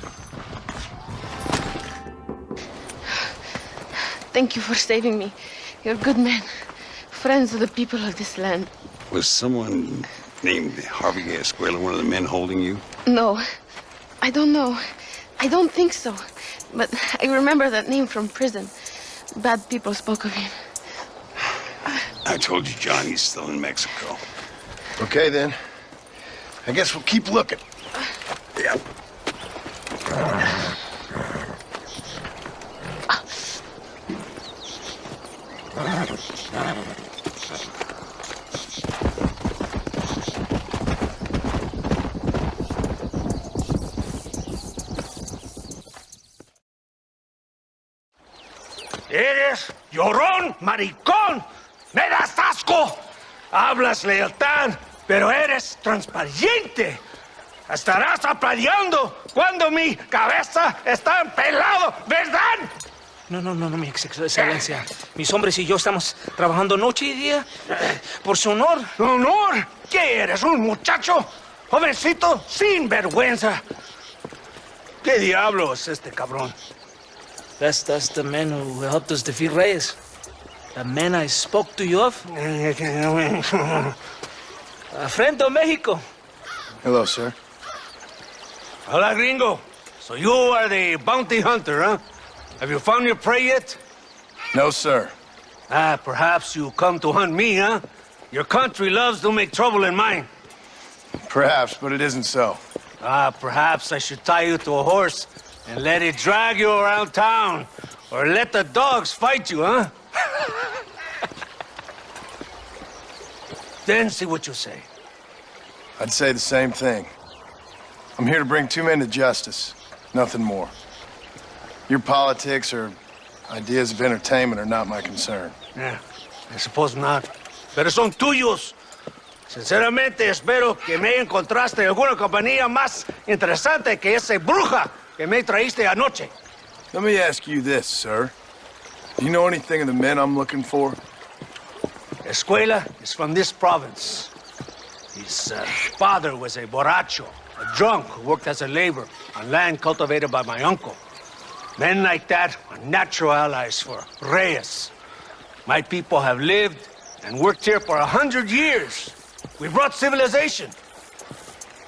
Thank you for saving me. You're good men. Friends of the people of this land. Was someone named Javier Escuela one of the men holding you? No, I don't know. I don't think so. But I remember that name from prison. Bad people spoke of him. I told you, John, he's still in Mexico. Okay, then. I guess we'll keep looking. Yeah. Eres llorón, maricón. Me das asco. Hablas lealtad, pero eres transparente. Estarás aplaudiendo cuando mi cabeza está empelado, ¿verdad? No, mi excelencia. Mis hombres y yo estamos trabajando noche y día por su honor. ¿Honor? ¿Qué eres, un muchacho? Jovencito, sin vergüenza. ¿Qué diablo es este cabrón? That's the man who helped us defeat Reyes. The man I spoke to you of. A friend of Mexico. Hello, sir. Hola, gringo. So you are the bounty hunter, huh? Have you found your prey yet? No, sir. Ah, perhaps you come to hunt me, huh? Your country loves to make trouble in mine. Perhaps, but it isn't so. Ah, perhaps I should tie you to a horse and let it drag you around town. Or let the dogs fight you, huh? Then see what you say. I'd say the same thing. I'm here to bring two men to justice. Nothing more. Your politics or ideas of entertainment are not my concern. Yeah, I suppose not. Pero son tuyos. Sinceramente, espero que me encontraste alguna compañía más interesante que esa bruja que me traíste anoche. Let me ask you this, sir. Do you know anything of the men I'm looking for? Escuela is from this province. His father was a borracho, a drunk who worked as a laborer on land cultivated by my uncle. Men like that are natural allies for Reyes. My people have lived and worked here for 100 years. We brought civilization.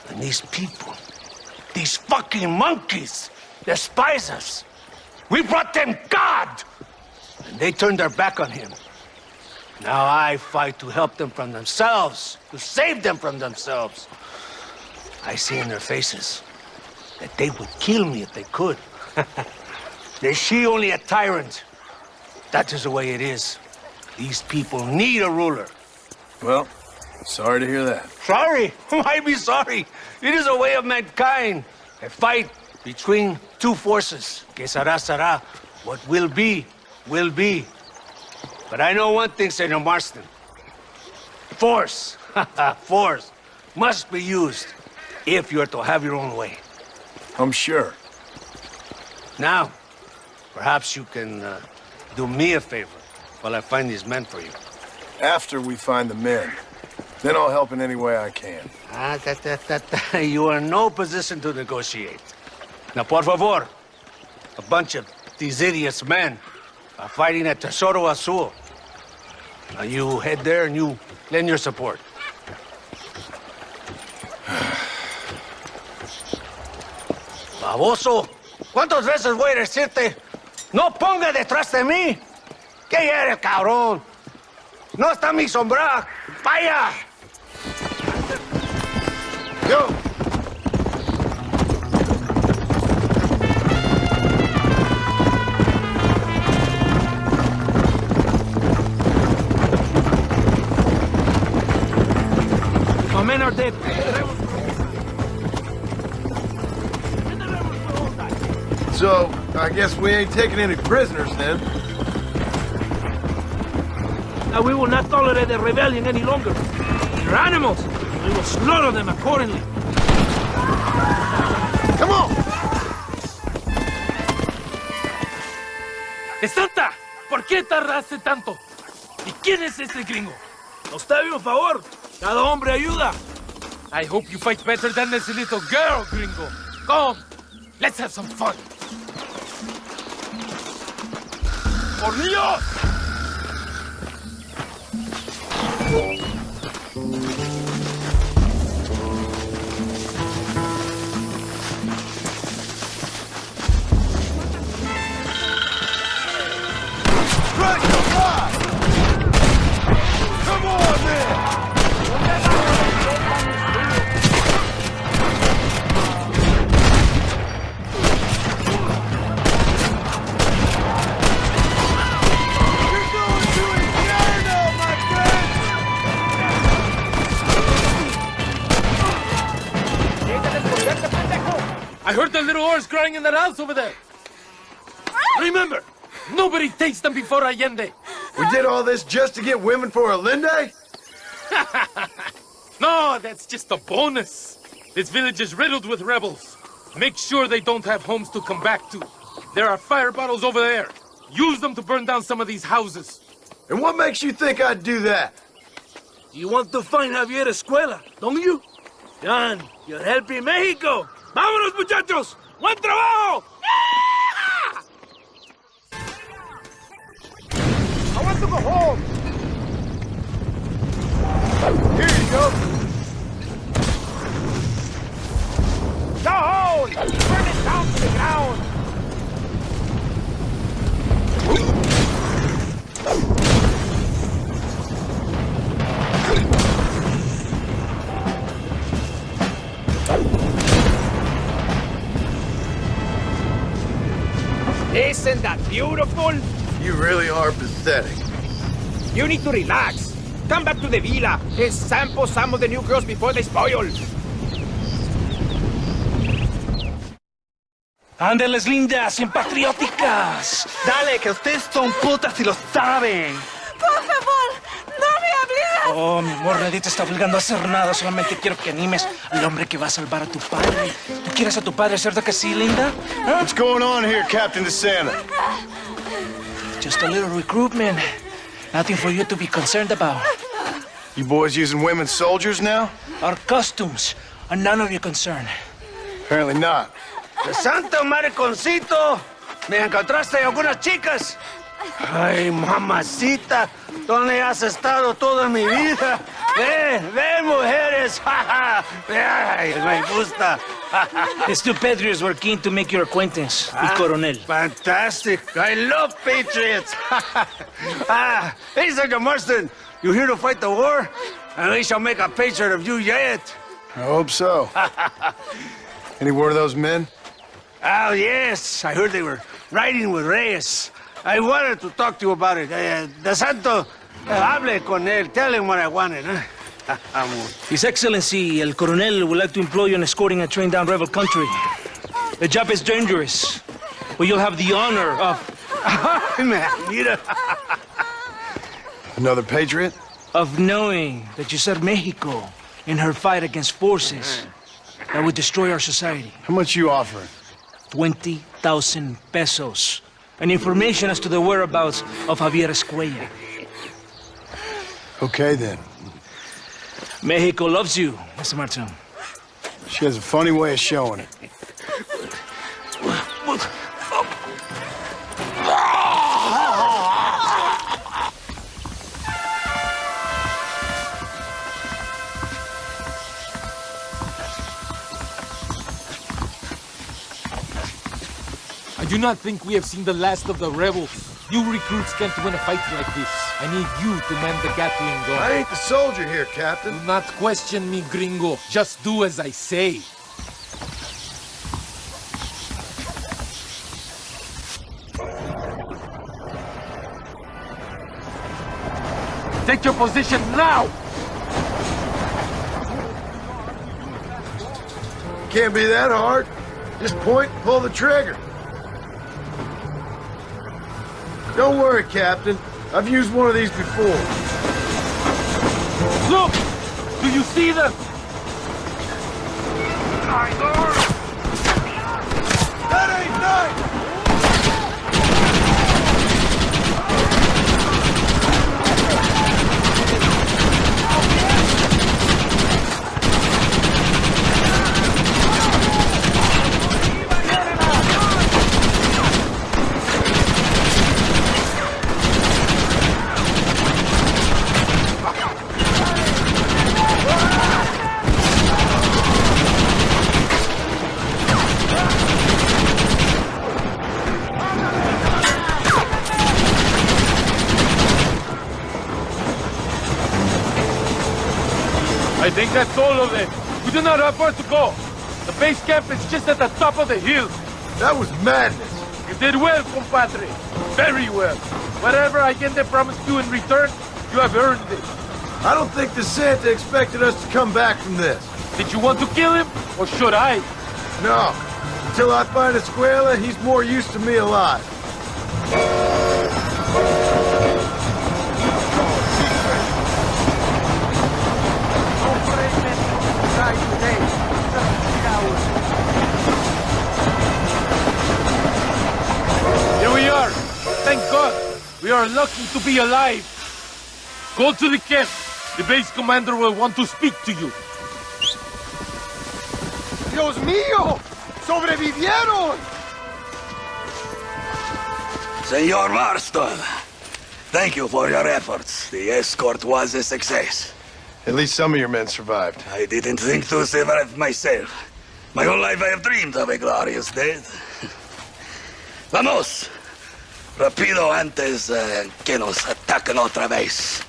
And these people, these fucking monkeys, despise us. We brought them God! And they turned their back on him. Now I fight to help them from themselves, to save them from themselves. I see in their faces that they would kill me if they could. Is she only a tyrant? That is the way it is. These people need a ruler. Well, sorry to hear that. Sorry? Why be sorry? It is a way of mankind. A fight between two forces. Que será, será. What will be, will be. But I know one thing, Senor Marston. Force, force, must be used if you're to have your own way. I'm sure. Now, perhaps you can do me a favor while I find these men for you. After we find the men, then I'll help in any way I can. You are in no position to negotiate. Now, por favor, a bunch of these idiots men are fighting at Tesoro Azul. Now you head there and you lend your support. Baboso, ¿cuántas veces voy a decirte? No ponga detrás de mí. ¿Qué eres, cabrón? No está mi sombra. Vaya. Yo. My men are dead. So, I guess we ain't taking any prisoners then. Now we will not tolerate the rebellion any longer. They're animals. We will slaughter them accordingly. Come on! ¡Santa! ¿Por qué tardaste tanto? ¿Y quién es ese gringo? Nos debe un favor. Cada hombre ayuda. I hope you fight better than this little girl, gringo. Come, let's have some fun. ¡Por Dios! Right, come on, man! I heard the little horse crying in that house over there. Remember, nobody takes them before Allende. We did all this just to get women for Allende? No, that's just a bonus. This village is riddled with rebels. Make sure they don't have homes to come back to. There are fire bottles over there. Use them to burn down some of these houses. And what makes you think I'd do that? You want to find Javier Escuela, don't you? John, you're helping Mexico. ¡Vámonos, muchachos! ¡Buen trabajo! I want to go home. Here you go. Down! Burn it down to the ground. Isn't that beautiful? You really are pathetic. You need to relax. Come back to the villa and sample some of the new girls before they spoil. Ándeles, lindas, bien patrióticas. Dale, que ustedes son putas y lo saben. Por favor, no me hables. Oh, mi amor, nadie te está obligando a hacer nada. Solamente quiero que animes al hombre que va a salvar a tu padre. ¿Tú quieres a tu padre, cierto que sí, linda? ¿Ah? What's going on here, Captain DeSanta? Just a little recruitment. Nothing for you to be concerned about. You boys using women soldiers now? Our costumes are none of your concern. Apparently not. ¡De santo mariconcito! ¿Me encontraste algunas chicas? Ay, mamacita, ¿dónde has estado toda mi vida? Ven, mujeres. Ay, me gusta. These two patriots were keen to make your acquaintance with Coronel. Fantastic. I love patriots. Hey, Sergeant Marston, you here to fight the war? And we shall make a patriot of you yet. I hope so. Any word of those men? Oh, yes. I heard they were riding with Reyes. I wanted to talk to you about it. De Santo, hable con él. Tell him what I wanted. His Excellency, El Coronel, would like to employ you in escorting a train down rebel country. The job is dangerous, but you'll have the honor of... Mira. Another patriot? Of knowing that you served Mexico in her fight against forces that would destroy our society. How much you offering? 20,000 pesos. And information as to the whereabouts of Javier Escuella. Okay, then. Mexico loves you, Mr. Martin. She has a funny way of showing it. I do not think we have seen the last of the rebels. You recruits can't win a fight like this. I need you to man the Gatling gun. I ain't the soldier here, Captain. Do not question me, gringo. Just do as I say. Take your position now! Can't be that hard. Just point and pull the trigger. Don't worry, Captain. I've used one of these before. Look! Do you see them? That ain't nice! I think that's all of them. We do not have far to go. The base camp is just at the top of the hill. That was madness. You did well, compadre. Very well. Whatever I get promised you in return, you have earned it. I don't think the Santa expected us to come back from this. Did you want to kill him, or should I? No. Until I find Escuela, he's more used to me alive. Here we are. Thank God. We are lucky to be alive. Go to the camp. The base commander will want to speak to you. Dios mío! ¡Sobrevivieron! Senor Marston, thank you for your efforts. The escort was a success. At least some of your men survived. I didn't think to survive myself. My whole life I have dreamed of a glorious death. Vamos. Rapido antes que nos ataquen otra vez.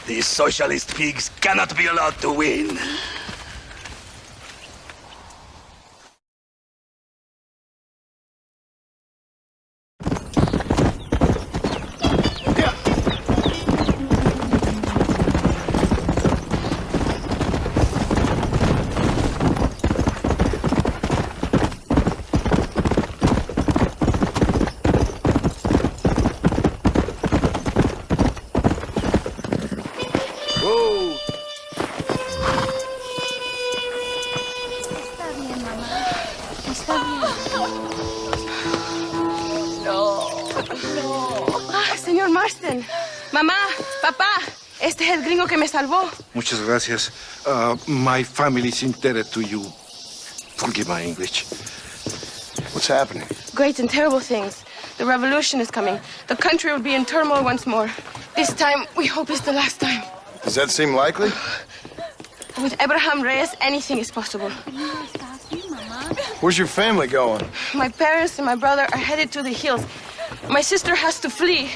These socialist pigs cannot be allowed to win. Señor Marston, mamá, papá, este es el gringo que me salvó. Muchas gracias. My family is indebted to you. Forgive my English. What's happening? Great and terrible things. The revolution is coming. The country will be in turmoil once more. This time, we hope it's the last time. Does that seem likely? With Abraham Reyes, anything is possible. Where's your family going? My parents and my brother are headed to the hills. My sister has to flee.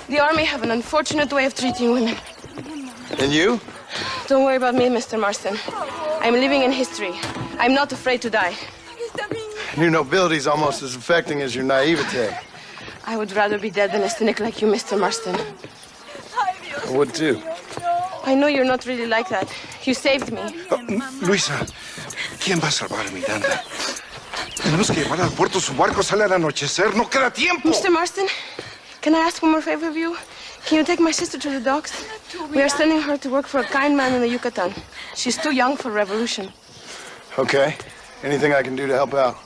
The army have an unfortunate way of treating women. And you? Don't worry about me, Mr. Marston. I'm living in history. I'm not afraid to die. Your nobility's almost as affecting as your naivete. I would rather be dead than a cynic like you, Mr. Marston. I would too. I know you're not really like that. You saved me. Luisa, ¿quién va a salvar a Miranda? Tenemos que llevarla al puerto. Su barco sale al anochecer. No queda tiempo. Mr. Marston, can I ask one more favor of you? Can you take my sister to the docks? We are sending her to work for a kind man in the Yucatan. She's too young for revolution. Okay. Anything I can do to help out?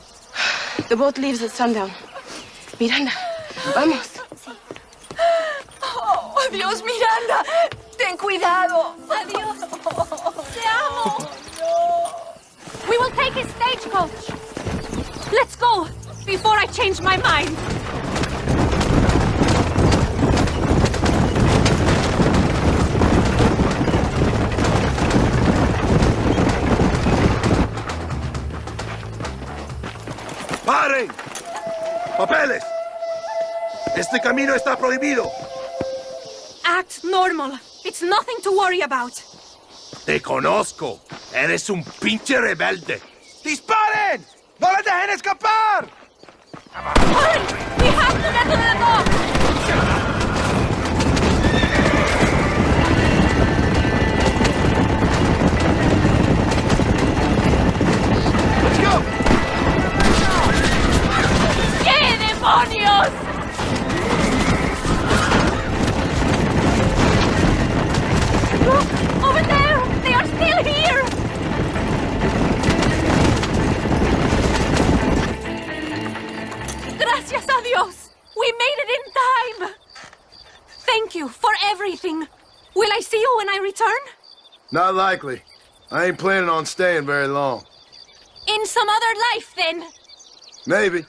The boat leaves at sundown. Miranda, vamos. Oh, adiós, Miranda. Ten cuidado. Adiós. Te amo. We will take a stagecoach. Let's go, before I change my mind. ¡Paren! ¡Papeles! Este camino está prohibido. Act normal. It's nothing to worry about. Te conozco. Eres un pinche rebelde. ¡Disparen! ¡No la dejen escapar! Hurry! We have to get to the dock! Let's go! ¡Qué demonios! Look! Over there! They are still here! Gracias a Dios! We made it in time! Thank you for everything. Will I see you when I return? Not likely. I ain't planning on staying very long. In some other life, then? Maybe.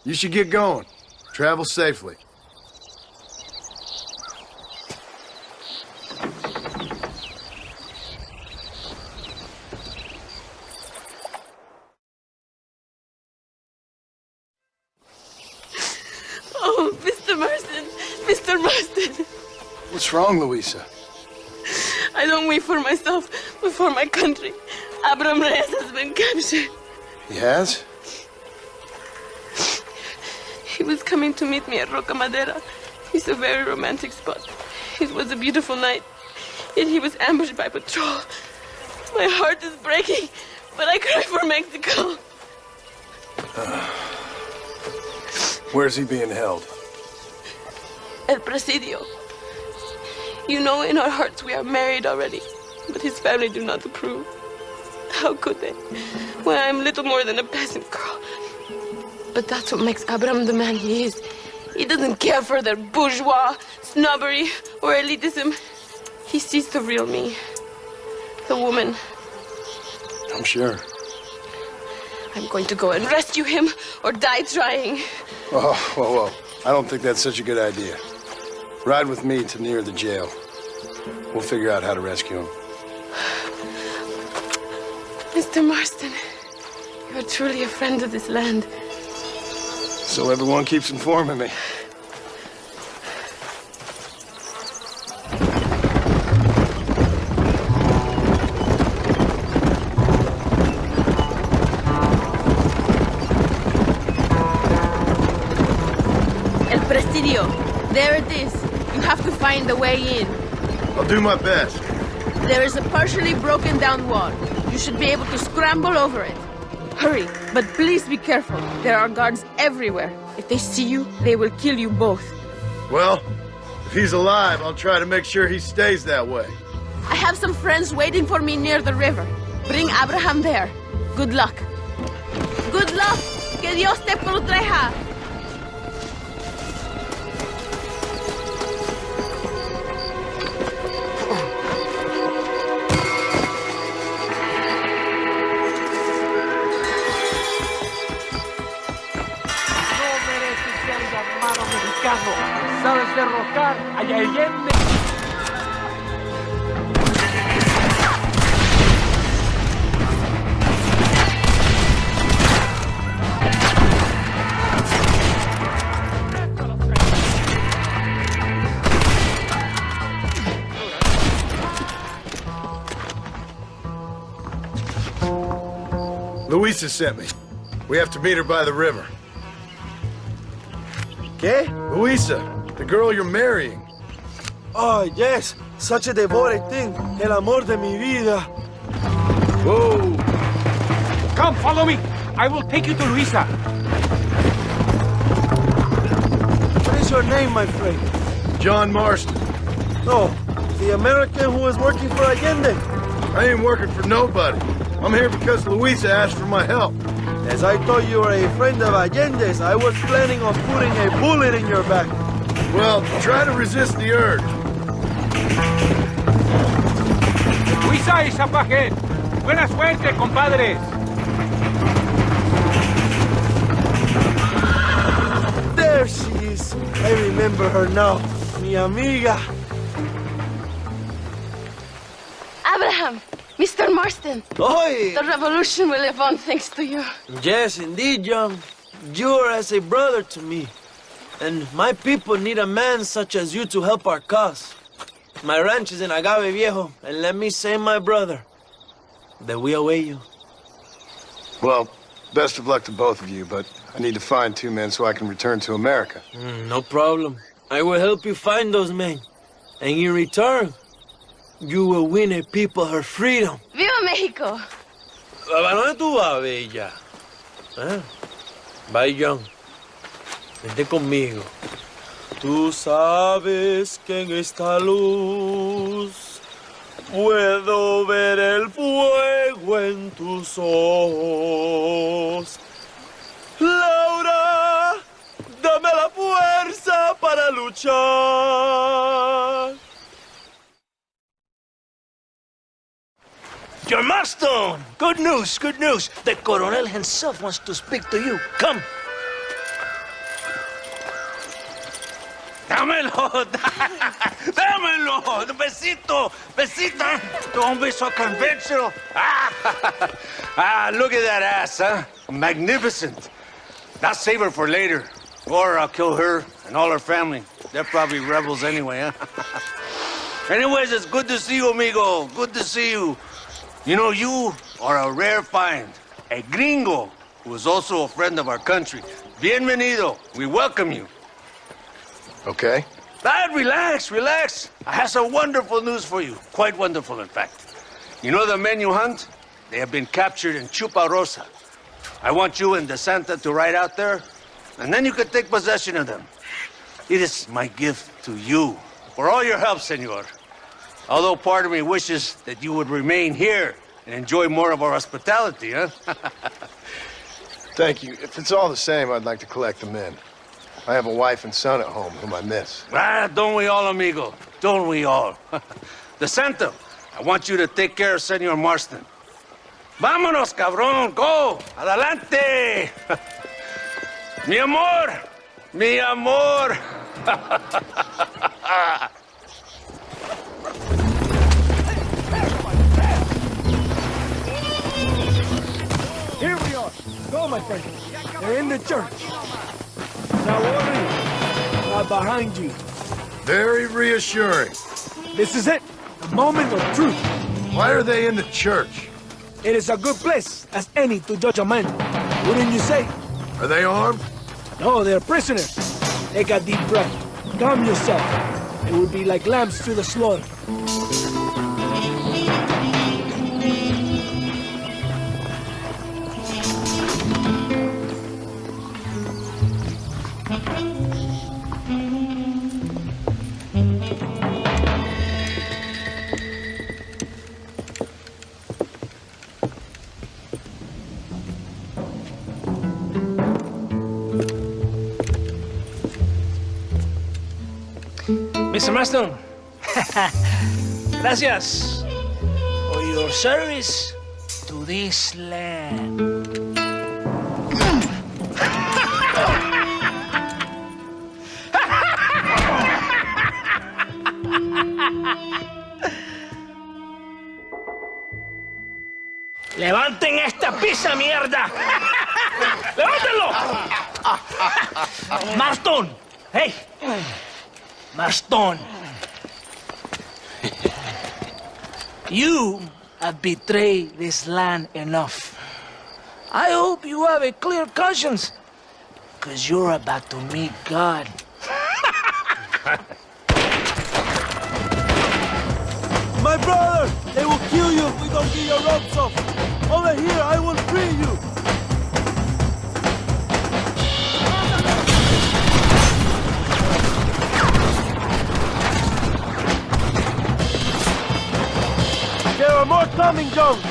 You should get going. Travel safely. Oh, Mr. Marston. Mr. Marston. What's wrong, Louisa? I don't wait for myself, but for my country. Abraham Reyes has been captured. He has? He was coming to meet me at Roca Madera. It's a very romantic spot. It was a beautiful night, yet he was ambushed by patrol. My heart is breaking, but I cry for Mexico. Where's he being held? El Presidio. You know, in our hearts we are married already, but his family do not approve. How could they, when I am little more than a peasant girl? But that's what makes Abraham the man he is. He doesn't care for their bourgeois, snobbery, or elitism. He sees the real me, the woman. I'm sure. I'm going to go and rescue him or die trying. Oh, whoa. I don't think that's such a good idea. Ride with me to near the jail. We'll figure out how to rescue him. Mr. Marston, you're truly a friend of this land. So everyone keeps informing me. El Presidio. There it is. You have to find the way in. I'll do my best. There is a partially broken down wall. You should be able to scramble over it. Hurry, but please be careful. There are guards everywhere. If they see you, they will kill you both. Well, if he's alive, I'll try to make sure he stays that way. I have some friends waiting for me near the river. Bring Abraham there. Good luck. Good luck! Que Dios te proteja! Sabes derrocar a Allende. Luisa sent me. We have to meet her by the river. ¿Qué? Luisa, the girl you're marrying. Oh, yes. Such a devoted thing. El amor de mi vida. Whoa! Come, follow me. I will take you to Luisa. What is your name, my friend? John Marston. Oh, the American who is working for Allende. I ain't working for nobody. I'm here because Luisa asked for my help. As I thought you were a friend of Allende's, I was planning on putting a bullet in your back. Well, try to resist the urge. Luisa y Zapaje. Buena suerte, compadres. There she is. I remember her now. Mi amiga. Abraham, Mr. Marston. Oi! The revolution will live on thanks to you. Yes, indeed, John. You are as a brother to me. And my people need a man such as you to help our cause. My ranch is in Agave Viejo, and let me say, my brother, that we await you. Well, best of luck to both of you, but I need to find 2 men so I can return to America. No problem. I will help you find those men. And in return, you will win a people her freedom. ¡Viva México! ¿A dónde tú vas, bella? ¿Eh? Bye, John. Vente conmigo. Tú sabes que en esta luz puedo ver el fuego en tus ojos. Laura, dame la fuerza para luchar. John Marston! Good news, good news. The Coronel himself wants to speak to you. Come. Dámelo, dámelo, besito, besita. Don't be so conventional. Look at that ass, huh? Magnificent. I'll save her for later, or I'll kill her and all her family. They're probably rebels anyway, huh? Anyways, it's good to see you, amigo. Good to see you. You know, you are a rare find. A gringo who is also a friend of our country. Bienvenido. We welcome you. Okay. Relax, relax. I have some wonderful news for you. Quite wonderful, in fact. You know the men you hunt? They have been captured in Chuparosa. I want you and De Santa to ride out there, and then you can take possession of them. It is my gift to you for all your help, senor. Although part of me wishes that you would remain here and enjoy more of our hospitality, huh? Thank you. If it's all the same, I'd like to collect the men. I have a wife and son at home whom I miss. Don't we all, amigo? Don't we all? De Santa, I want you to take care of Senor Marston. Vámonos, cabrón. Go. Adelante. Mi amor. Mi amor. Here we are. Go, my friend. They're in the church. Now, worry. Right behind you. Very reassuring. This is it. The moment of truth. Why are they in the church? It is a good place as any to judge a man. Wouldn't you say? Are they armed? No, they're prisoners. Take a deep breath. Calm yourself. It would be like lambs to the slaughter. Mr. Marston, gracias for your service to this land. ¡Levanten esta pizza, mierda! ¡Levántenlo! Marston, hey. Marston, you have betrayed this land enough. I hope you have a clear conscience, because you're about to meet God. My brother! They will kill you if we don't get your ropes off. Over here, I will free you. There are more coming, Jones! It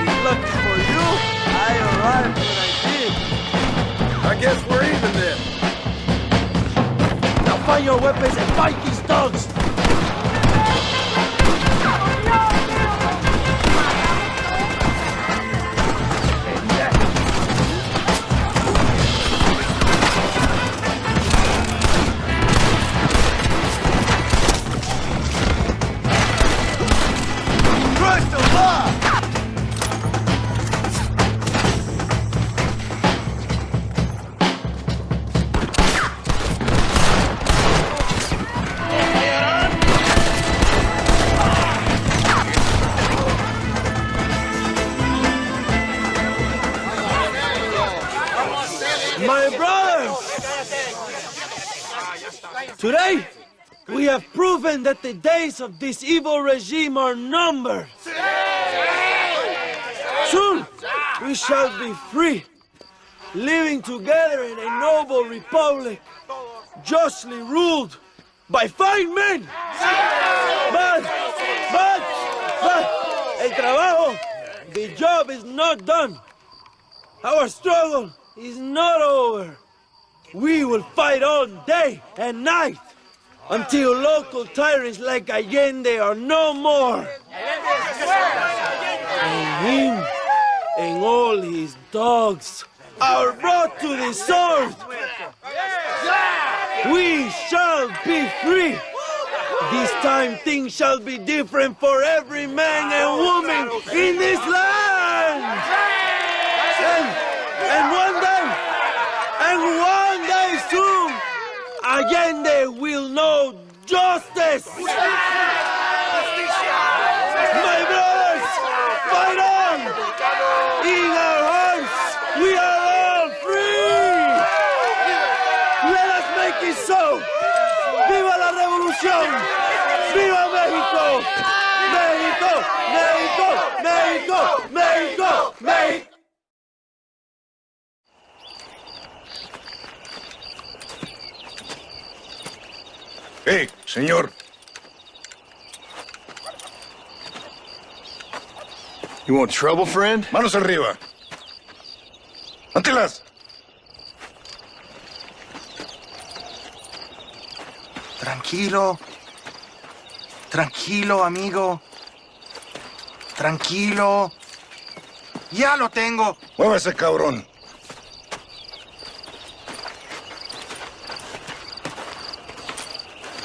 is lucky for you, I arrived when I did. I guess we're even then. Now find your weapons and fight these dogs! My brothers! Today, we have proven that the days of this evil regime are numbered. Soon, we shall be free, living together in a noble republic, justly ruled by fine men. But, el trabajo, the job is not done. Our struggle is not over. We will fight all day and night until local tyrants like Allende are no more. And him and all his dogs are brought to the sword. We shall be free. This time things shall be different for every man and woman in this land. And one day soon, Allende will know justice. My brothers, fight on! In our hearts, we are all free! Let us make it so! ¡Viva la revolución! ¡Viva México! ¡México! ¡México! ¡México! ¡México! ¡México! Hey, señor. You want trouble, friend? Manos arriba. ¡Antelas! Tranquilo. Tranquilo, amigo. Tranquilo. Ya lo tengo. Muévese, cabrón.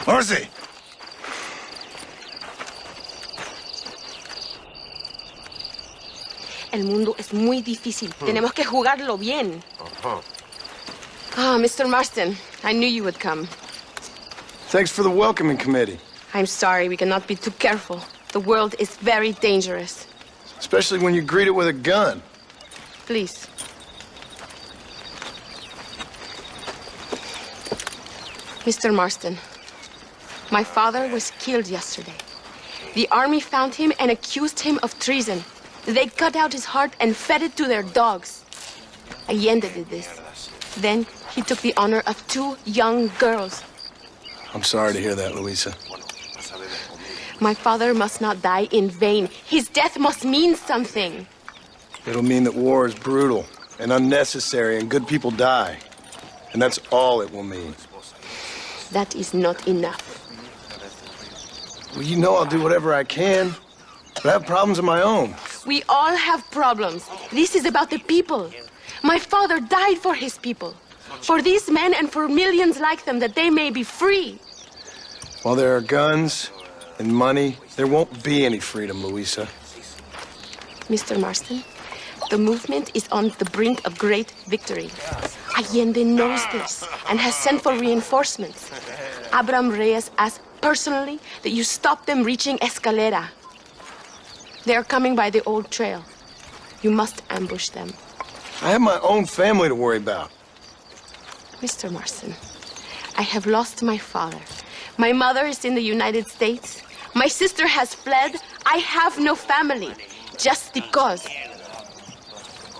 Muévese. El mundo es muy difícil. Tenemos que jugarlo bien. Ah, Mr. Marston, I knew you would come. Thanks for the welcoming committee. I'm sorry, we cannot be too careful. The world is very dangerous. Especially when you greet it with a gun. Please. Mr. Marston, my father was killed yesterday. The army found him and accused him of treason. They cut out his heart and fed it to their dogs. Allende did this. Then he took the honor of 2 young girls. I'm sorry to hear that, Luisa. My father must not die in vain. His death must mean something. It'll mean that war is brutal and unnecessary and good people die. And that's all it will mean. That is not enough. Well, you know I'll do whatever I can, but I have problems of my own. We all have problems. This is about the people. My father died for his people. For these men and for millions like them, that they may be free. While there are guns and money, there won't be any freedom, Luisa. Mr. Marston, the movement is on the brink of great victory. Allende knows this and has sent for reinforcements. Abraham Reyes asked personally that you stop them reaching Escalera. They are coming by the old trail. You must ambush them. I have my own family to worry about. Mr. Marston, I have lost my father. My mother is in the United States. My sister has fled. I have no family. Just because.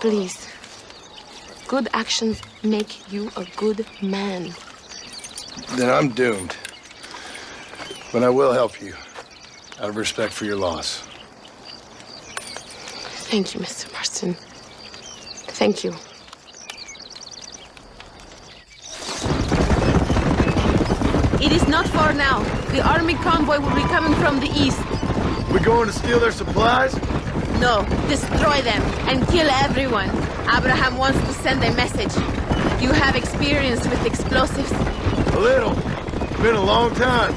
Please. Good actions make you a good man. Then I'm doomed. But I will help you, out of respect for your loss. Thank you, Mr. Marston. Thank you. It is not far now. The army convoy will be coming from the east. We going to steal their supplies? No, destroy them and kill everyone. Abraham wants to send a message. You have experience with explosives? A little. Been a long time.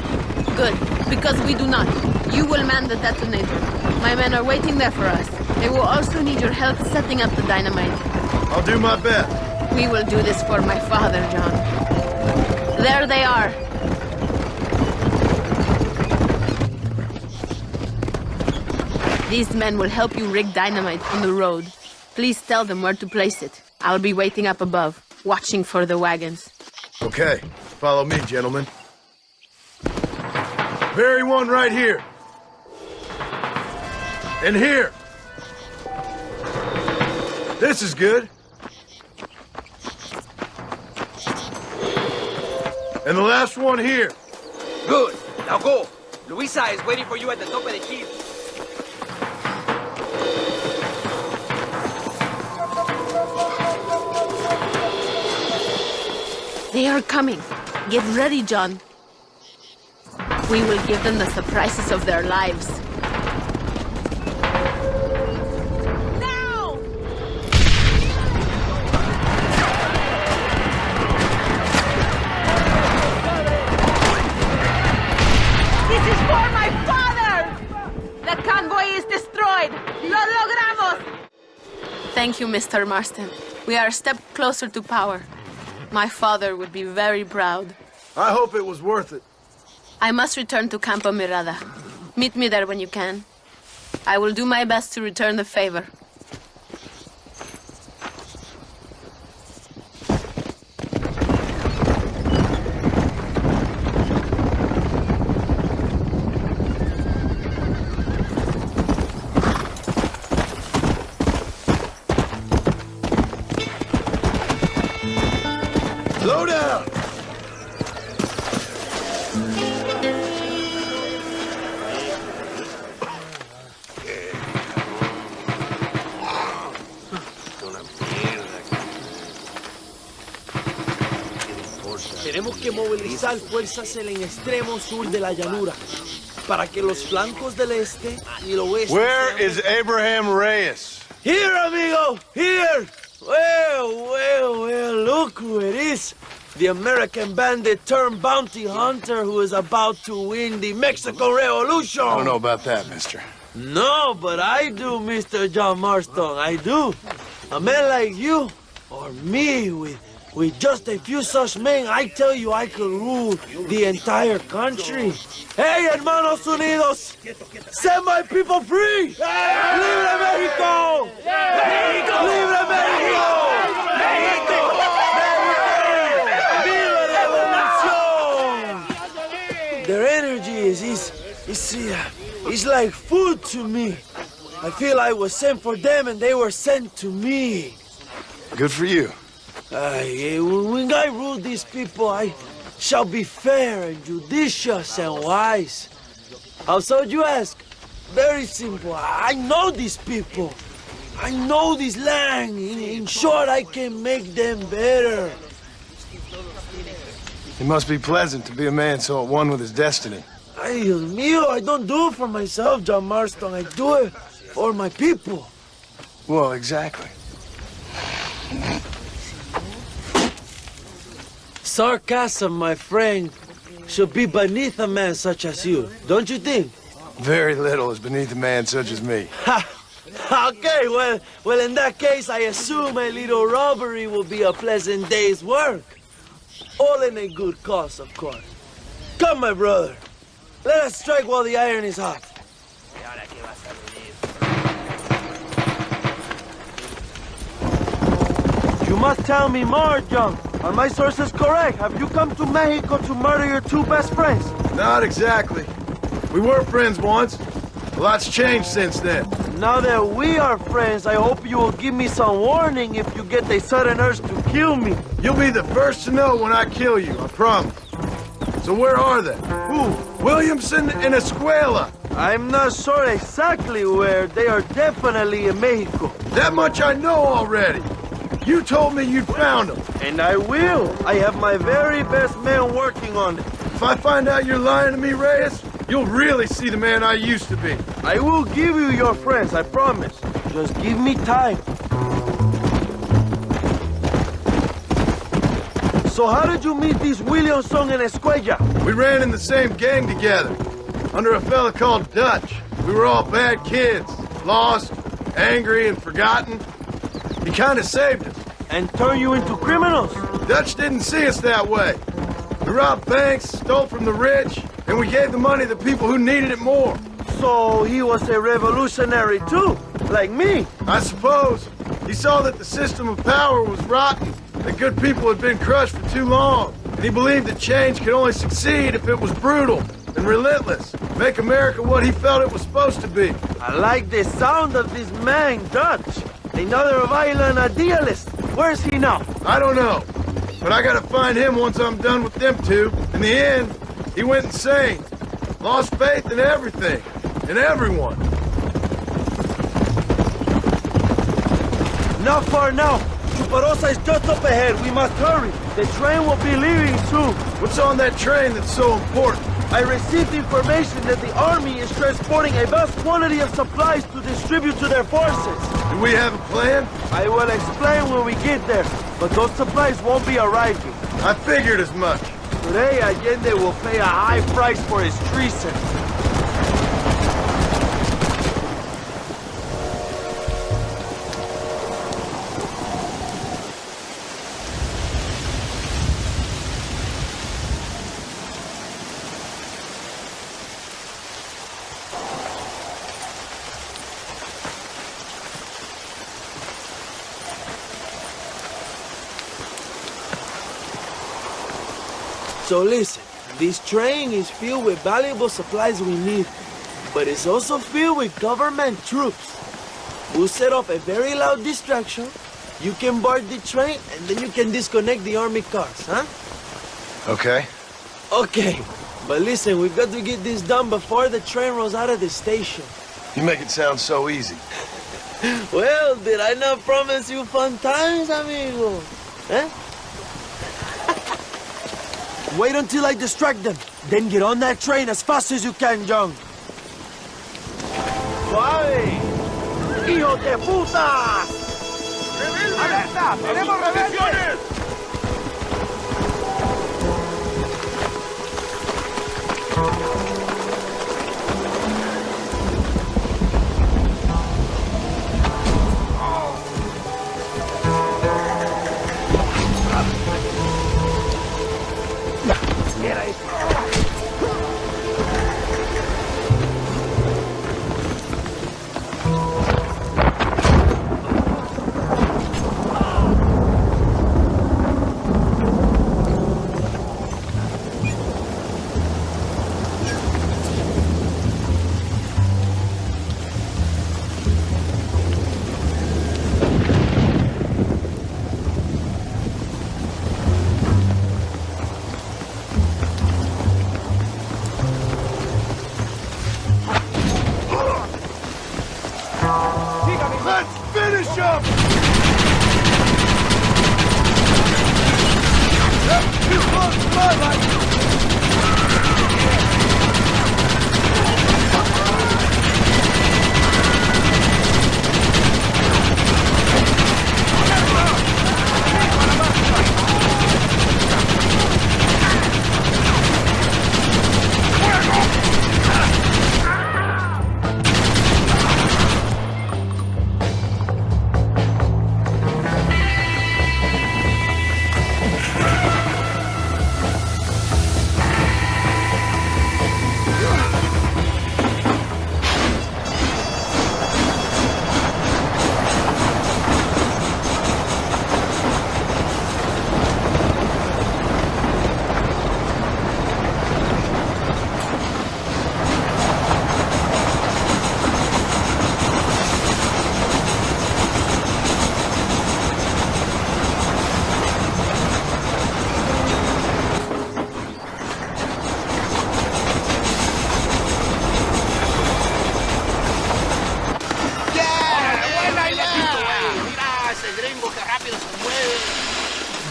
Good, because we do not. You will man the detonator. My men are waiting there for us. They will also need your help setting up the dynamite. I'll do my best. We will do this for my father, John. There they are. These men will help you rig dynamite on the road. Please tell them where to place it. I'll be waiting up above, watching for the wagons. Okay, follow me, gentlemen. Very one right here. And here. This is good. And the last one here. Good. Now go. Luisa is waiting for you at the top of the hill. They are coming. Get ready, John. We will give them the surprises of their lives. Now! This is for my father! The convoy is destroyed! ¡Lo logramos! Thank you, Mr. Marston. We are a step closer to power. My father would be very proud. I hope it was worth it. I must return to Campo Mirada. Meet me there when you can. I will do my best to return the favor. Slow down! Tenemos que movilizar fuerzas en el extremo sur de la llanura. para que los flancos del este y el oeste... Where is Abraham Reyes? Here, amigo, here! Well, look who it is. The American bandit turned bounty hunter who is about to win the Mexican Revolution. I don't know about that, mister. No, but I do, Mr. John Marston, I do. A man like you, or me, with just a few such men, I tell you I could rule the entire country. Hey, hermanos unidos, set my people free! Libre Mexico! Mexico! Libre Mexico! Mexico! Viva Revolución! Their energy is like food to me. I feel I was sent for them and they were sent to me. Good for you. When I rule these people, I shall be fair and judicious and wise. How so, you ask? Very simple. I know these people. I know this land. In short, I can make them better. It must be pleasant to be a man so at one with his destiny. Ay, Dios mío, I don't do it for myself, John Marston. I do it for my people. Well, exactly. Sarcasm, my friend, should be beneath a man such as you, don't you think? Very little is beneath a man such as me. Ha! Okay, well, in that case, I assume a little robbery will be a pleasant day's work. All in a good cause, of course. Come, my brother. Let us strike while the iron is hot. You must tell me more, John. Are my sources correct? Have you come to Mexico to murder your two best friends? Not exactly. We were friends once. A lot's changed since then. Now that we are friends, I hope you will give me some warning if you get a sudden urge to kill me. You'll be the first to know when I kill you, I promise. So where are they? Who? Williamson and Escuela. I'm not sure exactly where. They are definitely in Mexico. That much I know already. You told me you'd found them. And I will. I have my very best men working on it. If I find out you're lying to me, Reyes, you'll really see the man I used to be. I will give you your friends, I promise. Just give me time. So how did you meet these Williamson and Escuella? We ran in the same gang together, under a fella called Dutch. We were all bad kids, lost, angry, and forgotten. He kind of saved us. And turned you into criminals? Dutch didn't see us that way. We robbed banks, stole from the rich, and we gave the money to people who needed it more. So he was a revolutionary too, like me? I suppose. He saw that the system of power was rotten, that good people had been crushed for too long. And he believed that change could only succeed if it was brutal and relentless. Make America what he felt it was supposed to be. I like the sound of this man, Dutch. Another violent idealist. Where's he now? I don't know. But I gotta find him once I'm done with them two. In the end, he went insane. Lost faith in everything. In everyone. Not far now. Chuparosa is just up ahead. We must hurry. The train will be leaving soon. What's on that train that's so important? I received information that the army is transporting a vast quantity of supplies to distribute to their forces. Do we have a plan? I will explain when we get there, but those supplies won't be arriving. I figured as much. Today, Allende will pay a high price for his treason. So listen, this train is filled with valuable supplies we need, but it's also filled with government troops. We'll set off a very loud distraction. You can board the train, and then you can disconnect the army cars, huh? Okay. Okay, but listen, we've got to get this done before the train rolls out of the station. You make it sound so easy. Well, did I not promise you fun times, amigo? Eh? wait until I distract them. Then get on that train as fast as you can, John. ¡Suave! ¡Hijos de puta! ¡Alerta! ¡Tenemos rebeldes!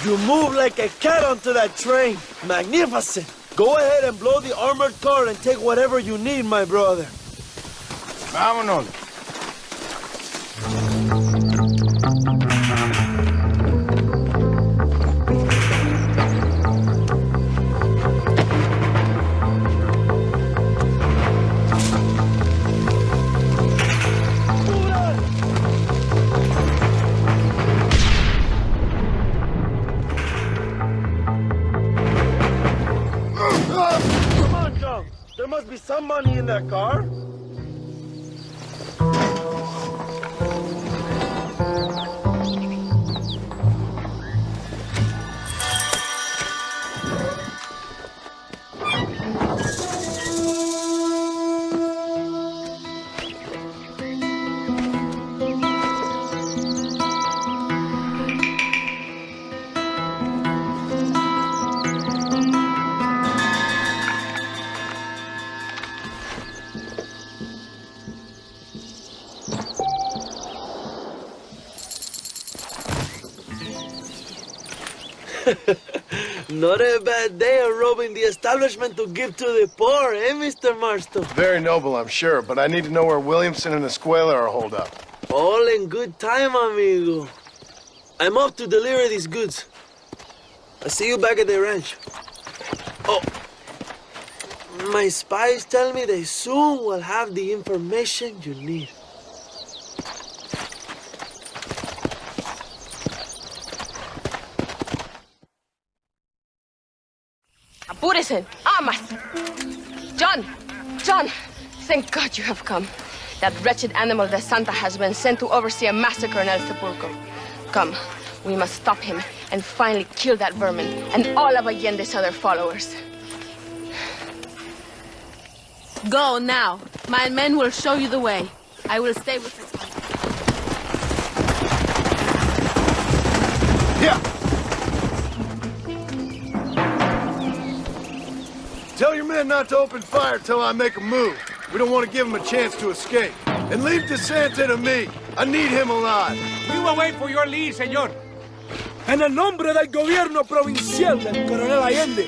You move like a cat onto that train. Magnificent. Go ahead and blow the armored car and take whatever you need, my brother. Vámonos. There must be some money in that car. Not a bad day of robbing the establishment to give to the poor, eh, Mr. Marston? Very noble, I'm sure, but I need to know where Williamson and Escuela are holed up. All in good time, amigo. I'm off to deliver these goods. I'll see you back at the ranch. Oh, my spies tell me they soon will have the information you need. Apúrese. Amas. John! John! Thank God you have come. That wretched animal de Santa has been sent to oversee a massacre in El Sepulcro. Come, we must stop him and finally kill that vermin and all of Allende's other followers. Go now. My men will show you the way. I will stay with the... Yeah! Tell your men not to open fire till I make a move. We don't want to give him a chance to escape. And leave DeSanta to me. I need him alive. We will wait for your lead, señor. En el nombre del gobierno provincial del coronel Allende,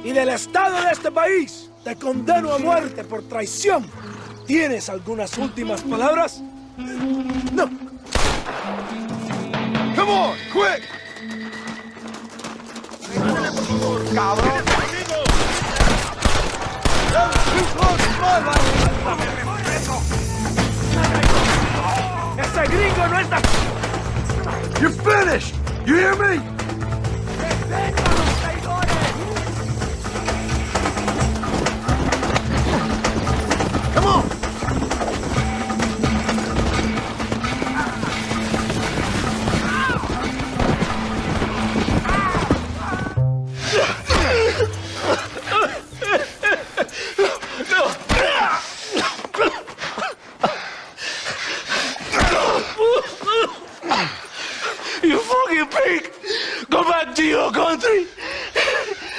y del Estado de este país, te condeno a muerte por traición. ¿Tienes algunas últimas palabras? No. Come on, quick! ¡Cabrón! ¡Ese gringo no está... You're finished! You hear me? Come on! You fucking pig! Go back to your country!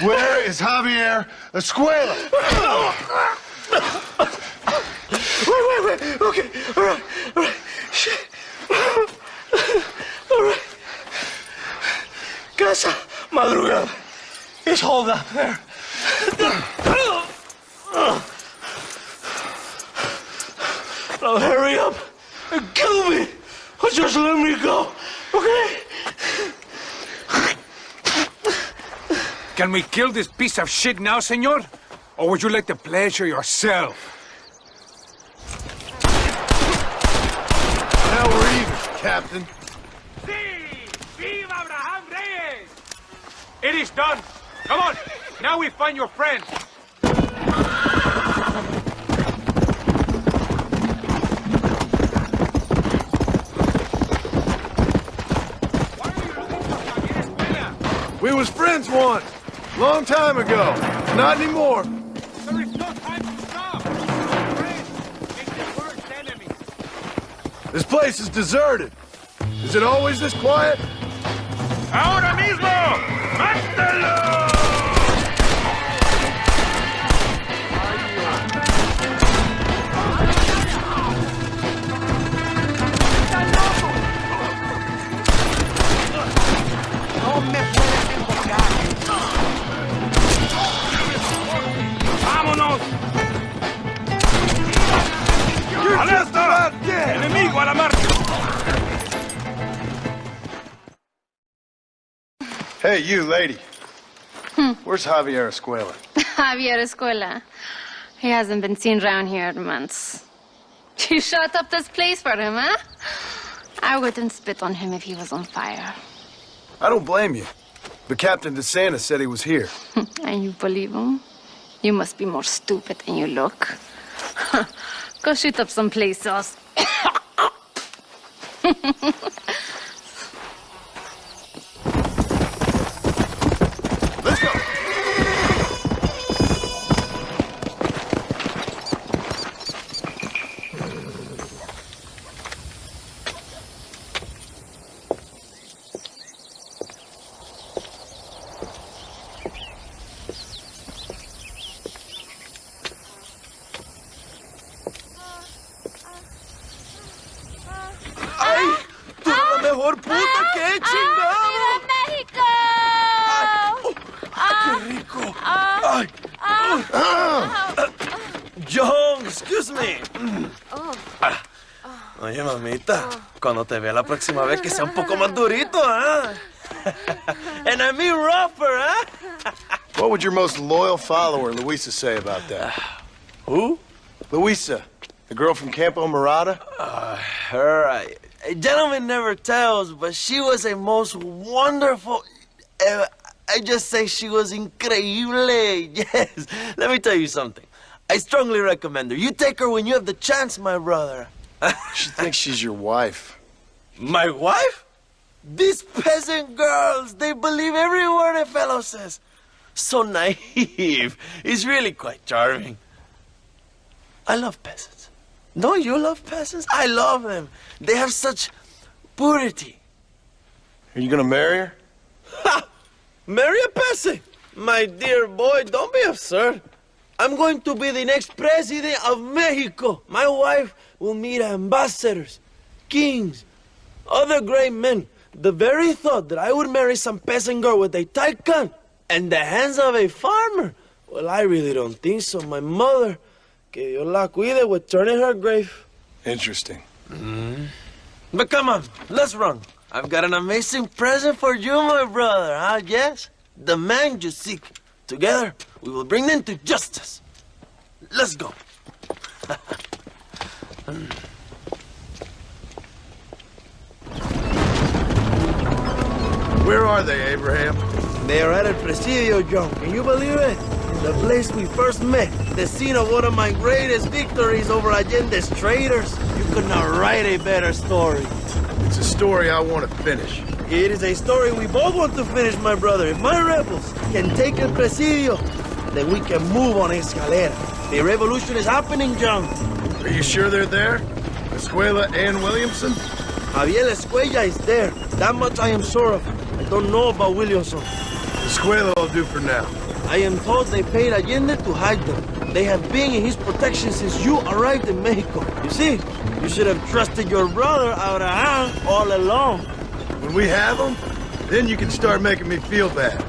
Where is Javier Escuela? Wait. Okay, all right. Shit. All right. Casa Madrugada. It's hold up there. Now hurry up and kill me, or just let me go, okay? Can we kill this piece of shit now, senor? Or would you like to pleasure yourself? Now we're even, Captain. Viva Abraham Reyes! It is done. Come on. Now we find your friend. We was friends once. Long time ago. Not anymore. There is no time to stop. Friends make the worst enemy. This place is deserted. Is it always this quiet? Ahora mismo! ¡Mátalo! No me puedes enfocar. ¡Vámonos! ¡Alerta! ¡Enemigo a la marcha! Hey, you, lady. Where's Javier Escuela? Javier Escuela. He hasn't been seen around here in months. You shut up this place for him, huh? I wouldn't spit on him if he was on fire. I don't blame you. But Captain DeSantis said he was here. And you believe him? You must be more stupid than you look. Go shoot up some play sauce. Let's go! ¡Ay! ¡Tú eres la mejor puta! ¡Qué chingado! ¡México! ¡Qué rico! ¡Ay! John, excuse me. Oye, mamita, cuando te vea la próxima vez que sea un poco más durito, ¿ah? And I mean rougher, ¿ah? What would your most loyal follower, Luisa, say about that? Who? Luisa, the girl from Campo Morada? Her, a gentleman never tells, but she was a most wonderful... I just say she was increíble. Yes. Let me tell you something. I strongly recommend her. You take her when you have the chance, my brother. She thinks she's your wife. My wife? These peasant girls, they believe every word a fellow says. So naive. It's really quite charming. I love peasants. Don't you love peasants? I love them. They have such purity. Are you gonna marry her? Ha! Marry a peasant? My dear boy, don't be absurd. I'm going to be the next president of Mexico. My wife will meet ambassadors, kings, other great men. The very thought that I would marry some peasant girl with a tight gun And the hands of a farmer? Well, I really don't think so. My mother, que Dios la cuide, would turn in her grave. Interesting. But come on, let's run. I've got an amazing present for you, my brother, huh? Yes? The man you seek. Together, we will bring them to justice. Let's go. Where are they, Abraham? They are at El Presidio, John. Can you believe it? The place we first met. The scene of one of my greatest victories over Allende's traitors. You could not write a better story. It's a story I want to finish. It is a story we both want to finish, my brother. If my rebels can take El Presidio, then we can move on Escalera. The revolution is happening, John. Are you sure they're there? Escuela and Williamson? Javier Escuella is there. That much I am sure of. I don't know about Williamson. Escuela will do for now. I am told they paid Allende to hide them. They have been in his protection since you arrived in Mexico. You see, you should have trusted your brother Abraham all along. When we have them, then you can start making me feel bad.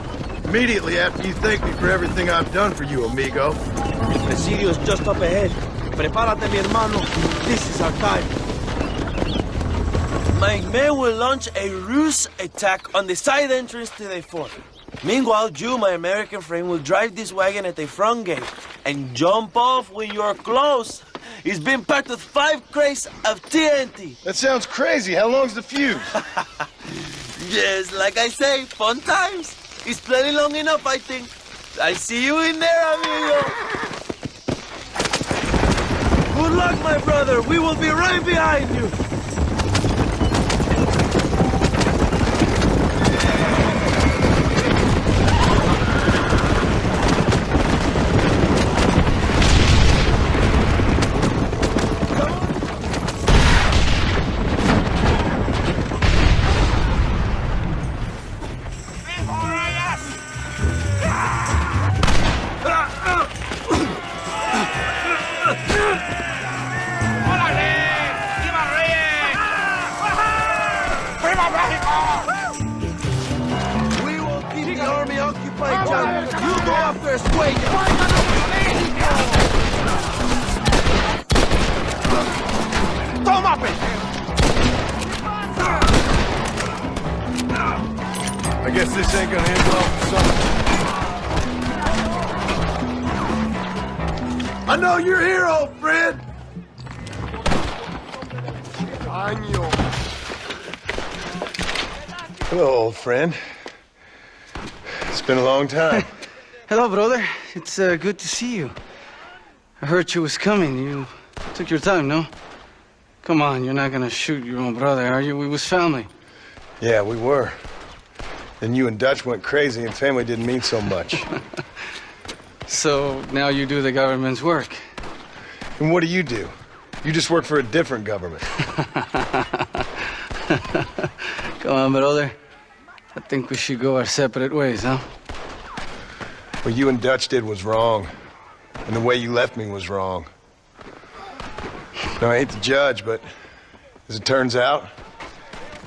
Immediately after you thank me for everything I've done for you, amigo. El presidio is just up ahead. Prepárate, mi hermano. This is our time. My men will launch a ruse attack on the side entrance to the fort. Meanwhile, you, my American friend, will drive this wagon at the front gate and jump off when you're close. It's been packed with 5 crates of TNT. That sounds crazy. How long's the fuse? Yes, like I say, fun times. It's plenty long enough, I think. I'll see you in there, amigo. Good luck, my brother. We will be right behind you. I guess this ain't gonna end well for some. I know you're here, old friend. Hello, old friend. It's been a long time. Hello, brother. It's good to see you. I heard you was coming. You took your time, no? Come on, you're not gonna shoot your own brother, are you? We was family. Yeah, we were. Then you and Dutch went crazy and family didn't mean so much. So now you do the government's work. And what do? You just work for a different government. Come on, brother. I think we should go our separate ways, huh? What you and Dutch did was wrong. And the way you left me was wrong. Now, I hate to judge, but as it turns out,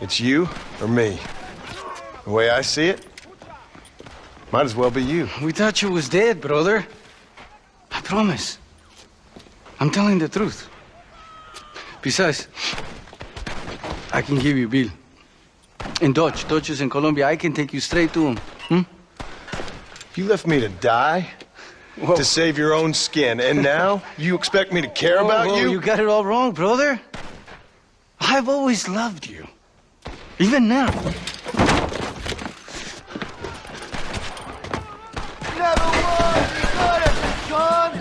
it's you or me. The way I see it, might as well be you. We thought you was dead, brother. I promise. I'm telling the truth. Besides, I can give you Bill. And Dutch is in Colombia. I can take you straight to him. You left me to die? Whoa. To save your own skin, and now you expect me to care about you? You got it all wrong, brother. I've always loved you. Even now. Never was good at John.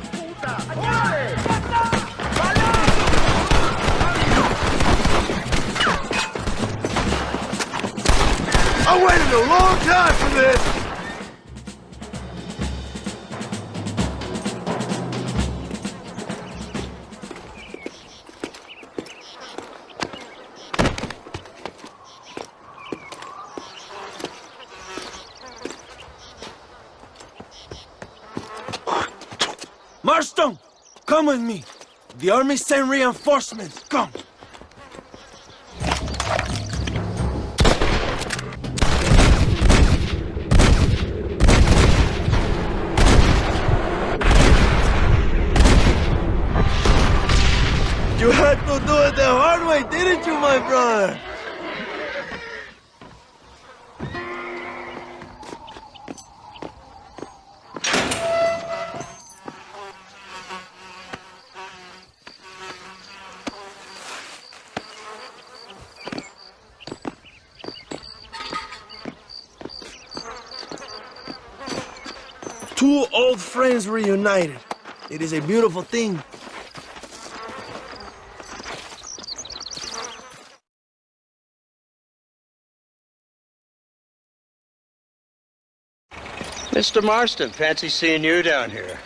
I waited a long time for this! Marston, come with me. The army sent reinforcements. Come. You had to do it the hard way, didn't you, my brother? Two old friends reunited. It is a beautiful thing. Mr. Marston, fancy seeing you down here.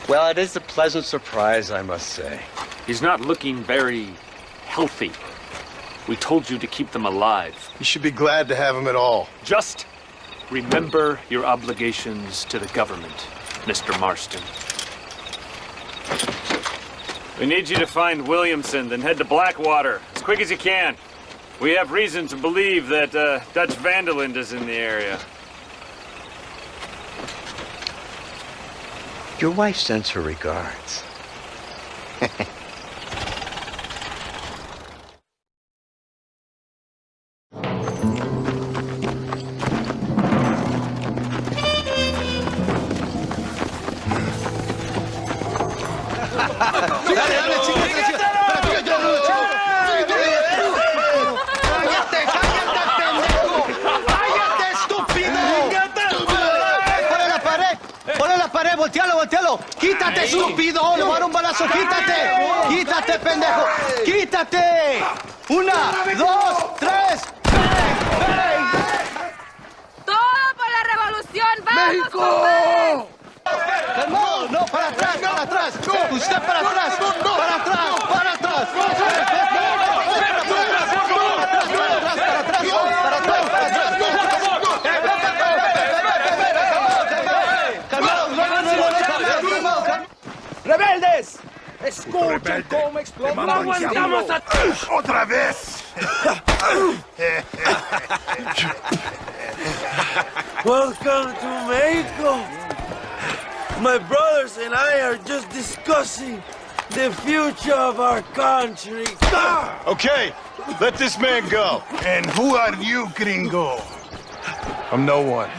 Well, it is a pleasant surprise, I must say. He's not looking very healthy. We told you to keep them alive. You should be glad to have him at all. Just remember your obligations to the government, Mr. Marston. We need you to find Williamson, then head to Blackwater as quick as you can. We have reason to believe that Dutch Vanderland is in the area. Your wife sends her regards. ¡Voltealo! ¡Quítate, estúpido! ¡Le voy a dar un balazo! ¡Quítate! ¡Quítate, pendejo! ¡Quítate! ¡Una, dos, tres! ¡Todo por la revolución! ¡Vamos, ¡México! ¡Calmado! ¡No, para atrás, para atrás! ¡Usted para atrás! ¡Para atrás! ¡Para atrás! ¡Rebeldes! ¡Escuchen cómo explota! ¡No aguantamos a... ¡Otra vez! Welcome to Mexico! My brothers and I are just discussing the future of our country. Okay, let this man go. And who are you, gringo? I'm no one.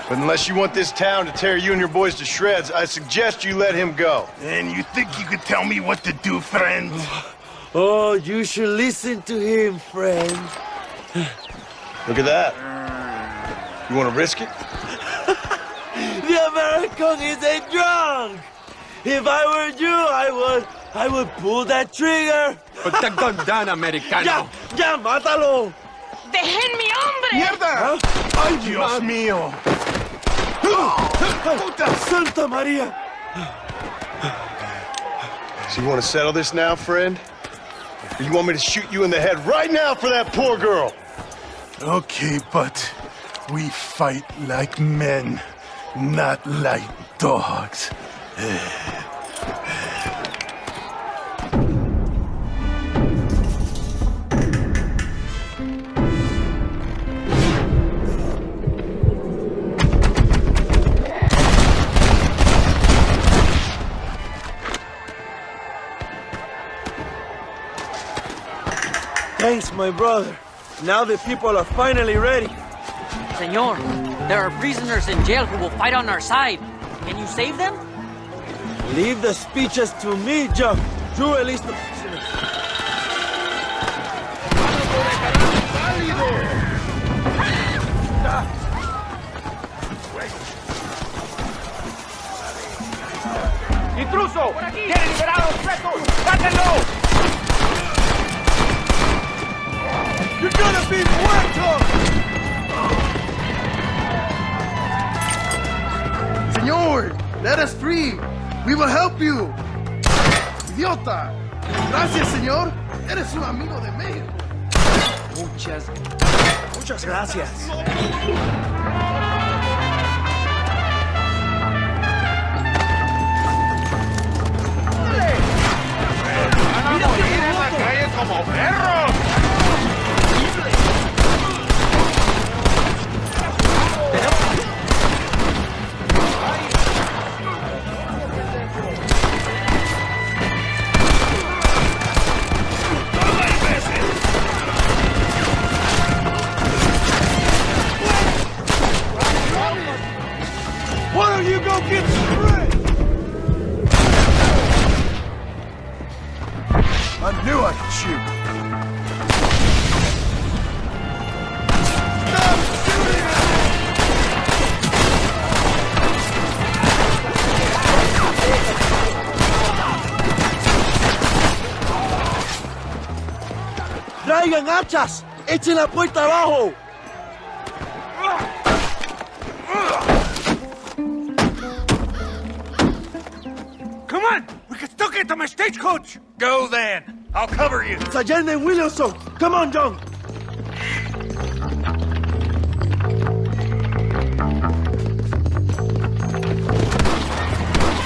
But unless you want this town to tear you and your boys to shreds, I suggest you let him go. And you think you could tell me what to do, friend? Oh, you should listen to him, friend. Look at that. You want to risk it? The American is a drunk. If I were you, I would pull that trigger. Put the gun down, Americano. ¡Ya, mátalo! ¡Dejen mi hombre! ¡Mierda! ¡Ay, Dios mío! ¡Santa María! So you want to settle this now, friend? Or you want me to shoot you in the head right now for that poor girl? Okay, but we fight like men, not like dogs. Thanks, my brother. Now the people are finally ready. Senor, there are prisoners in jail who will fight on our side. Can you save them? Leave the speeches to me, Joe. You release the prisoners. ¡Intruso! ¡Tiene liberados presos! ¡Sáquenlo! You're gonna be muerto! Señor, let us free. We will help you. Idiota. Gracias, señor. Eres un amigo de México. Muchas gracias. ¡Van a morir en la calle como perros! I knew I could shoot. Stop shooting at me! ¡Traigan hachas! ¡Echen la puerta abajo! Come on! We can still get to my stagecoach! Go then! I'll cover you! It's Allende and Williamson! Come on, John!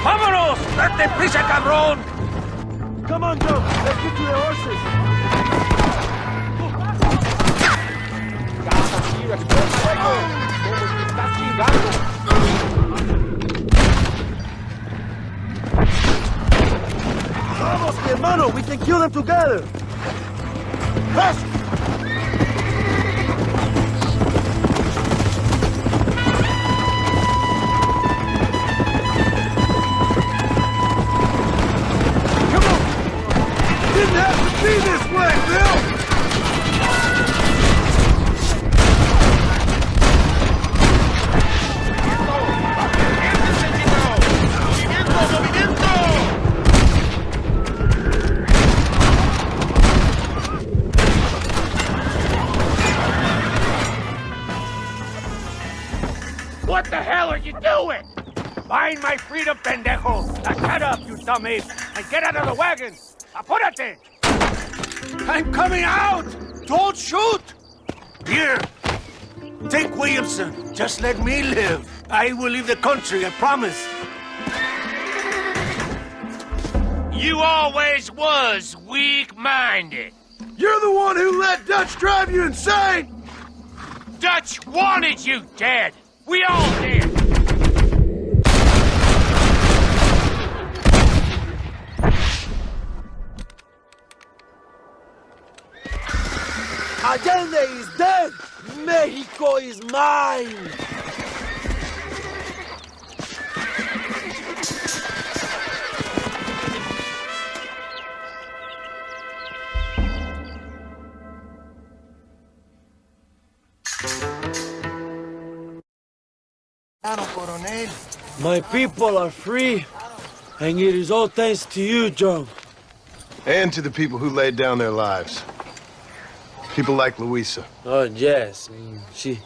¡Vámonos! ¡Date prisa, cabrón! Come on, John! Let's get to the horses! Vamos, mi hermano! We can kill them together! Fast! Come on! Didn't have to be this way, Bill! What the hell are you doing? Find my freedom, pendejo! Now shut up, you dummies, and get out of the wagon! Apúrate! I'm coming out! Don't shoot! Here! Take Williamson. Just let me live. I will leave the country, I promise. You always was weak-minded. You're the one who let Dutch drive you insane! Dutch wanted you dead. We all did. Allende is dead! Mexico is mine! My people are free, and it is all thanks to you, Joe. And to the people who laid down their lives. People like Luisa. Oh, yes. She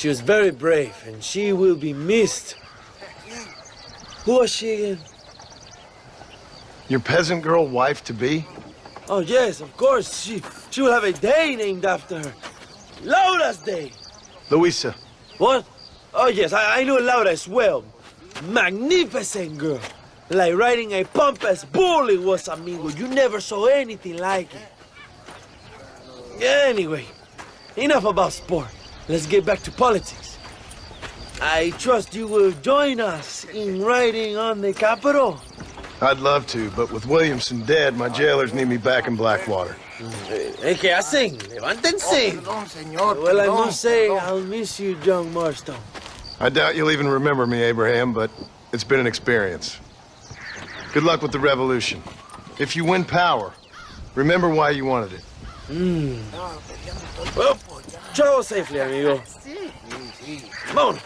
was very brave, and she will be missed. Who was she again? Your peasant girl wife-to-be? Oh, yes, of course. She will have a day named after her. Laura's Day. Luisa. What? Oh, yes, I know Laura as well. Magnificent girl. Like riding a pompous bull it was, amigo. You never saw anything like it. Anyway, enough about sport. Let's get back to politics. I trust you will join us in riding on the Capitol. I'd love to, but with Williamson dead, my jailers need me back in Blackwater. ¿Qué hacen? Levántense. Well, I must say, I'll miss you, John Marston. I doubt you'll even remember me, Abraham, but it's been an experience. Good luck with the revolution. If you win power, remember why you wanted it. Well, travel safely, amigo. Vámonos.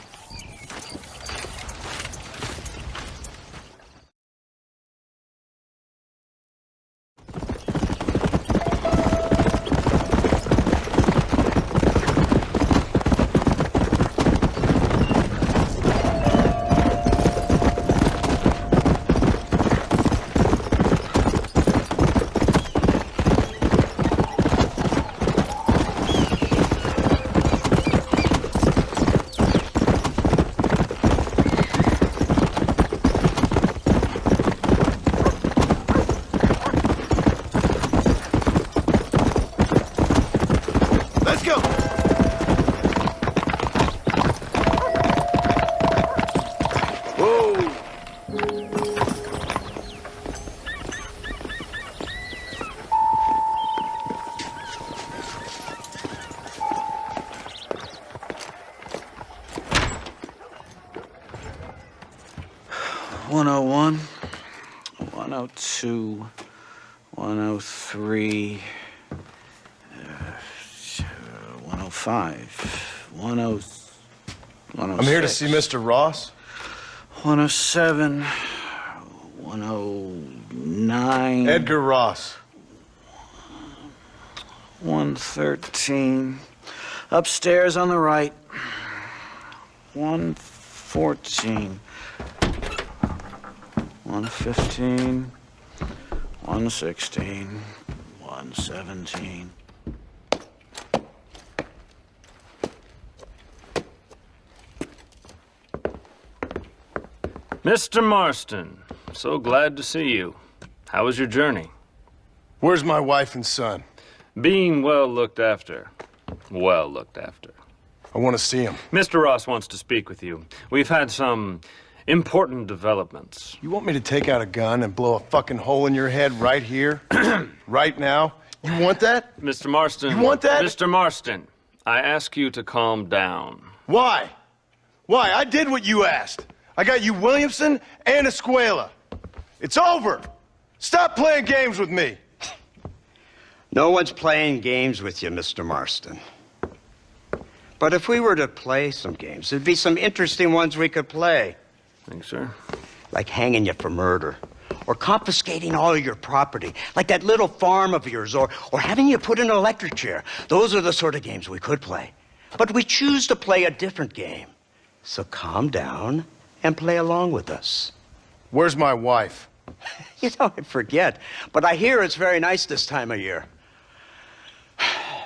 103, 105, 106. I'm here to see Mr. Ross. 107, 109. Edgar Ross. 113. Upstairs on the right. 114. 115. 116. 117. Mr. Marston, so glad to see you. How was your journey? Where's my wife and son? Being well looked after. Well looked after. I want to see him. Mr. Ross wants to speak with you. We've had some important developments. You want me to take out a gun and blow a fucking hole in your head right here? Right now? You want that? Mr. Marston. You want that? Mr. Marston, I ask you to calm down. Why? Why? I did what you asked. I got you Williamson and Escuela. It's over. Stop playing games with me. No one's playing games with you, Mr. Marston. But if we were to play some games, there'd be some interesting ones we could play. Thanks, sir. Like hanging you for murder, or confiscating all of your property, like that little farm of yours, or having you put in an electric chair. Those are the sort of games we could play. But we choose to play a different game. So calm down and play along with us. Where's my wife? You know, I forget, but I hear it's very nice this time of year.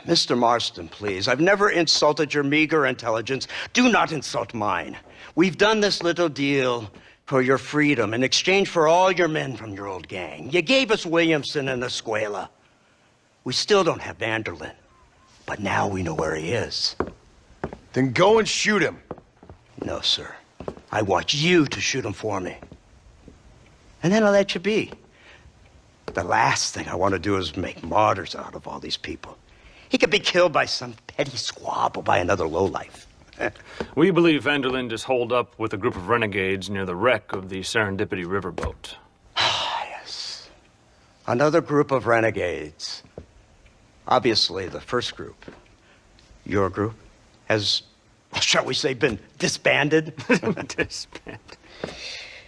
Mr. Marston, please, I've never insulted your meager intelligence. Do not insult mine. We've done this little deal for your freedom in exchange for all your men from your old gang. You gave us Williamson and Escuela. We still don't have Vanderlyn, but now we know where he is. Then go and shoot him. No, sir. I want you to shoot him for me. And then I'll let you be. The last thing I want to do is make martyrs out of all these people. He could be killed by some petty squabble by another lowlife. We believe Vanderlyn is holed up with a group of renegades near the wreck of the Serendipity riverboat. Yes. Another group of renegades. Obviously, the first group, your group, has, shall we say, been disbanded? Disbanded.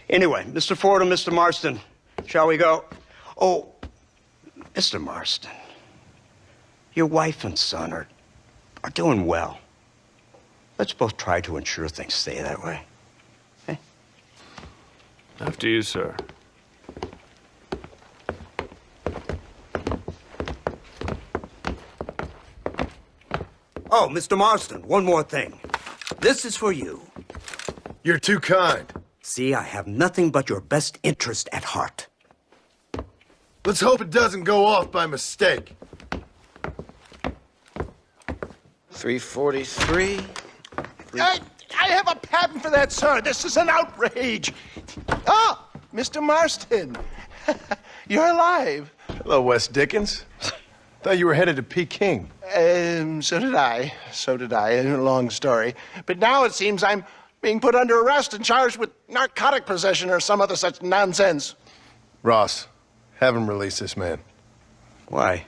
Anyway, Mr. Ford and Mr. Marston, shall we go? Oh, Mr. Marston, your wife and son are doing well. Let's both try to ensure things stay that way. Okay? After you, sir. Oh, Mr. Marston, one more thing. This is for you. You're too kind. See, I have nothing but your best interest at heart. Let's hope it doesn't go off by mistake. 343. I have a patent for that, sir. This is an outrage. Ah, Mr. Marston. You're alive. Hello, Wes Dickens. Thought you were headed to Peking. So did I. A long story. But now it seems I'm being put under arrest and charged with narcotic possession or some other such nonsense. Ross, have him release this man. Why?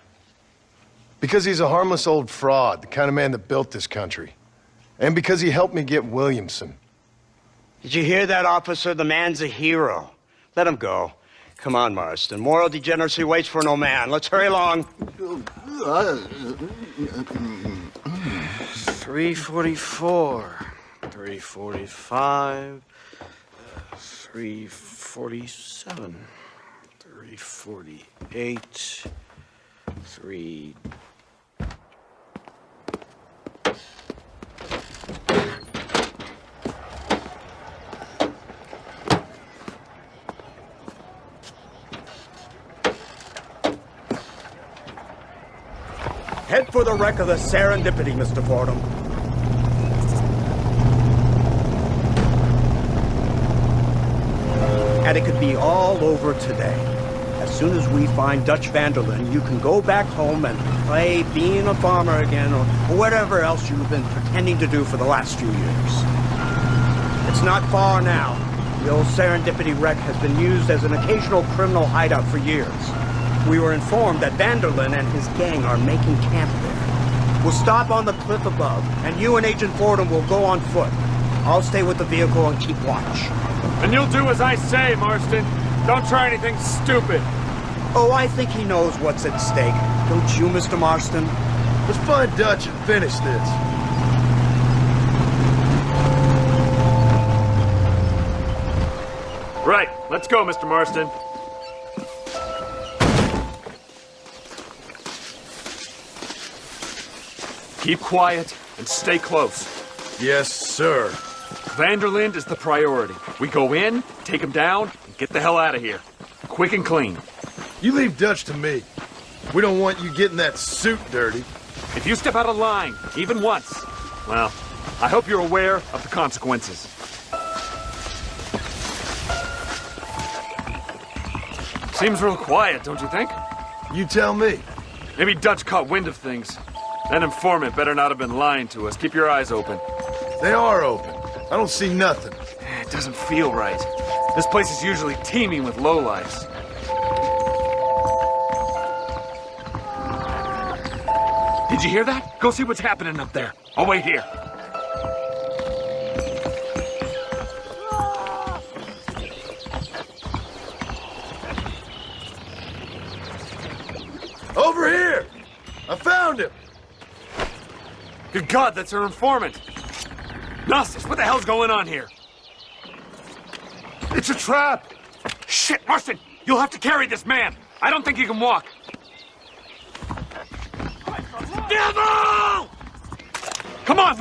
Because he's a harmless old fraud, the kind of man that built this country. And because he helped me get Williamson. Did you hear that, officer? The man's a hero. Let him go. Come on, Marston. Moral degeneracy waits for no man. Let's hurry along. 344. 345. 347. 348. 3... Head for the wreck of the Serendipity, Mr. Fordham. And it could be all over today. As soon as we find Dutch Vanderlyn, you can go back home and play being a farmer again, or whatever else you've been pretending to do for the last few years. It's not far now. The old Serendipity wreck has been used as an occasional criminal hideout for years. We were informed that Vanderlyn and his gang are making camp there. We'll stop on the cliff above, and you and Agent Fordham will go on foot. I'll stay with the vehicle and keep watch. And you'll do as I say, Marston. Don't try anything stupid. Oh, I think he knows what's at stake. Don't you, Mr. Marston? Let's find Dutch and finish this. Right, let's go, Mr. Marston. Keep quiet and stay close. Yes, sir. Vanderlyn is the priority. We go in, take him down, and get the hell out of here. Quick and clean. You leave Dutch to me. We don't want you getting that suit dirty. If you step out of line, even once, well, I hope you're aware of the consequences. Seems real quiet, don't you think? You tell me. Maybe Dutch caught wind of things. That informant better not have been lying to us. Keep your eyes open. They are open. I don't see nothing. It doesn't feel right. This place is usually teeming with lowlifes. Did you hear that? Go see what's happening up there. I'll wait here. Over here! I found him! Good God, that's our informant. Gnostis, what the hell's going on here? It's a trap! Shit, Marston! You'll have to carry this man! I don't think he can walk. Devil! Come on!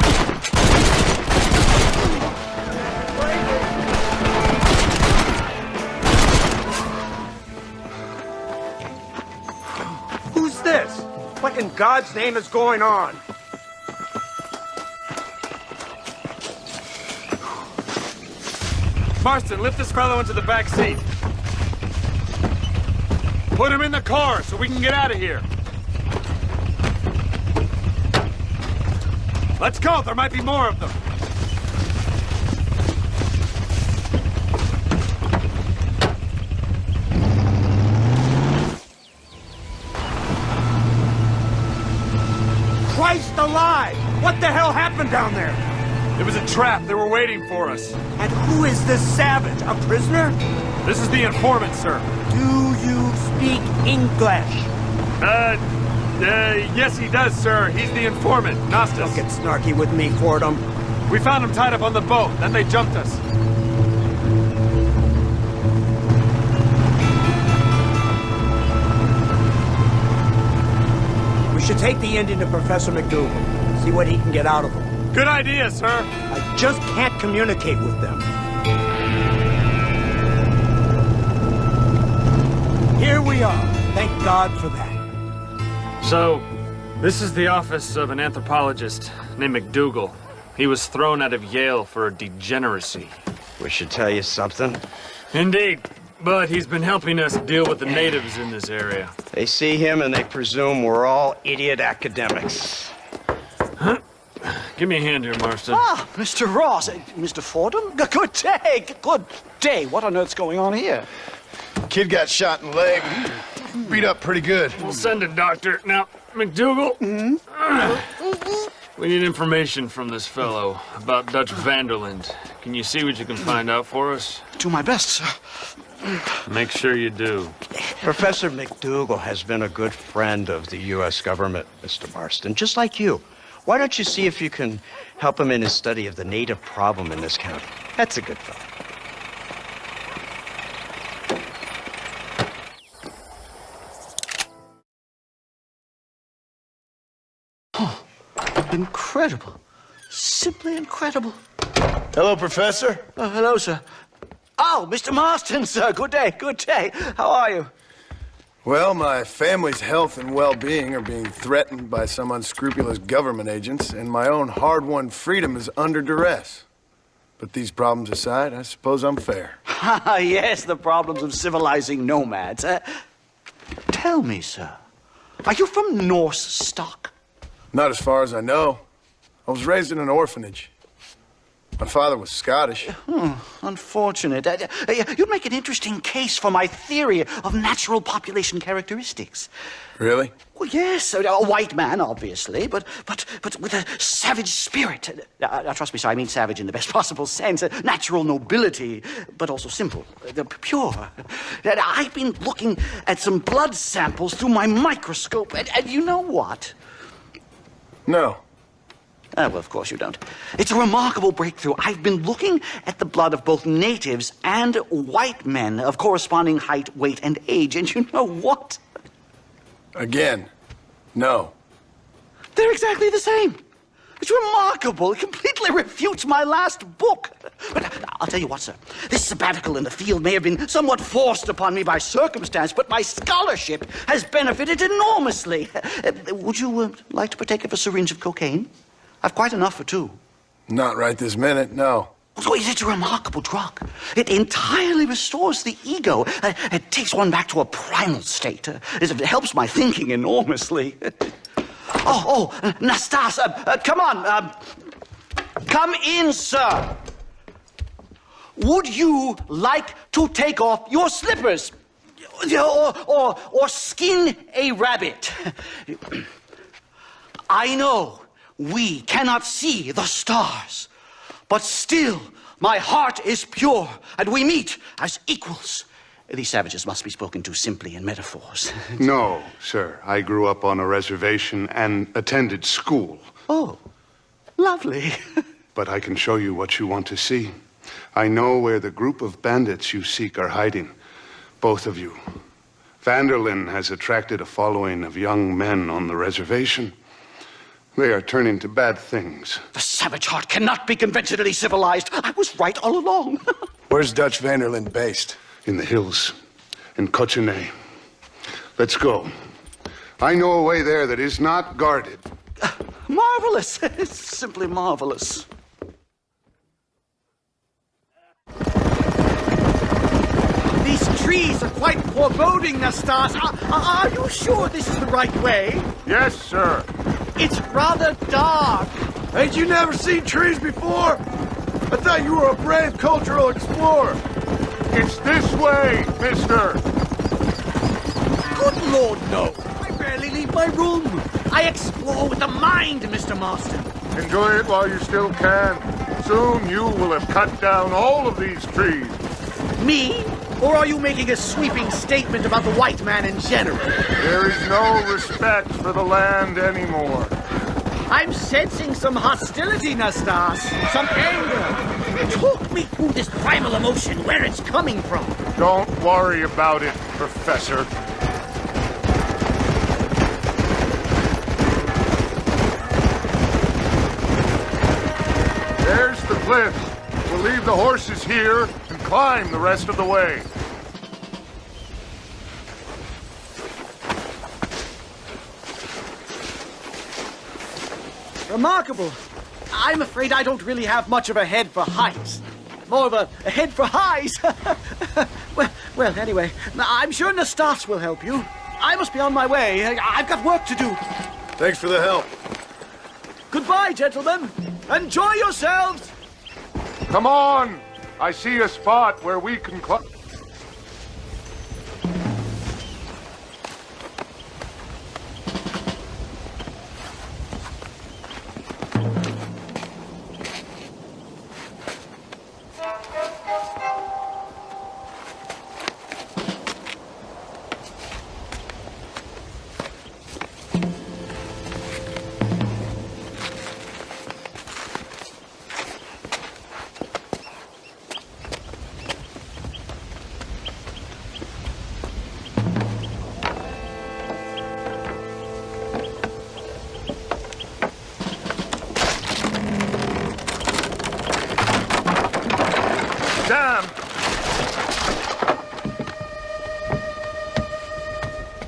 Who's this? What in God's name is going on? Marston, lift this fellow into the back seat. Put him in the car so we can get out of here. Let's go, there might be more of them. Christ alive! What the hell happened down there? It was a trap. They were waiting for us. And who is this savage? A prisoner? This is the informant, sir. Do you speak English? Yes, he does, sir. He's the informant, Gnostis. Don't get snarky with me, Fordham. We found him tied up on the boat. Then they jumped us. We should take the Indian to Professor McDougal. See what he can get out of him. Good idea, sir. I just can't communicate with them. Here we are. Thank God for that. So, this is the office of an anthropologist named McDougal. He was thrown out of Yale for a degeneracy. We should tell you something. Indeed. But he's been helping us deal with the natives in this area. They see him and they presume we're all idiot academics. Huh? Give me a hand here, Marston. Ah, Mr. Ross. Mr. Fordham? Good day. Good day. What on earth's going on here? Kid got shot in the leg. Beat up pretty good. We'll send a doctor. Now, McDougal, we need information from this fellow about Dutch Vanderlyn. Can you see what you can find out for us? Do my best, sir. Make sure you do. Professor McDougal has been a good friend of the U.S. government, Mr. Marston, just like you. Why don't you see if you can help him in his study of the native problem in this county? That's a good fellow. Oh, incredible. Simply incredible. Hello, Professor. Hello, sir. Oh, Mr. Marston, sir. Good day, good day. How are you? Well, my family's health and well-being are being threatened by some unscrupulous government agents, and my own hard-won freedom is under duress. But these problems aside, I suppose I'm fair. Yes, the problems of civilizing nomads. Tell me, sir, are you from Norse stock? Not as far as I know. I was raised in an orphanage. My father was Scottish. Unfortunate. You'd make an interesting case for my theory of natural population characteristics. Really? Well, yes, a white man, obviously, but with a savage spirit. Trust me, sir, I mean savage in the best possible sense. Natural nobility, but also simple, pure. I've been looking at some blood samples through my microscope, and you know what? No. Well, of course you don't. It's a remarkable breakthrough. I've been looking at the blood of both natives and white men of corresponding height, weight, and age, and you know what? Again, no. They're exactly the same. It's remarkable. It completely refutes my last book. But I'll tell you what, sir. This sabbatical in the field may have been somewhat forced upon me by circumstance, but my scholarship has benefited enormously. Would you like to partake of a syringe of cocaine? I've quite enough for two. Not right this minute, no. So it's a remarkable drug. It entirely restores the ego. It takes one back to a primal state. It helps my thinking enormously. Nastas, come on. Come in, sir. Would you like to take off your slippers? Or skin a rabbit? I know we cannot see the stars, but still my heart is pure, and we meet as equals. These savages must be spoken to simply in metaphors. No, sir. I grew up on a reservation and attended school. Oh, lovely. But I can show you what you want to see. I know where the group of bandits you seek are hiding. Both of you. Vanderlyn has attracted a following of young men on the reservation. They are turning to bad things. The savage heart cannot be conventionally civilized. I was right all along. Where's Dutch Vanderlyn based? In the hills, in Cochene. Let's go. I know a way there that is not guarded. Marvelous. It's simply marvelous. These trees are quite foreboding, Nastas. Are you sure this is the right way? Yes, sir. It's rather dark. Ain't you never seen trees before? I thought you were a brave cultural explorer. It's this way, mister. Good Lord, no. I barely leave my room. I explore with the mind, Mr. Marston. Enjoy it while you still can. Soon you will have cut down all of these trees. Me? Or are you making a sweeping statement about the white man in general? There is no respect for the land anymore. I'm sensing some hostility, Nastas. Some anger. Talk me through this primal emotion, where it's coming from. Don't worry about it, Professor. There's the cliff. We'll leave the horses here and climb the rest of the way. Remarkable. I'm afraid I don't really have much of a head for heights. More of a head for highs. well, anyway, I'm sure Nastas will help you. I must be on my way. I've got work to do. Thanks for the help. Goodbye, gentlemen. Enjoy yourselves. Come on. I see a spot where we can climb.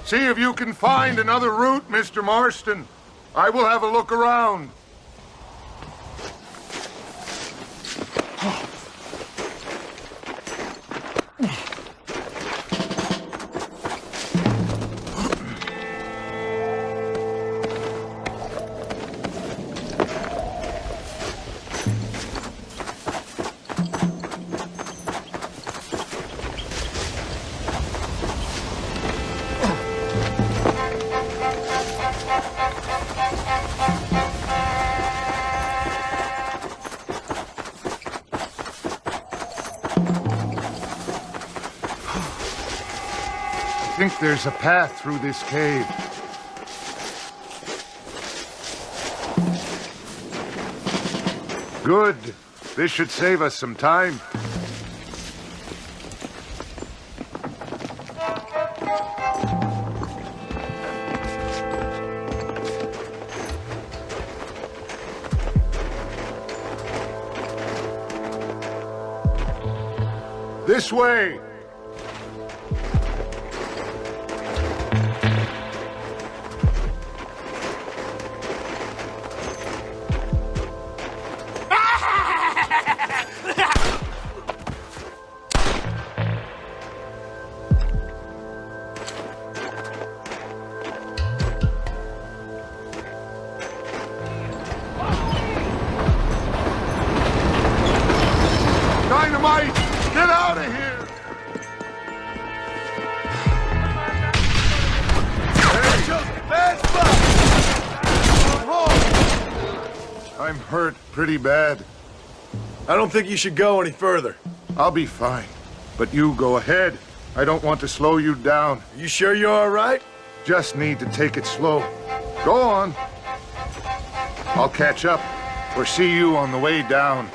See if you can find another route, Mr. Marston. I will have a look around. think there's a path through this cave. Good. This should save us some time. This way! Dynamite! Get out of here! I'm hurt pretty bad. I don't think you should go any further. I'll be fine. But you go ahead. I don't want to slow you down. You sure you're all right? Just need to take it slow. Go on. I'll catch up or see you on the way down.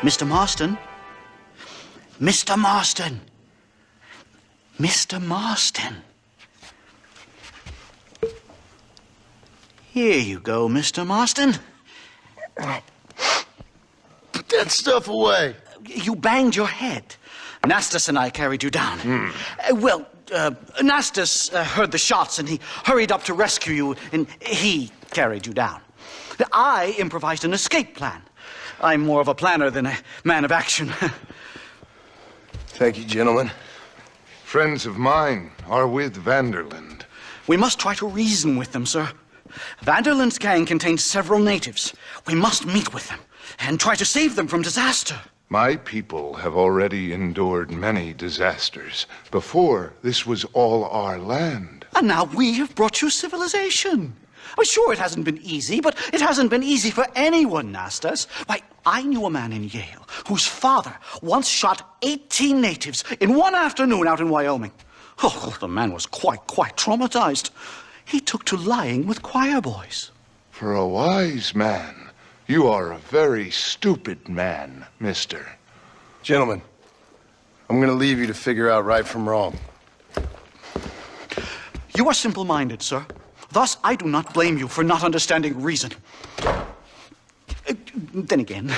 Mr. Marston? Mr. Marston! Mr. Marston! Here you go, Mr. Marston. Put that stuff away. You banged your head. Nastas and I carried you down. Nastas heard the shots and he hurried up to rescue you and he carried you down. I improvised an escape plan. I'm more of a planner than a man of action. Thank you, gentlemen. Friends of mine are with Vanderland. We must try to reason with them, sir. Vanderland's gang contains several natives. We must meet with them and try to save them from disaster. My people have already endured many disasters. Before, this was all our land. And now we have brought you civilization. Well, sure, it hasn't been easy, but it hasn't been easy for anyone, Nastas. Why, I knew a man in Yale whose father once shot 18 natives in one afternoon out in Wyoming. Oh, the man was quite traumatized. He took to lying with choir boys. For a wise man, you are a very stupid man, mister. Gentlemen, I'm going to leave you to figure out right from wrong. You are simple-minded, sir. Thus, I do not blame you for not understanding reason. Then again...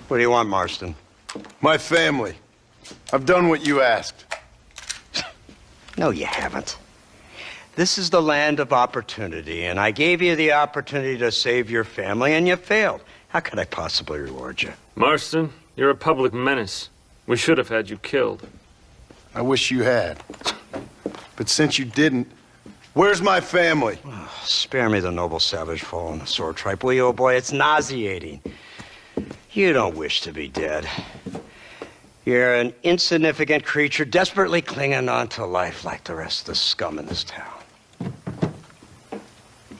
What do you want, Marston? My family. I've done what you asked. No, you haven't. This is the land of opportunity, and I gave you the opportunity to save your family, and you failed. How could I possibly reward you? Marston, you're a public menace. We should have had you killed. I wish you had. But since you didn't, where's my family? Oh, spare me the noble savage fall on the sword tripe, will you, old boy? It's nauseating. You don't wish to be dead. You're an insignificant creature desperately clinging on to life like the rest of the scum in this town.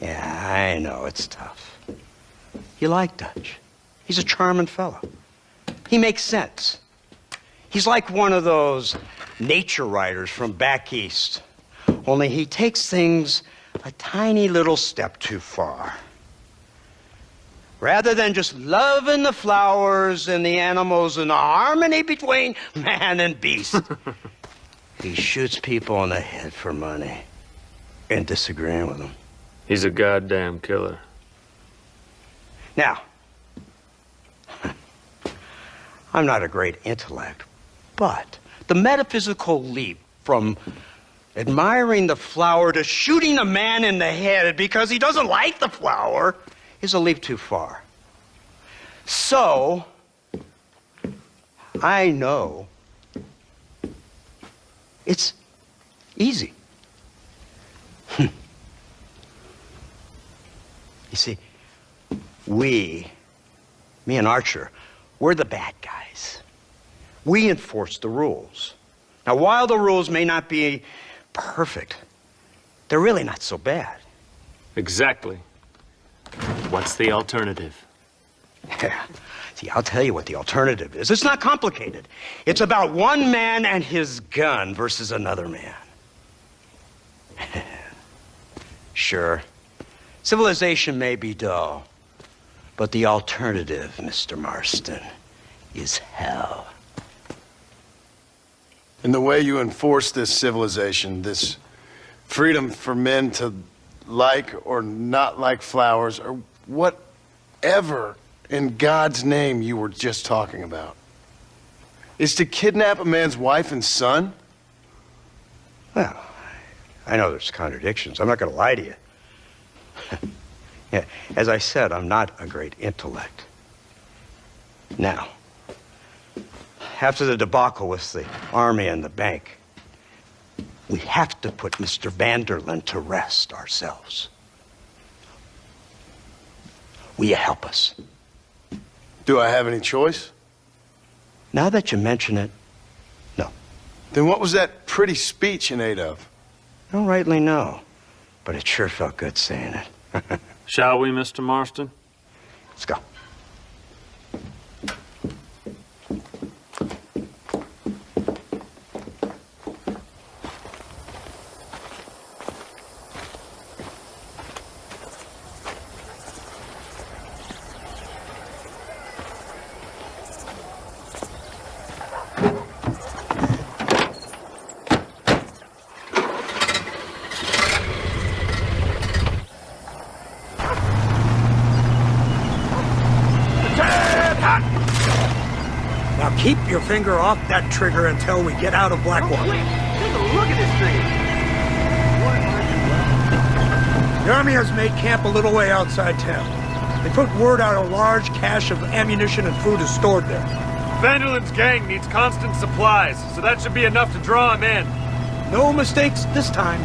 Yeah, I know, it's tough. You like Dutch. He's a charming fellow. He makes sense. He's like one of those nature writers from back east. Only he takes things a tiny little step too far. Rather than just loving the flowers and the animals and the harmony between man and beast, he shoots people in the head for money and disagreeing with them. He's a goddamn killer. Now, I'm not a great intellect, but the metaphysical leap from admiring the flower to shooting a man in the head because he doesn't like the flower is a leap too far. So, I know it's easy. You see, me and Archer, we're the bad guys. We enforce the rules. Now, while the rules may not be perfect, they're really not so bad. Exactly. What's the alternative? Yeah. See, I'll tell you what the alternative is. It's not complicated. It's about one man and his gun versus another man. Sure, civilization may be dull, but the alternative, Mr. Marston, is hell. And the way you enforce this civilization, this freedom for men to like or not like flowers, or whatever in God's name you were just talking about, is to kidnap a man's wife and son? Well, I know there's contradictions. I'm not going to lie to you. Yeah, as I said, I'm not a great intellect. Now, after the debacle with the army and the bank, we have to put Mr. Vanderlyn to rest ourselves. Will you help us? Do I have any choice? Now that you mention it, no. Then what was that pretty speech in aid of? I don't rightly know, but it sure felt good saying it. Shall we, Mr. Marston? Let's go. Keep your finger off that trigger until we get out of Blackwater. Take a look at this thing. The army has made camp a little way outside town. They put word out a large cache of ammunition and food is stored there. Vanderlyn's gang needs constant supplies, so that should be enough to draw him in. No mistakes this time.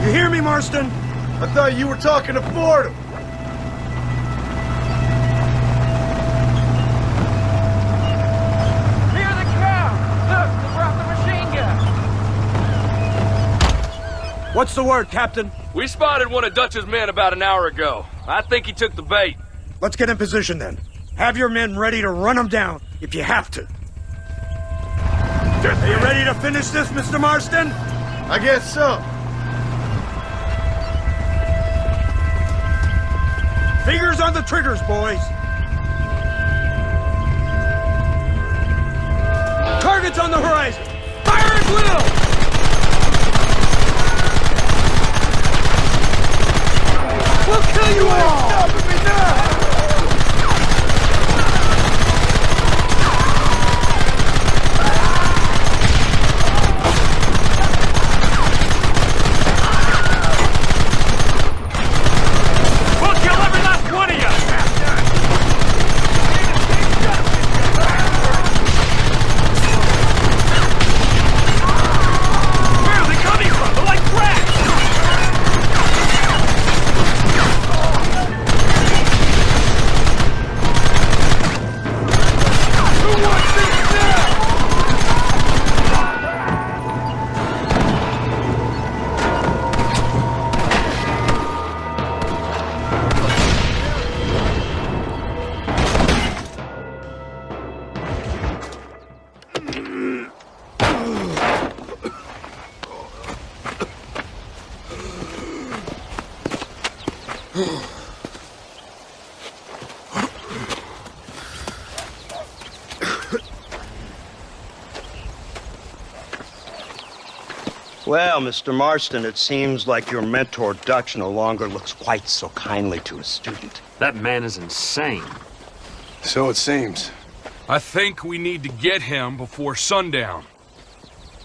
You hear me, Marston? I thought you were talking to Fordham. What's the word, Captain? We spotted one of Dutch's men about an hour ago. I think he took the bait. Let's get in position then. Have your men ready to run them down if you have to. Are you ready to finish this, Mr. Marston? I guess so. Fingers on the triggers, boys. Targets on the horizon. Fire at will! We'll kill you all! Stopping me now! We'll kill every last one of you! Where are they coming from? They're like rats! Well, Mr. Marston, it seems like your mentor Dutch no longer looks quite so kindly to his student. That man is insane. So it seems. I think we need to get him before sundown.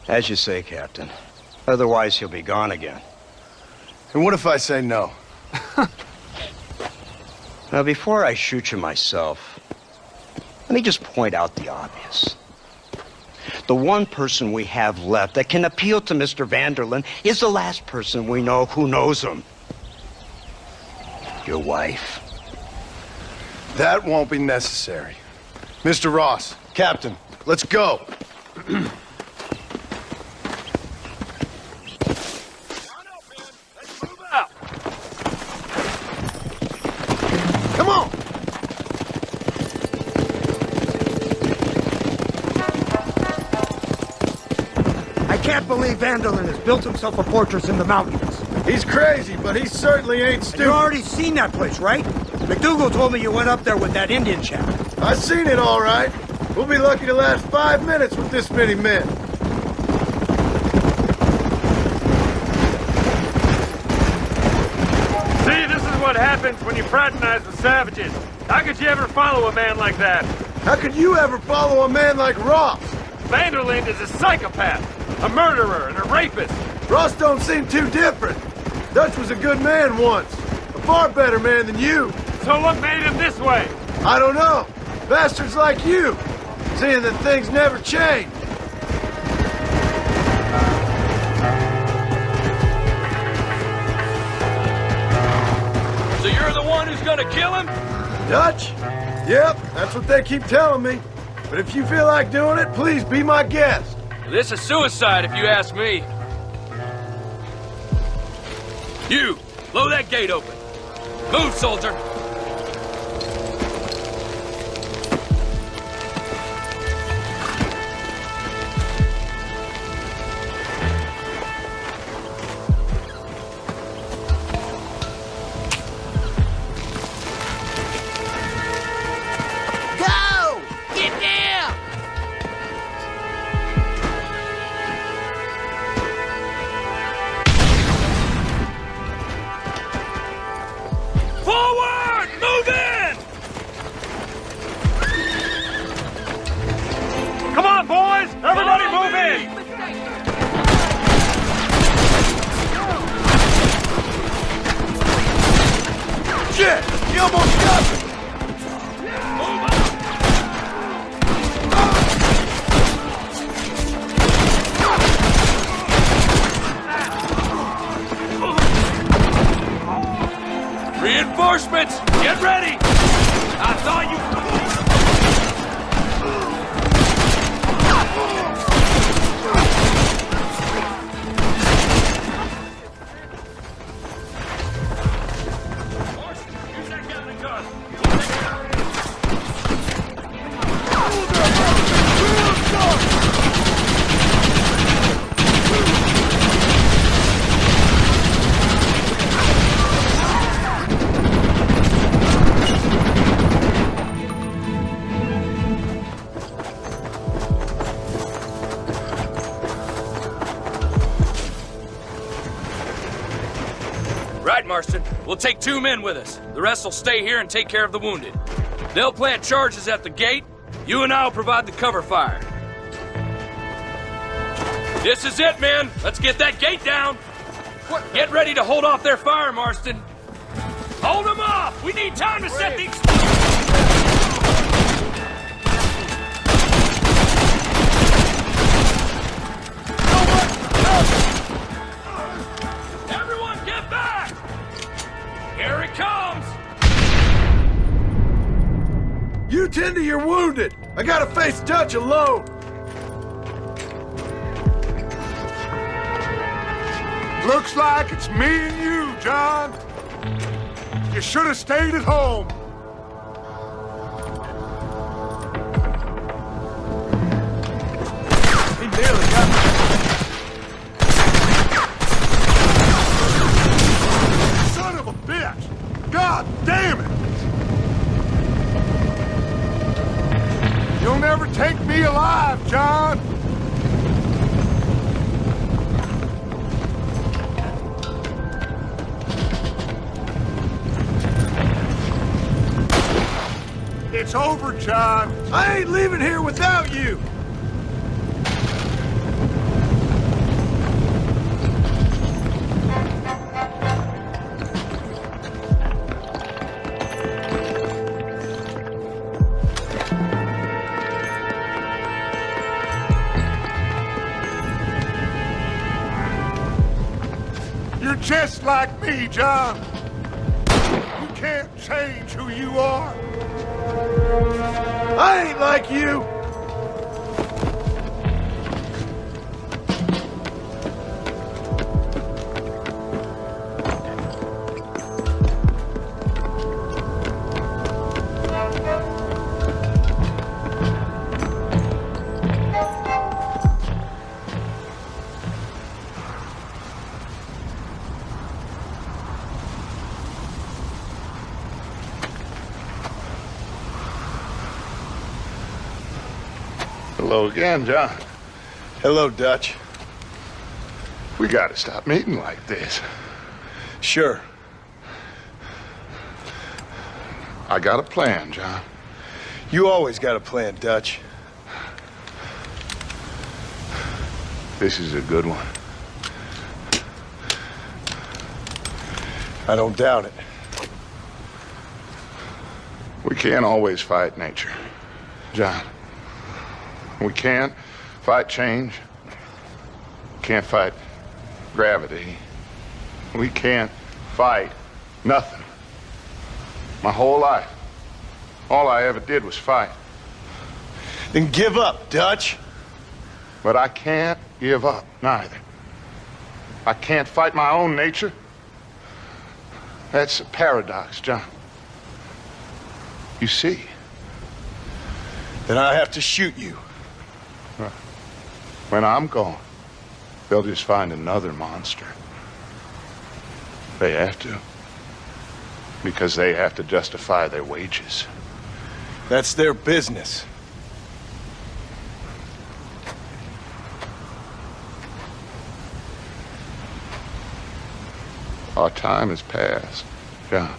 As you say, Captain. Otherwise, he'll be gone again. And what if I say no? Now, before I shoot you myself, let me just point out the obvious. The one person we have left that can appeal to Mr. Vanderlyn is the last person we know who knows him. Your wife. That won't be necessary. Mr. Ross, Captain, let's go. Come on! I can't believe Vanderlyn has built himself a fortress in the mountains. He's crazy, but he certainly ain't stupid. You already seen that place, right? McDougal told me you went up there with that Indian chap. I seen it all right. We'll be lucky to last 5 minutes with this many men. See, this is what happens when you fraternize with savages. How could you ever follow a man like that? How could you ever follow a man like Ross? Vanderlyn is a psychopath, a murderer, and a rapist. Ross don't seem too different. Dutch was a good man once. A far better man than you. So what made him this way? I don't know. Bastards like you. Seeing that things never change. So you're the one who's gonna kill him? Dutch? Yep, that's what they keep telling me. But if you feel like doing it, please be my guest. This is suicide, if you ask me. You, blow that gate open. Move, soldier. Go! Get down! Forward! Move in! Come on, boys! Everybody move in! Shit! You almost got me! Reinforcements! Get ready! I thought you... Use that gun. Right, Marston. We'll take 2 men with us. The rest will stay here and take care of the wounded. They'll plant charges at the gate. You and I will provide the cover fire. This is it, men. Let's get that gate down. Get ready to hold off their fire, Marston. Hold them off! We need time to set the... Everyone get back! Here it comes! You tend to your wounded. I gotta face Dutch alone. Looks like it's me and you, John. You should have stayed at home. He nearly got me. Son of a bitch! It's over, John. I ain't leaving here without you. You're just like me, John. You can't change who you are. I ain't like you. Hello again, John. Hello, Dutch. We gotta stop meeting like this. Sure. I got a plan, John. You always got a plan, Dutch. This is a good one. I don't doubt it. We can't always fight nature, John. We can't fight change. Can't fight gravity. We can't fight nothing. My whole life, all I ever did was fight. Then give up, Dutch. But I can't give up, neither. I can't fight my own nature. That's a paradox, John. You see? Then I have to shoot you. When I'm gone, they'll just find another monster. They have to. Because they have to justify their wages. That's their business. Our time has passed, John.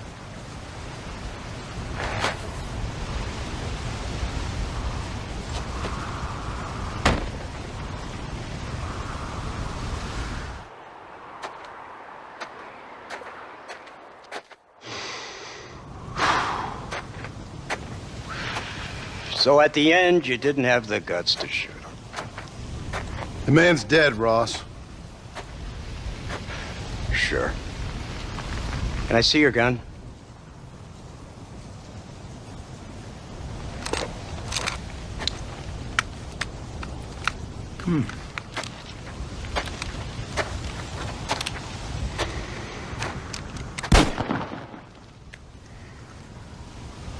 So at the end, you didn't have the guts to shoot him. The man's dead, Ross. Sure. Can I see your gun?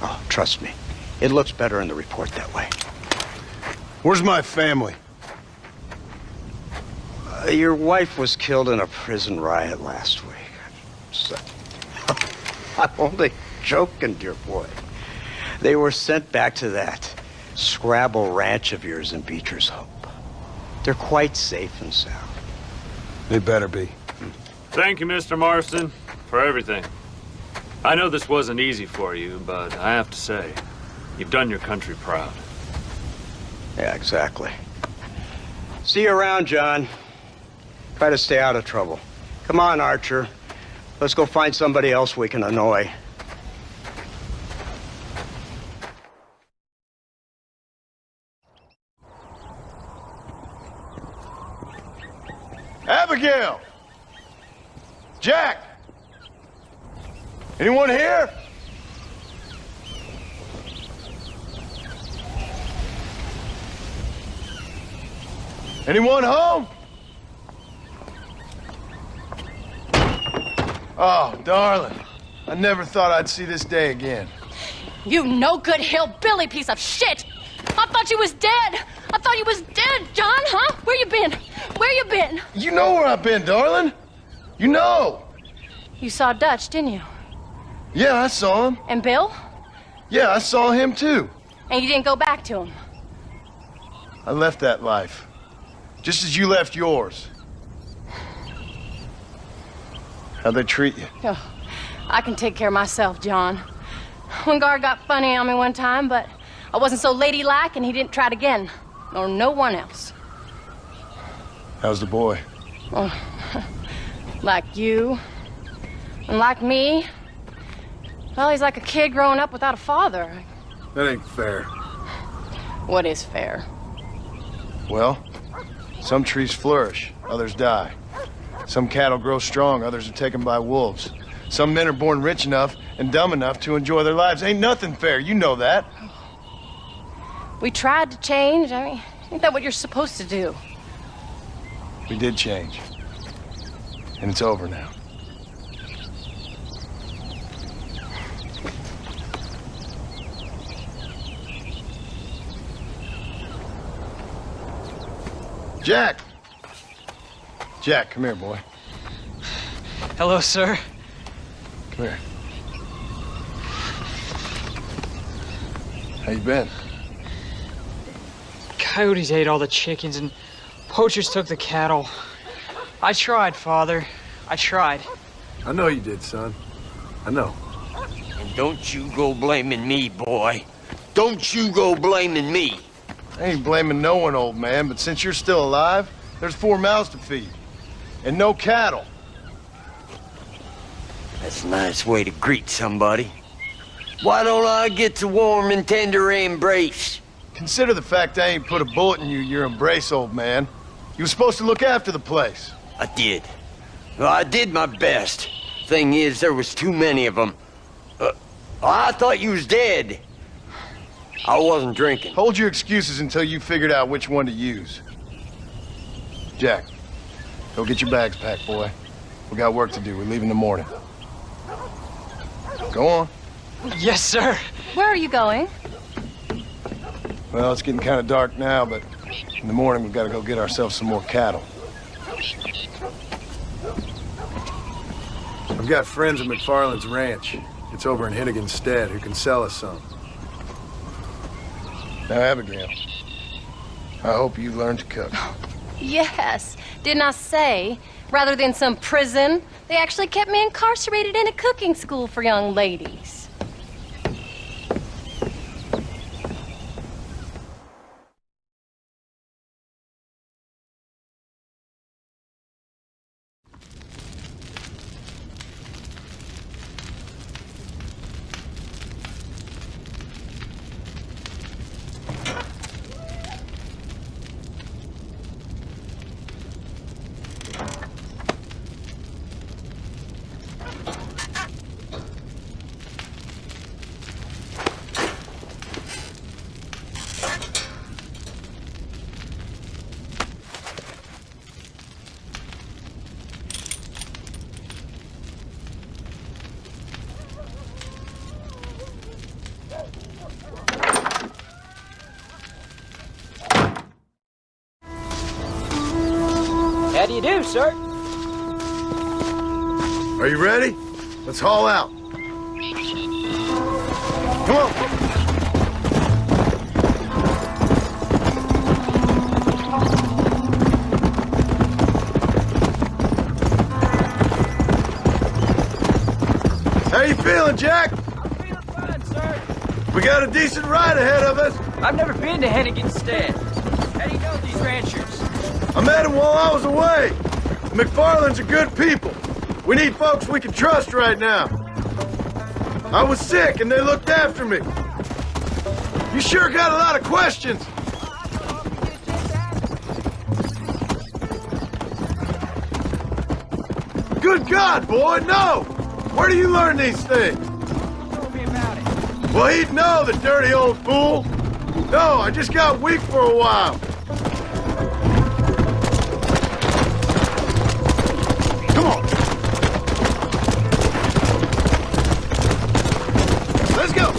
Oh, trust me. It looks better in the report that way. Where's my family? Your wife was killed in a prison riot last week. So, I'm only joking, dear boy. They were sent back to that Scrabble ranch of yours in Beecher's Hope. They're quite safe and sound. They better be. Thank you, Mr. Marston, for everything. I know this wasn't easy for you, but I have to say, you've done your country proud. Yeah, exactly. See you around, John. Try to stay out of trouble. Come on, Archer. Let's go find somebody else we can annoy. Abigail! Jack! Anyone here? Anyone home? Oh, darling. I never thought I'd see this day again. You no-good hillbilly piece of shit! I thought you was dead! I thought you was dead, John, huh? Where you been? Where you been? You know where I've been, darling. You know. You saw Dutch, didn't you? Yeah, I saw him. And Bill? Yeah, I saw him too. And you didn't go back to him? I left that life. Just as you left yours. How'd they treat you? Oh, I can take care of myself, John. One guard got funny on me one time, but I wasn't so ladylike and he didn't try it again. Nor no one else. How's the boy? Well, like you, and like me. Well, he's like a kid growing up without a father. That ain't fair. What is fair? Well, some trees flourish, others die. Some cattle grow strong, others are taken by wolves. Some men are born rich enough and dumb enough to enjoy their lives. Ain't nothing fair, you know that. We tried to change. I mean, ain't that what you're supposed to do? We did change. And it's over now. Jack! Jack, come here, boy. Hello, sir. Come here. How you been? Coyotes ate all the chickens and poachers took the cattle. I tried, Father. I tried. I know you did, son. I know. And don't you go blaming me, boy. Don't you go blaming me. I ain't blaming no one, old man, but since you're still alive, there's 4 mouths to feed. And no cattle. That's a nice way to greet somebody. Why don't I get the warm and tender embrace? Consider the fact I ain't put a bullet in your embrace, old man. You were supposed to look after the place. I did. Well, I did my best. Thing is, there was too many of them. I thought you was dead. I wasn't drinking. Hold your excuses until you figured out which one to use. Jack, go get your bags packed, boy. We got work to do. We leave in the morning. Go on. Yes, sir. Where are you going? Well, it's getting kind of dark now, but in the morning we've got to go get ourselves some more cattle. I've got friends at McFarland's ranch. It's over in Hennigan's stead who can sell us some. Now, Abigail, I hope you learn to cook. Yes. Didn't I say, rather than some prison, they actually kept me incarcerated in a cooking school for young ladies. How do you do, sir? Are you ready? Let's haul out. Come on. How you feeling, Jack? I'm feeling fine, sir. We got a decent ride ahead of us. I've never been to Hennigan's stead. How do you know these ranchers? I met him while I was away. The McFarlands are good people. We need folks we can trust right now. I was sick and they looked after me. You sure got a lot of questions. Good God, boy, no! Where do you learn these things? Tell me about it. Well, he'd know, the dirty old fool. No, I just got weak for a while. Come on. Let's go.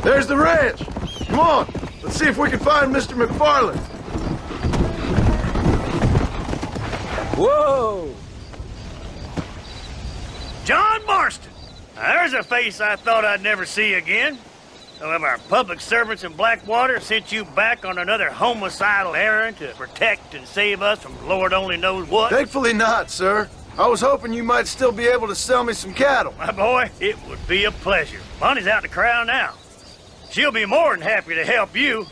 There's the ranch. Come on. Let's see if we can find Mr. McFarland. Whoa! John Marston! Now, there's a face I thought I'd never see again. Some of our public servants in Blackwater sent you back on another homicidal errand to protect and save us from Lord only knows what? Thankfully not, sir. I was hoping you might still be able to sell me some cattle. My boy, it would be a pleasure. Bonnie's out in the crowd now. She'll be more than happy to help you.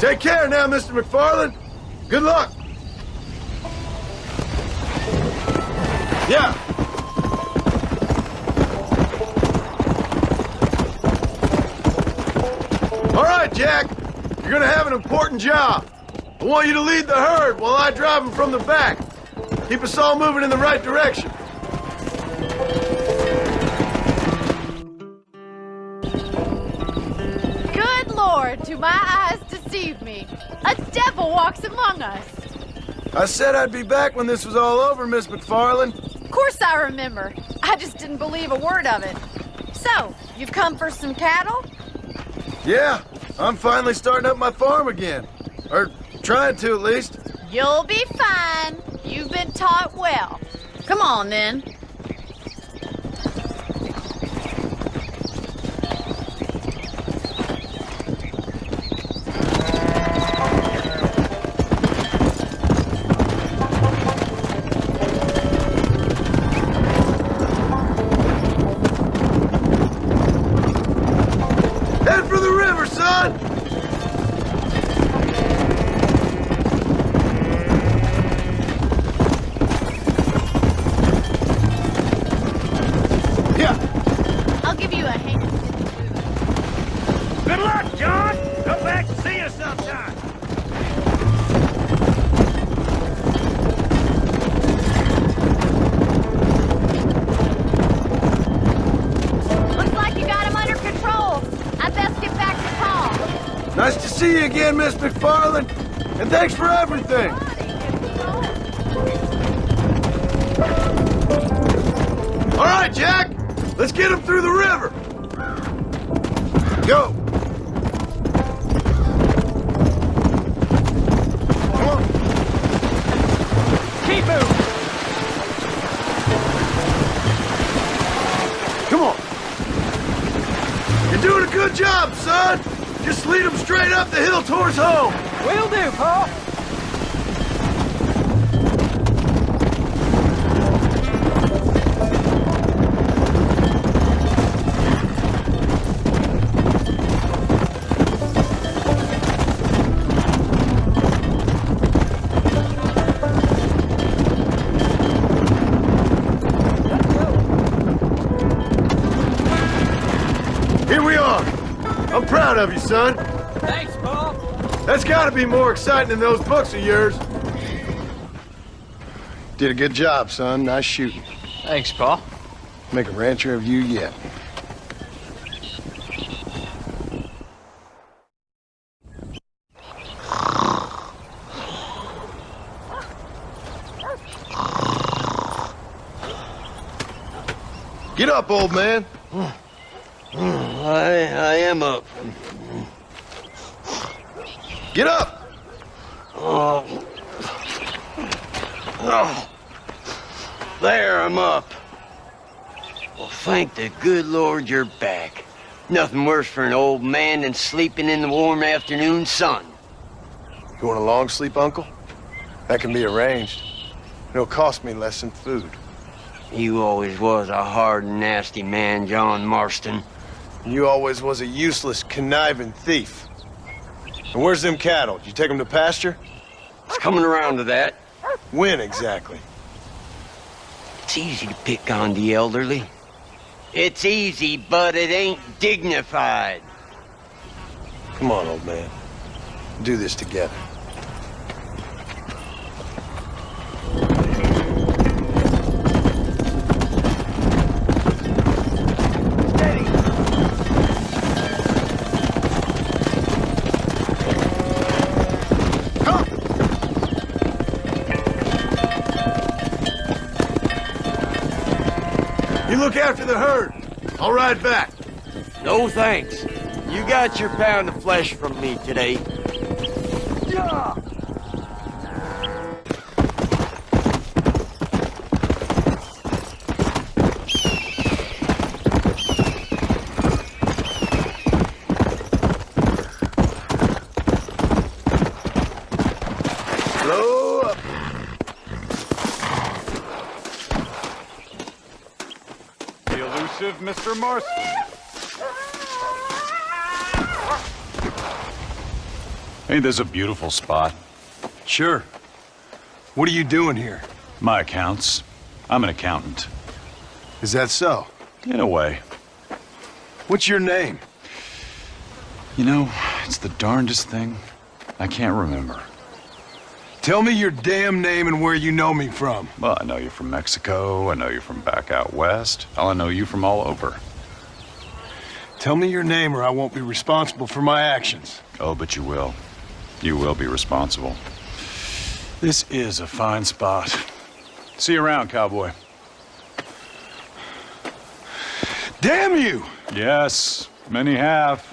Take care now, Mr. McFarland. Good luck. Yeah. All right, Jack. You're gonna have an important job. I want you to lead the herd while I drive them from the back. Keep us all moving in the right direction. Good Lord, do my eyes deceive me? A devil walks among us. I said I'd be back when this was all over, Miss McFarland. Of course I remember. I just didn't believe a word of it. So, you've come for some cattle? Yeah, I'm finally starting up my farm again. Or trying to, at least. You'll be fine. You've been taught well. Come on, then. Head for the river, son! I'll give you a hand. Good luck, John. Come back and see us sometime. Looks like you got him under control. I best get back to Paul. Nice to see you again, Miss McFarland. And thanks for everything. All right, Jack. Let's get him through the river. Go. Come on. Keep moving. Come on. You're doing a good job, son. Just lead him straight up the hill towards home. Will do, Paul. Here we are. I'm proud of you, son. Thanks, Paul. That's gotta be more exciting than those books of yours. Did a good job, son. Nice shooting. Thanks, Paul. Make a rancher of you yet. Get up, old man. I am up. Get up! Oh. There, I'm up. Well, thank the good Lord you're back. Nothing worse for an old man than sleeping in the warm afternoon sun. You want a long sleep, Uncle? That can be arranged. It'll cost me less than food. You always was a hard and nasty man, John Marston. You always was a useless, conniving thief. And where's them cattle? Did you take them to pasture? It's coming around to that. When exactly? It's easy to pick on the elderly. It's easy, but it ain't dignified. Come on, old man. Do this together. Look after the herd. I'll ride back. No thanks. You got your pound of flesh from me today. Yeah. Detective Mr. Marston. Ain't this a beautiful spot? Sure. What are you doing here? My accounts. I'm an accountant. Is that so? In a way. What's your name? You know, it's the darndest thing. I can't remember. Tell me your damn name and where you know me from. Well, I know you from Mexico. I know you from back out west. I know you from all over. Tell me your name or I won't be responsible for my actions. Oh, but you will. You will be responsible. This is a fine spot. See you around, cowboy. Damn you! Yes, many have.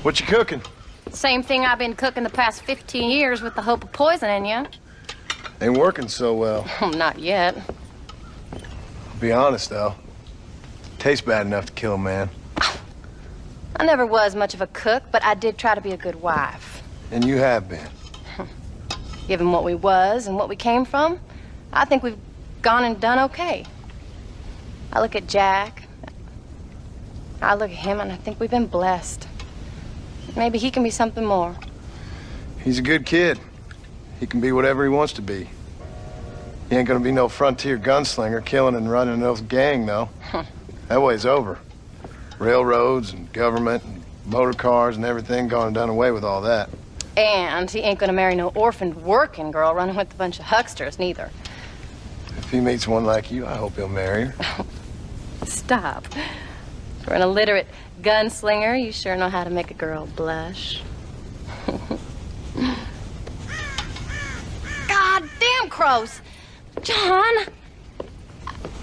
What you cooking? Same thing I've been cooking the past 15 years with the hope of poisoning you. Ain't working so well. Not yet. Be honest, though. Tastes bad enough to kill a man. I never was much of a cook, but I did try to be a good wife. And you have been. Given what we was and what we came from, I think we've gone and done okay. I look at Jack. I look at him and I think we've been blessed. Maybe he can be something more. He's a good kid. He can be whatever he wants to be. He ain't gonna be no frontier gunslinger killing and running no gang, though. That way's over. Railroads and government and motor cars and everything gone and done away with all that. And he ain't gonna marry no orphaned working girl running with a bunch of hucksters, neither. If he meets one like you, I hope he'll marry her. Stop. For an illiterate gunslinger, you sure know how to make a girl blush. God damn crows! John!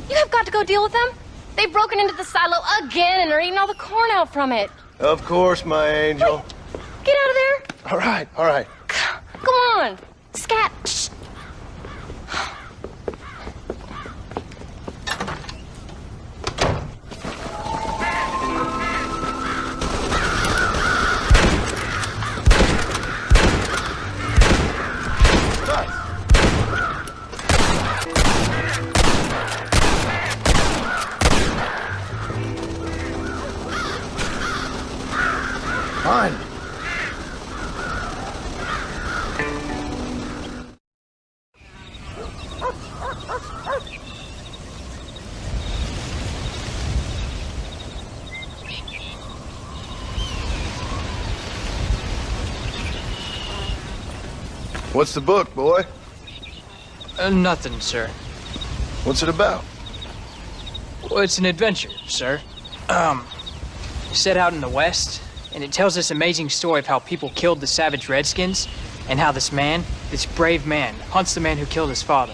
You have got to go deal with them. They've broken into the silo again and are eating all the corn out from it. Of course, my angel. Wait, get out of there. All right, all right. Come on. Scat. Shh. Fine. What's the book, boy? Nothing, sir. What's it about? Well, it's an adventure, sir. Set out in the West, and it tells this amazing story of how people killed the savage Redskins, and how this man, this brave man, hunts the man who killed his father.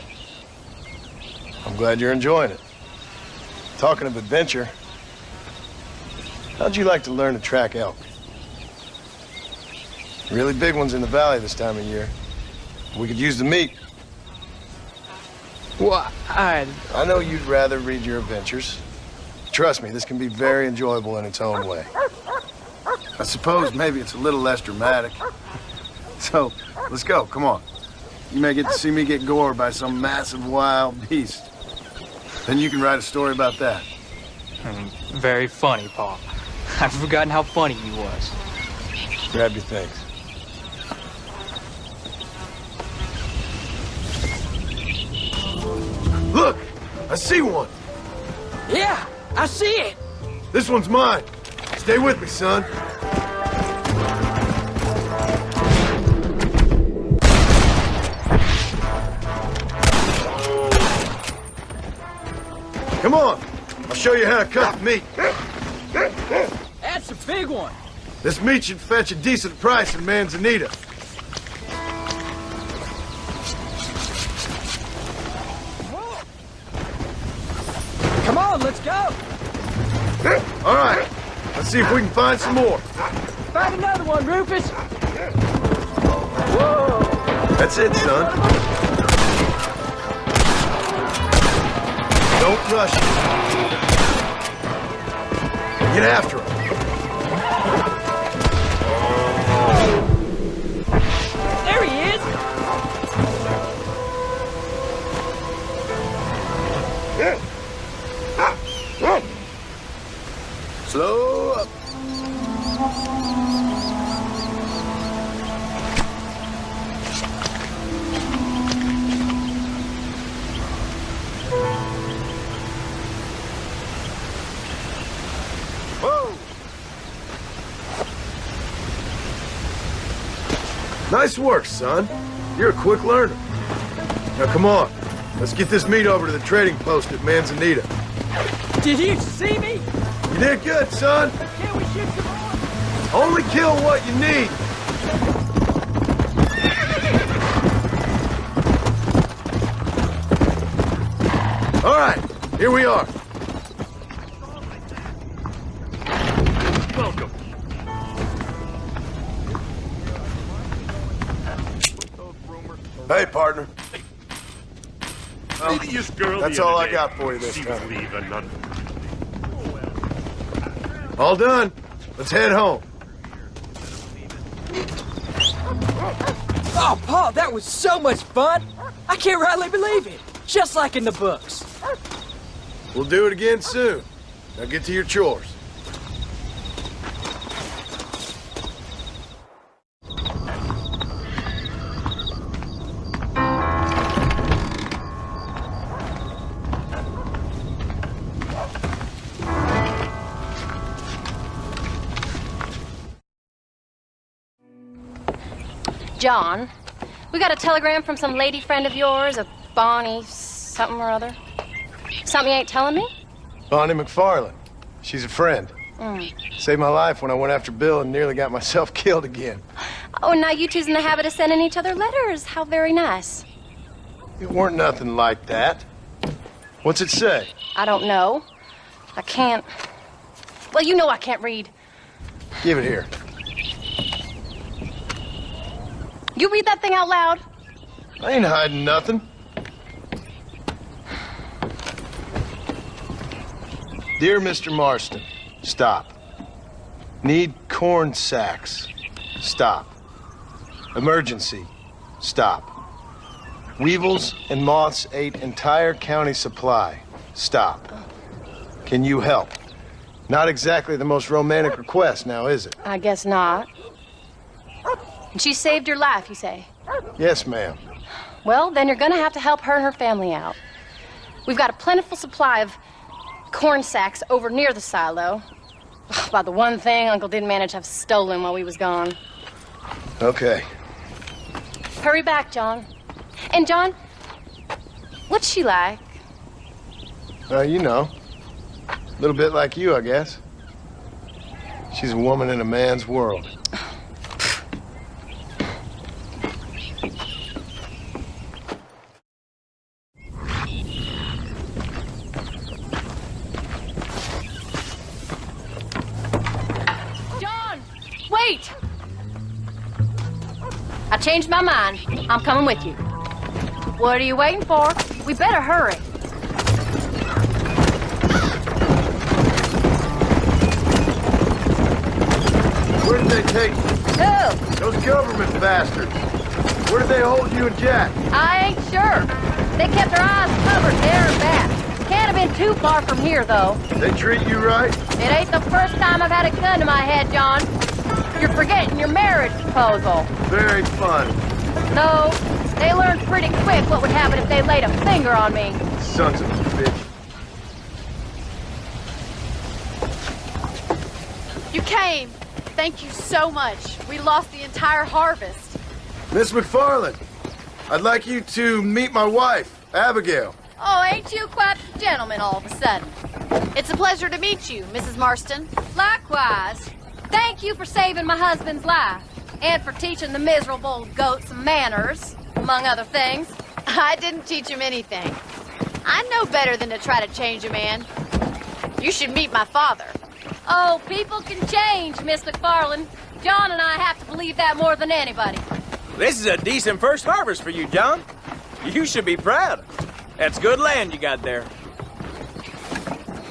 I'm glad you're enjoying it. Talking of adventure, how'd you like to learn to track elk? Really big ones in the valley this time of year. We could use the meat. Well, I know you'd rather read your adventures. Trust me, this can be very enjoyable in its own way. I suppose maybe it's a little less dramatic. So, let's go, come on. You may get to see me get gored by some massive wild beast. Then you can write a story about that. Very funny, Paul. I've forgotten how funny he was. Grab your things. Look! I see one! Yeah, I see it! This one's mine. Stay with me, son. Come on. I'll show you how to cut the meat. That's a big one. This meat should fetch a decent price in Manzanita. Come on, let's go. All right. Let's see if we can find some more. Find another one, Rufus. Whoa. That's it, son. Don't rush it. Get after him. There he is! Slow up. Whoa! Nice work, son. You're a quick learner. Now come on. Let's get this meat over to the trading post at Manzanita. Did you see me? You did good, son. Can't we shoot some more? Only kill what you need. All right, here we are. Welcome. Hey, partner. Well, This girl that's the all other I day, got for you this she was time. leaving none. All done. Let's head home. Oh, Paul, that was so much fun! I can't rightly believe it. Just like in the books. We'll do it again soon. Now get to your chores. John, we got a telegram from some lady friend of yours, a Bonnie something or other. Something you ain't telling me? Bonnie McFarland. She's a friend. Saved my life when I went after Bill and nearly got myself killed again. Oh, now you two's in the habit of sending each other letters. How very nice. It weren't nothing like that. What's it say? I don't know. I can't... Well, you know I can't read. Give it here. You read that thing out loud? I ain't hiding nothing. Dear Mr. Marston, stop. Need corn sacks. Stop. Emergency. Stop. Weevils and moths ate entire county supply. Stop. Can you help? Not exactly the most romantic request now, is it? I guess not. And she saved your life, you say? Yes, ma'am. Well, then you're gonna have to help her and her family out. We've got a plentiful supply of corn sacks over near the silo. About the one thing Uncle didn't manage to have stolen while we was gone. Okay. Hurry back, John. And John, what's she like? You know. A little bit like you, I guess. She's a woman in a man's world. Wait! I changed my mind. I'm coming with you. What are you waiting for? We better hurry. Where did they take you? Who? Those government bastards. Where did they hold you and Jack? I ain't sure. They kept their eyes covered there and back. Can't have been too far from here, though. They treat you right? It ain't the first time I've had a gun to my head, John. You're forgetting your marriage proposal. Very fun. No, they learned pretty quick what would happen if they laid a finger on me. Sons of a bitch. You came. Thank you so much. We lost the entire harvest. Miss McFarland, I'd like you to meet my wife, Abigail. Oh, ain't you quite the gentleman all of a sudden? It's a pleasure to meet you, Mrs. Marston. Likewise. Thank you for saving my husband's life. And for teaching the miserable goat some manners, among other things. I didn't teach him anything. I know better than to try to change a man. You should meet my father. Oh, people can change, Miss McFarland. John and I have to believe that more than anybody. This is a decent first harvest for you, John. You should be proud. That's good land you got there.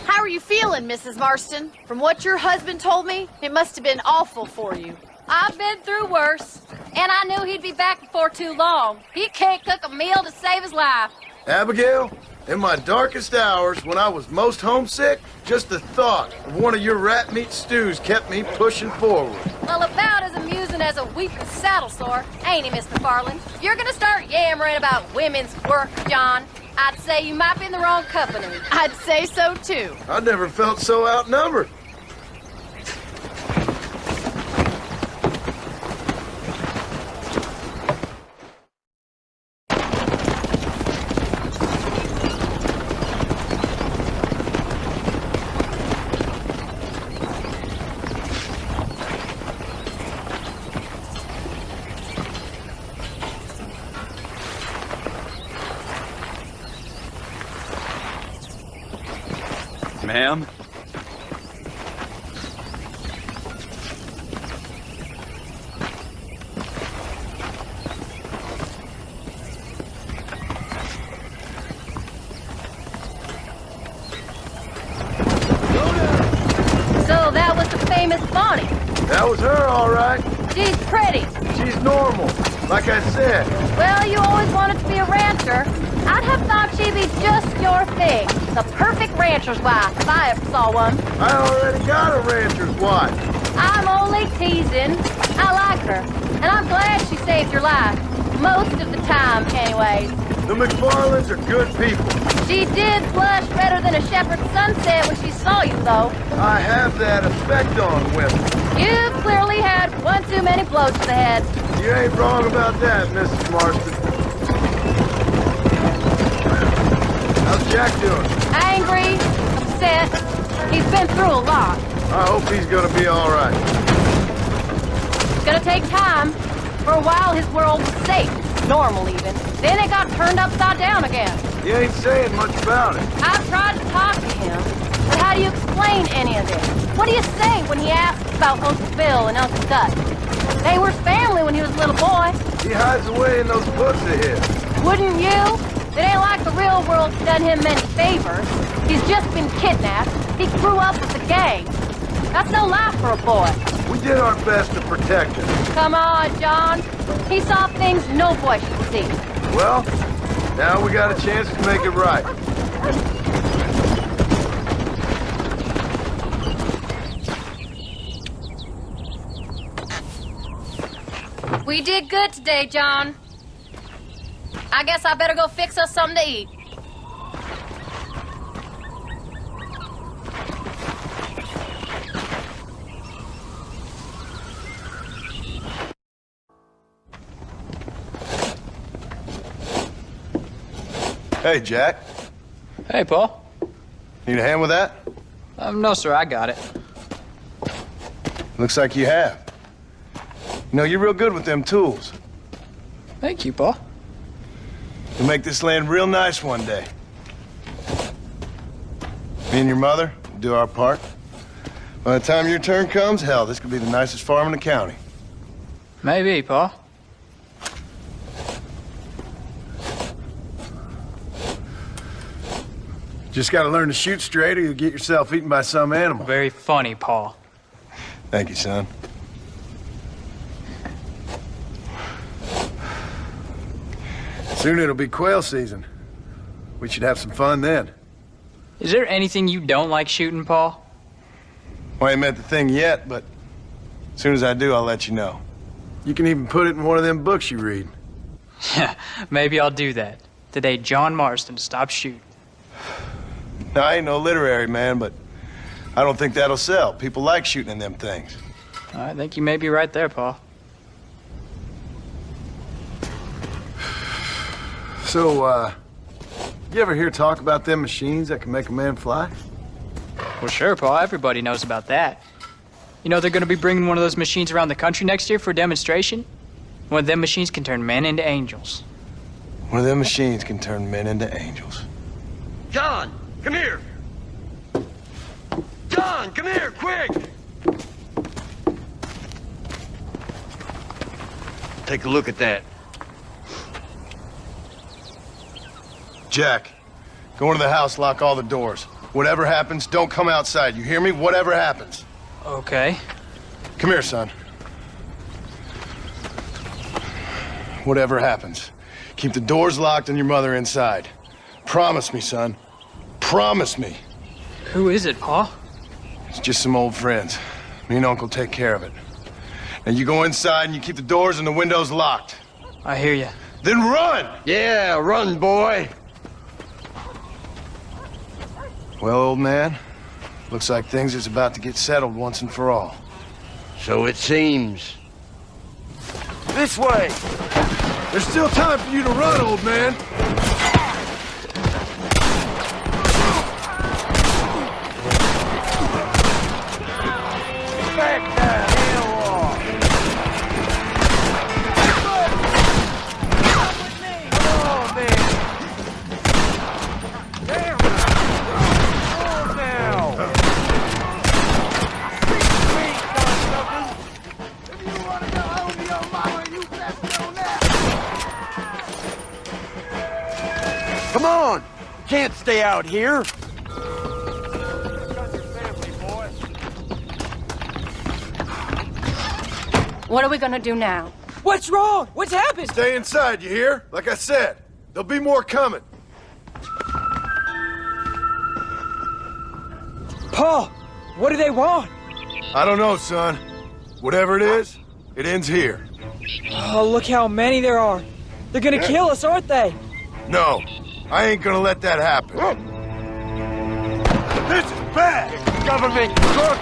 How are you feeling, Mrs. Marston? From what your husband told me, it must have been awful for you. I've been through worse, and I knew he'd be back before too long. He can't cook a meal to save his life. Abigail, in my darkest hours, when I was most homesick, just the thought of one of your rat meat stews kept me pushing forward. Well, about as amusing as a weeping saddle sore, ain't he, Mr. Farland? If you're gonna start yammering about women's work, John, I'd say you might be in the wrong company. I'd say so, too. I never felt so outnumbered. Ma'am? So that was the famous Bonnie. That was her, all right. She's pretty. She's normal, like I said. Well, you always wanted to be a rancher. I'd have thought she'd be just your thing. The perfect rancher's wife, if I ever saw one. I already got a rancher's wife. I'm only teasing. I like her, and I'm glad she saved your life. Most of the time, anyways. The McFarlands are good people. She did blush redder than a shepherd's sunset when she saw you, though. I have that effect on women. You clearly had one too many blows to the head. You ain't wrong about that, Mrs. Marston. How's Jack doing? Angry, upset. He's been through a lot. I hope he's gonna be all right. It's gonna take time. For a while, his world was safe, normal even. Then it got turned upside down again. You ain't saying much about it. I've tried to talk to him, but how do you explain any of this? What do you say when he asks about Uncle Bill and Uncle Dutch? They were family when he was a little boy. He hides away in those books of his. Wouldn't you? It ain't like the real world's done him many favors. He's just been kidnapped. He grew up with the gang. That's no life for a boy. We did our best to protect him. Come on, John. He saw things no boy should see. Well, now we got a chance to make it right. We did good today, John. I guess I better go fix us something to eat. Hey, Jack. Hey, Paul. Need a hand with that? No, sir, I got it. Looks like you have. You know, you're real good with them tools. Thank you, Paul. You'll make this land real nice one day. Me and your mother will do our part. By the time your turn comes, hell, this could be the nicest farm in the county. Maybe, Paul. Just gotta learn to shoot straight or you'll get yourself eaten by some animal. Very funny, Paul. Thank you, son. Soon it'll be quail season. We should have some fun then. Is there anything you don't like shooting, Paul? Well, I ain't met the thing yet, but as soon as I do, I'll let you know. You can even put it in one of them books you read. Yeah, maybe I'll do that. The day John Marston stops shooting. Now, I ain't no literary man, but I don't think that'll sell. People like shooting in them things. I think you may be right there, Paul. So, you ever hear talk about them machines that can make a man fly? Well, sure, Paul. Everybody knows about that. You know they're going to be bringing one of those machines around the country next year for a demonstration? One of them machines can turn men into angels. One of them machines can turn men into angels. John, come here. John, come here, quick. Take a look at that. Jack, go into the house, lock all the doors. Whatever happens, don't come outside. You hear me? Whatever happens. Okay. Come here, son. Whatever happens, keep the doors locked and your mother inside. Promise me, son. Promise me. Who is it, Pa? It's just some old friends. Me and Uncle take care of it. Now you go inside and you keep the doors and the windows locked. I hear you. Then run! Yeah, run, boy. Well, old man, looks like things is about to get settled once and for all. So it seems. This way! There's still time for you to run, old man. Back the hell off! Come on, man! Damn! Oh, now! If you want to go home to your mama, you best know that! Come on! Can't stay out here. What are we gonna do now? What's wrong? What's happened? Stay inside, you hear? Like I said, there'll be more coming. Pa, what do they want? I don't know, son. Whatever it is, it ends here. Oh, look how many there are. They're gonna kill us, aren't they? No, I ain't gonna let that happen. This is bad! Government crook!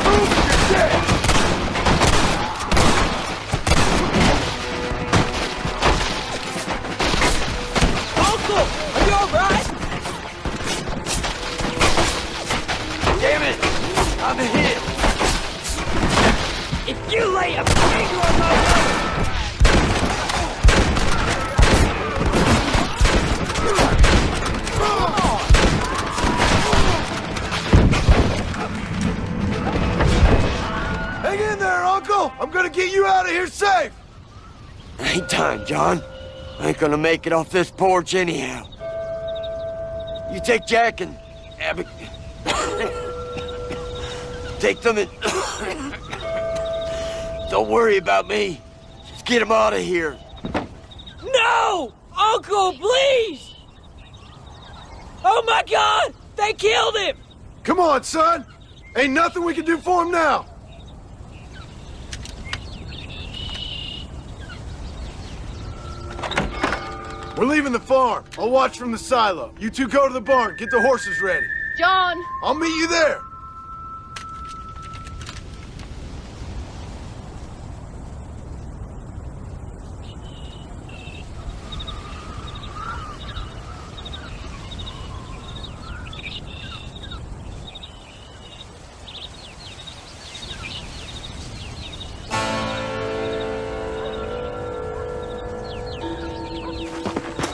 Move your shit! Are you alright? Damn it! I'm hit! If you lay a finger on my way! Hang in there, Uncle! I'm gonna get you out of here safe! Ain't time, John. I ain't gonna make it off this porch anyhow. You take Jack and Abby. Take them and don't worry about me. Just get them out of here. No! Uncle, please! Oh my God! They killed him! Come on, son! Ain't nothing we can do for him now! We're leaving the farm. I'll watch from the silo. You two go to the barn, get the horses ready. John! I'll meet you there.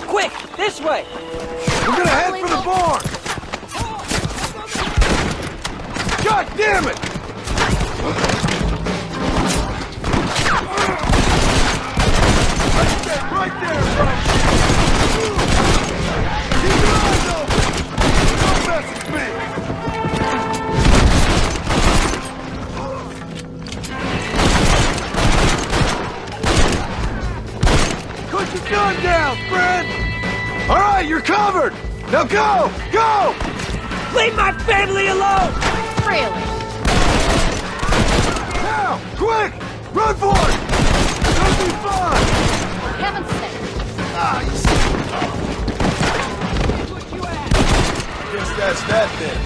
Quick, this way! We're gonna head for the barn! God damn it! Right there, bro! Keep your eyes open! Don't mess with me! Put your gun down, friend! All right, you're covered! Now go! Go! Leave my family alone! Really? Now! Quick! Run for it! It'll be fun! For heaven's sake. Ah, you see. I guess that's that then.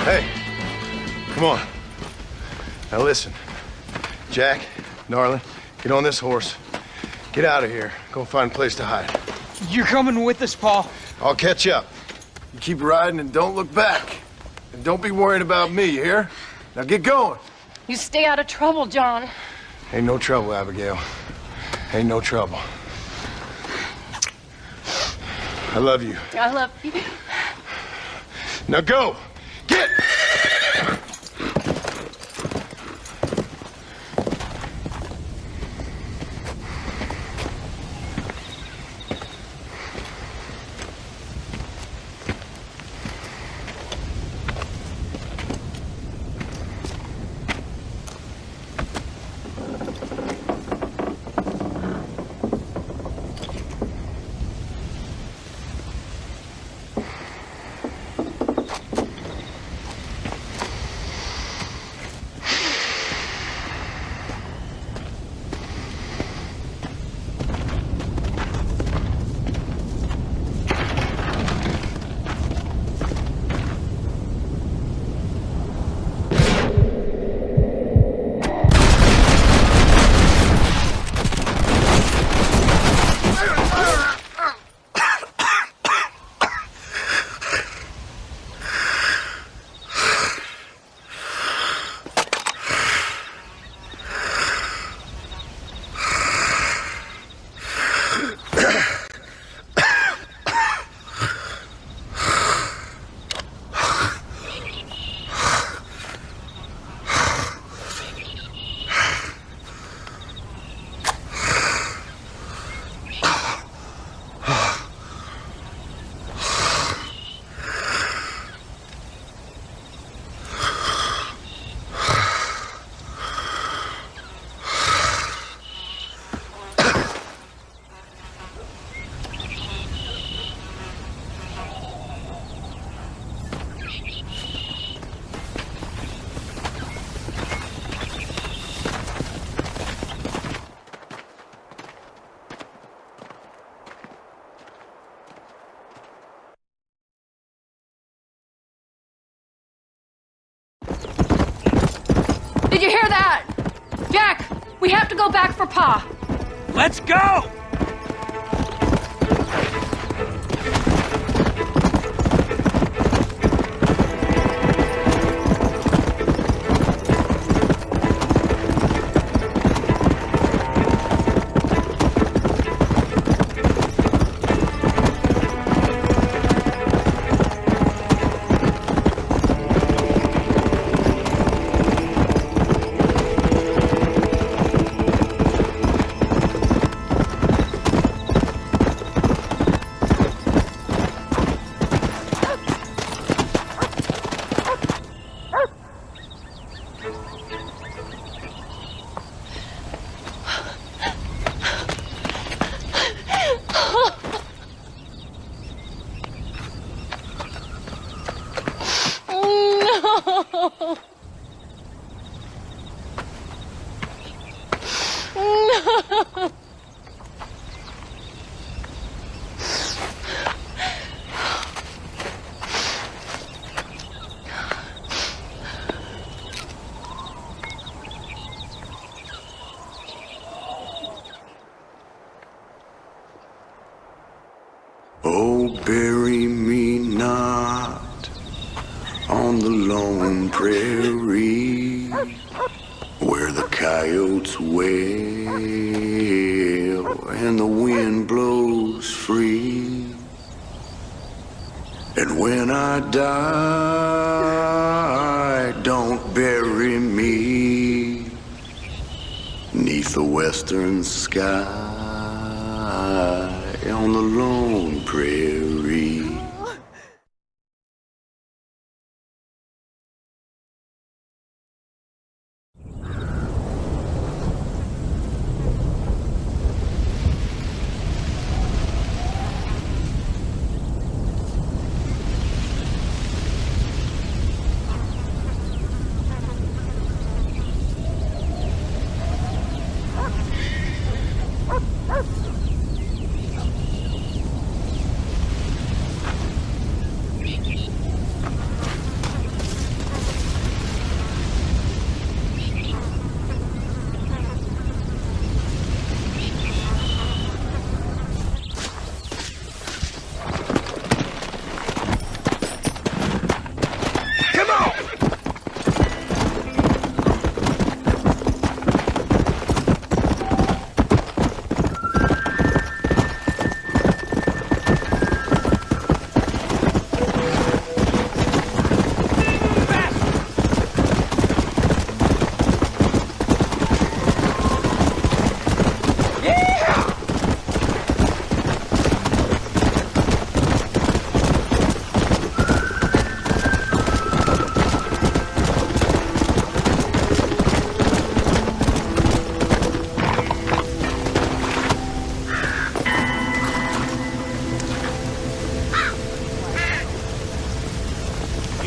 Hey, come on. Now listen. Jack, darling, get on this horse. Get out of here. Go find a place to hide. You're coming with us, Paul. I'll catch up. You keep riding and don't look back. And don't be worrying about me, you hear? Now get going. You stay out of trouble, John. Ain't no trouble, Abigail. Ain't no trouble. I love you. I love you. Now go! Get! Did you hear that? Jack, we have to go back for Pa. Let's go! Oh, bury me not on the lone prairie where the coyotes wail and the wind blows free. And when I die, don't bury me 'neath the western sky on the lone prairie.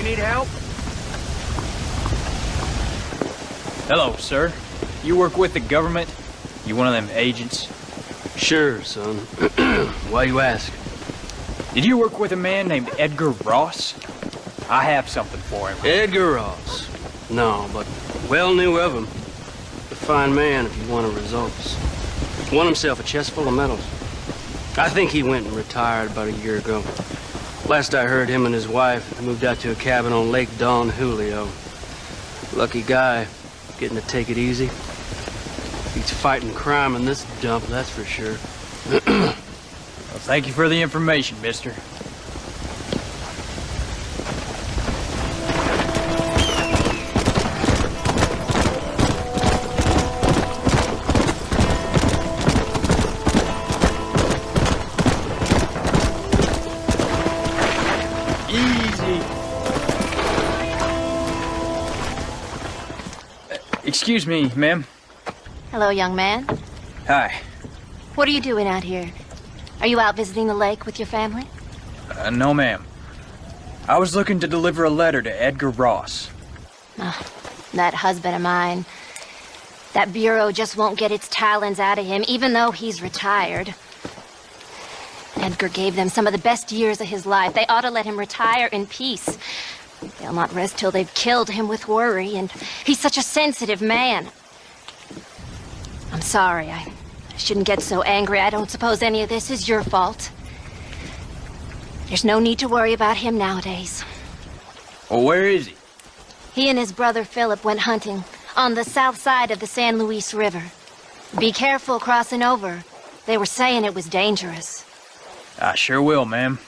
need help? Hello, sir. You work with the government? You one of them agents? Sure, son. Why you ask? Did you work with a man named Edgar Ross? I have something for him. Edgar Ross? No, but well knew of him. A fine man if you wanted results. Won himself a chest full of medals. I think he went and retired about a year ago. Last I heard, him and his wife moved out to a cabin on Lake Don Julio. Lucky guy, getting to take it easy. He's fighting crime in this dump, that's for sure. Well, thank you for the information, mister. Excuse me, ma'am. Hello, young man. Hi. What are you doing out here? Are you out visiting the lake with your family? No, ma'am. I was looking to deliver a letter to Edgar Ross. Oh, that husband of mine. That bureau just won't get its talons out of him, even though he's retired. Edgar gave them some of the best years of his life. They ought to let him retire in peace. They'll not rest till they've killed him with worry, and he's such a sensitive man. I'm sorry, I shouldn't get so angry. I don't suppose any of this is your fault. There's no need to worry about him nowadays. Well, where is he? He and his brother Philip went hunting on the south side of the San Luis River. Be careful crossing over. They were saying it was dangerous. I sure will, ma'am.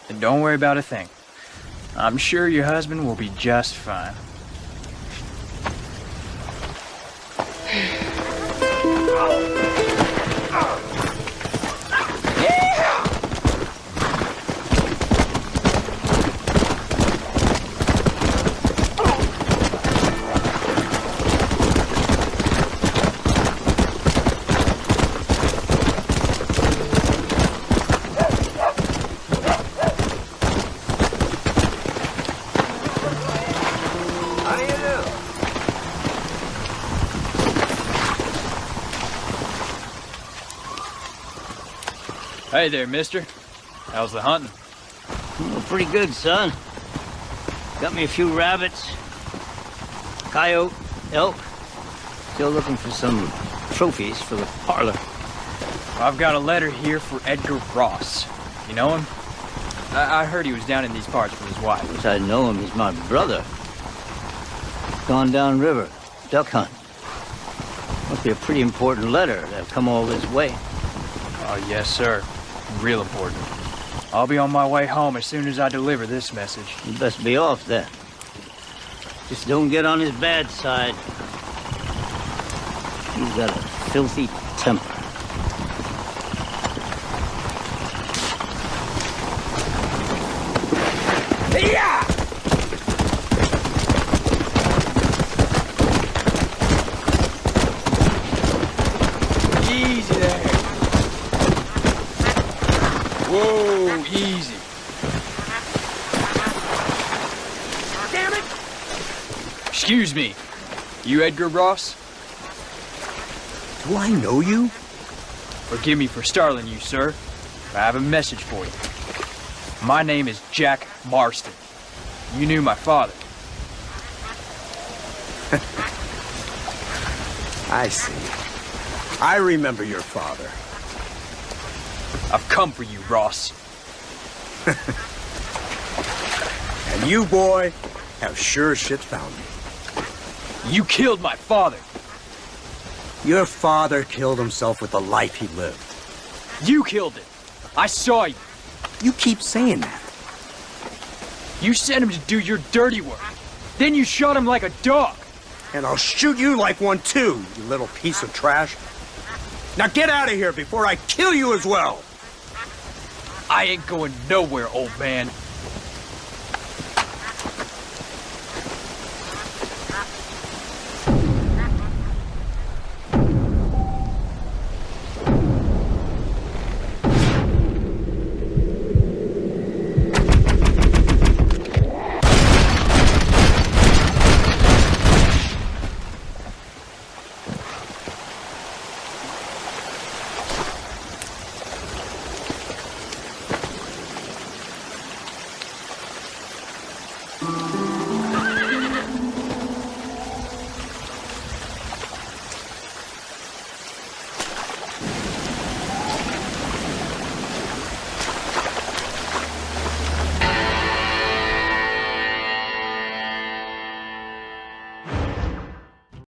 And don't worry about a thing. I'm sure your husband will be just fine. Hey there, mister. How's the hunting? Oh, pretty good, son. Got me a few rabbits, coyote, elk. Still looking for some trophies for the parlor. I've got a letter here for Edgar Ross. You know him? I heard he was down in these parts with his wife. Yes, I know him. He's my brother. Gone down river, duck hunt. Must be a pretty important letter to have come all this way. Oh, yes, sir. Real important. I'll be on my way home as soon as I deliver this message. You best be off then. Just don't get on his bad side. He's got a filthy temper. Yeah! Easy there. Whoa, easy. Damn it! Excuse me. You Edgar Ross? Do I know you? Forgive me for startling you, sir. I have a message for you. My name is Jack Marston. You knew my father. I see. I remember your father. I've come for you, Ross. And you, boy, have sure as shit found me. You killed my father. Your father killed himself with the life he lived. You killed him. I saw you. You keep saying that. You sent him to do your dirty work. Then you shot him like a dog. And I'll shoot you like one too, you little piece of trash. Now get out of here before I kill you as well. I ain't going nowhere, old man.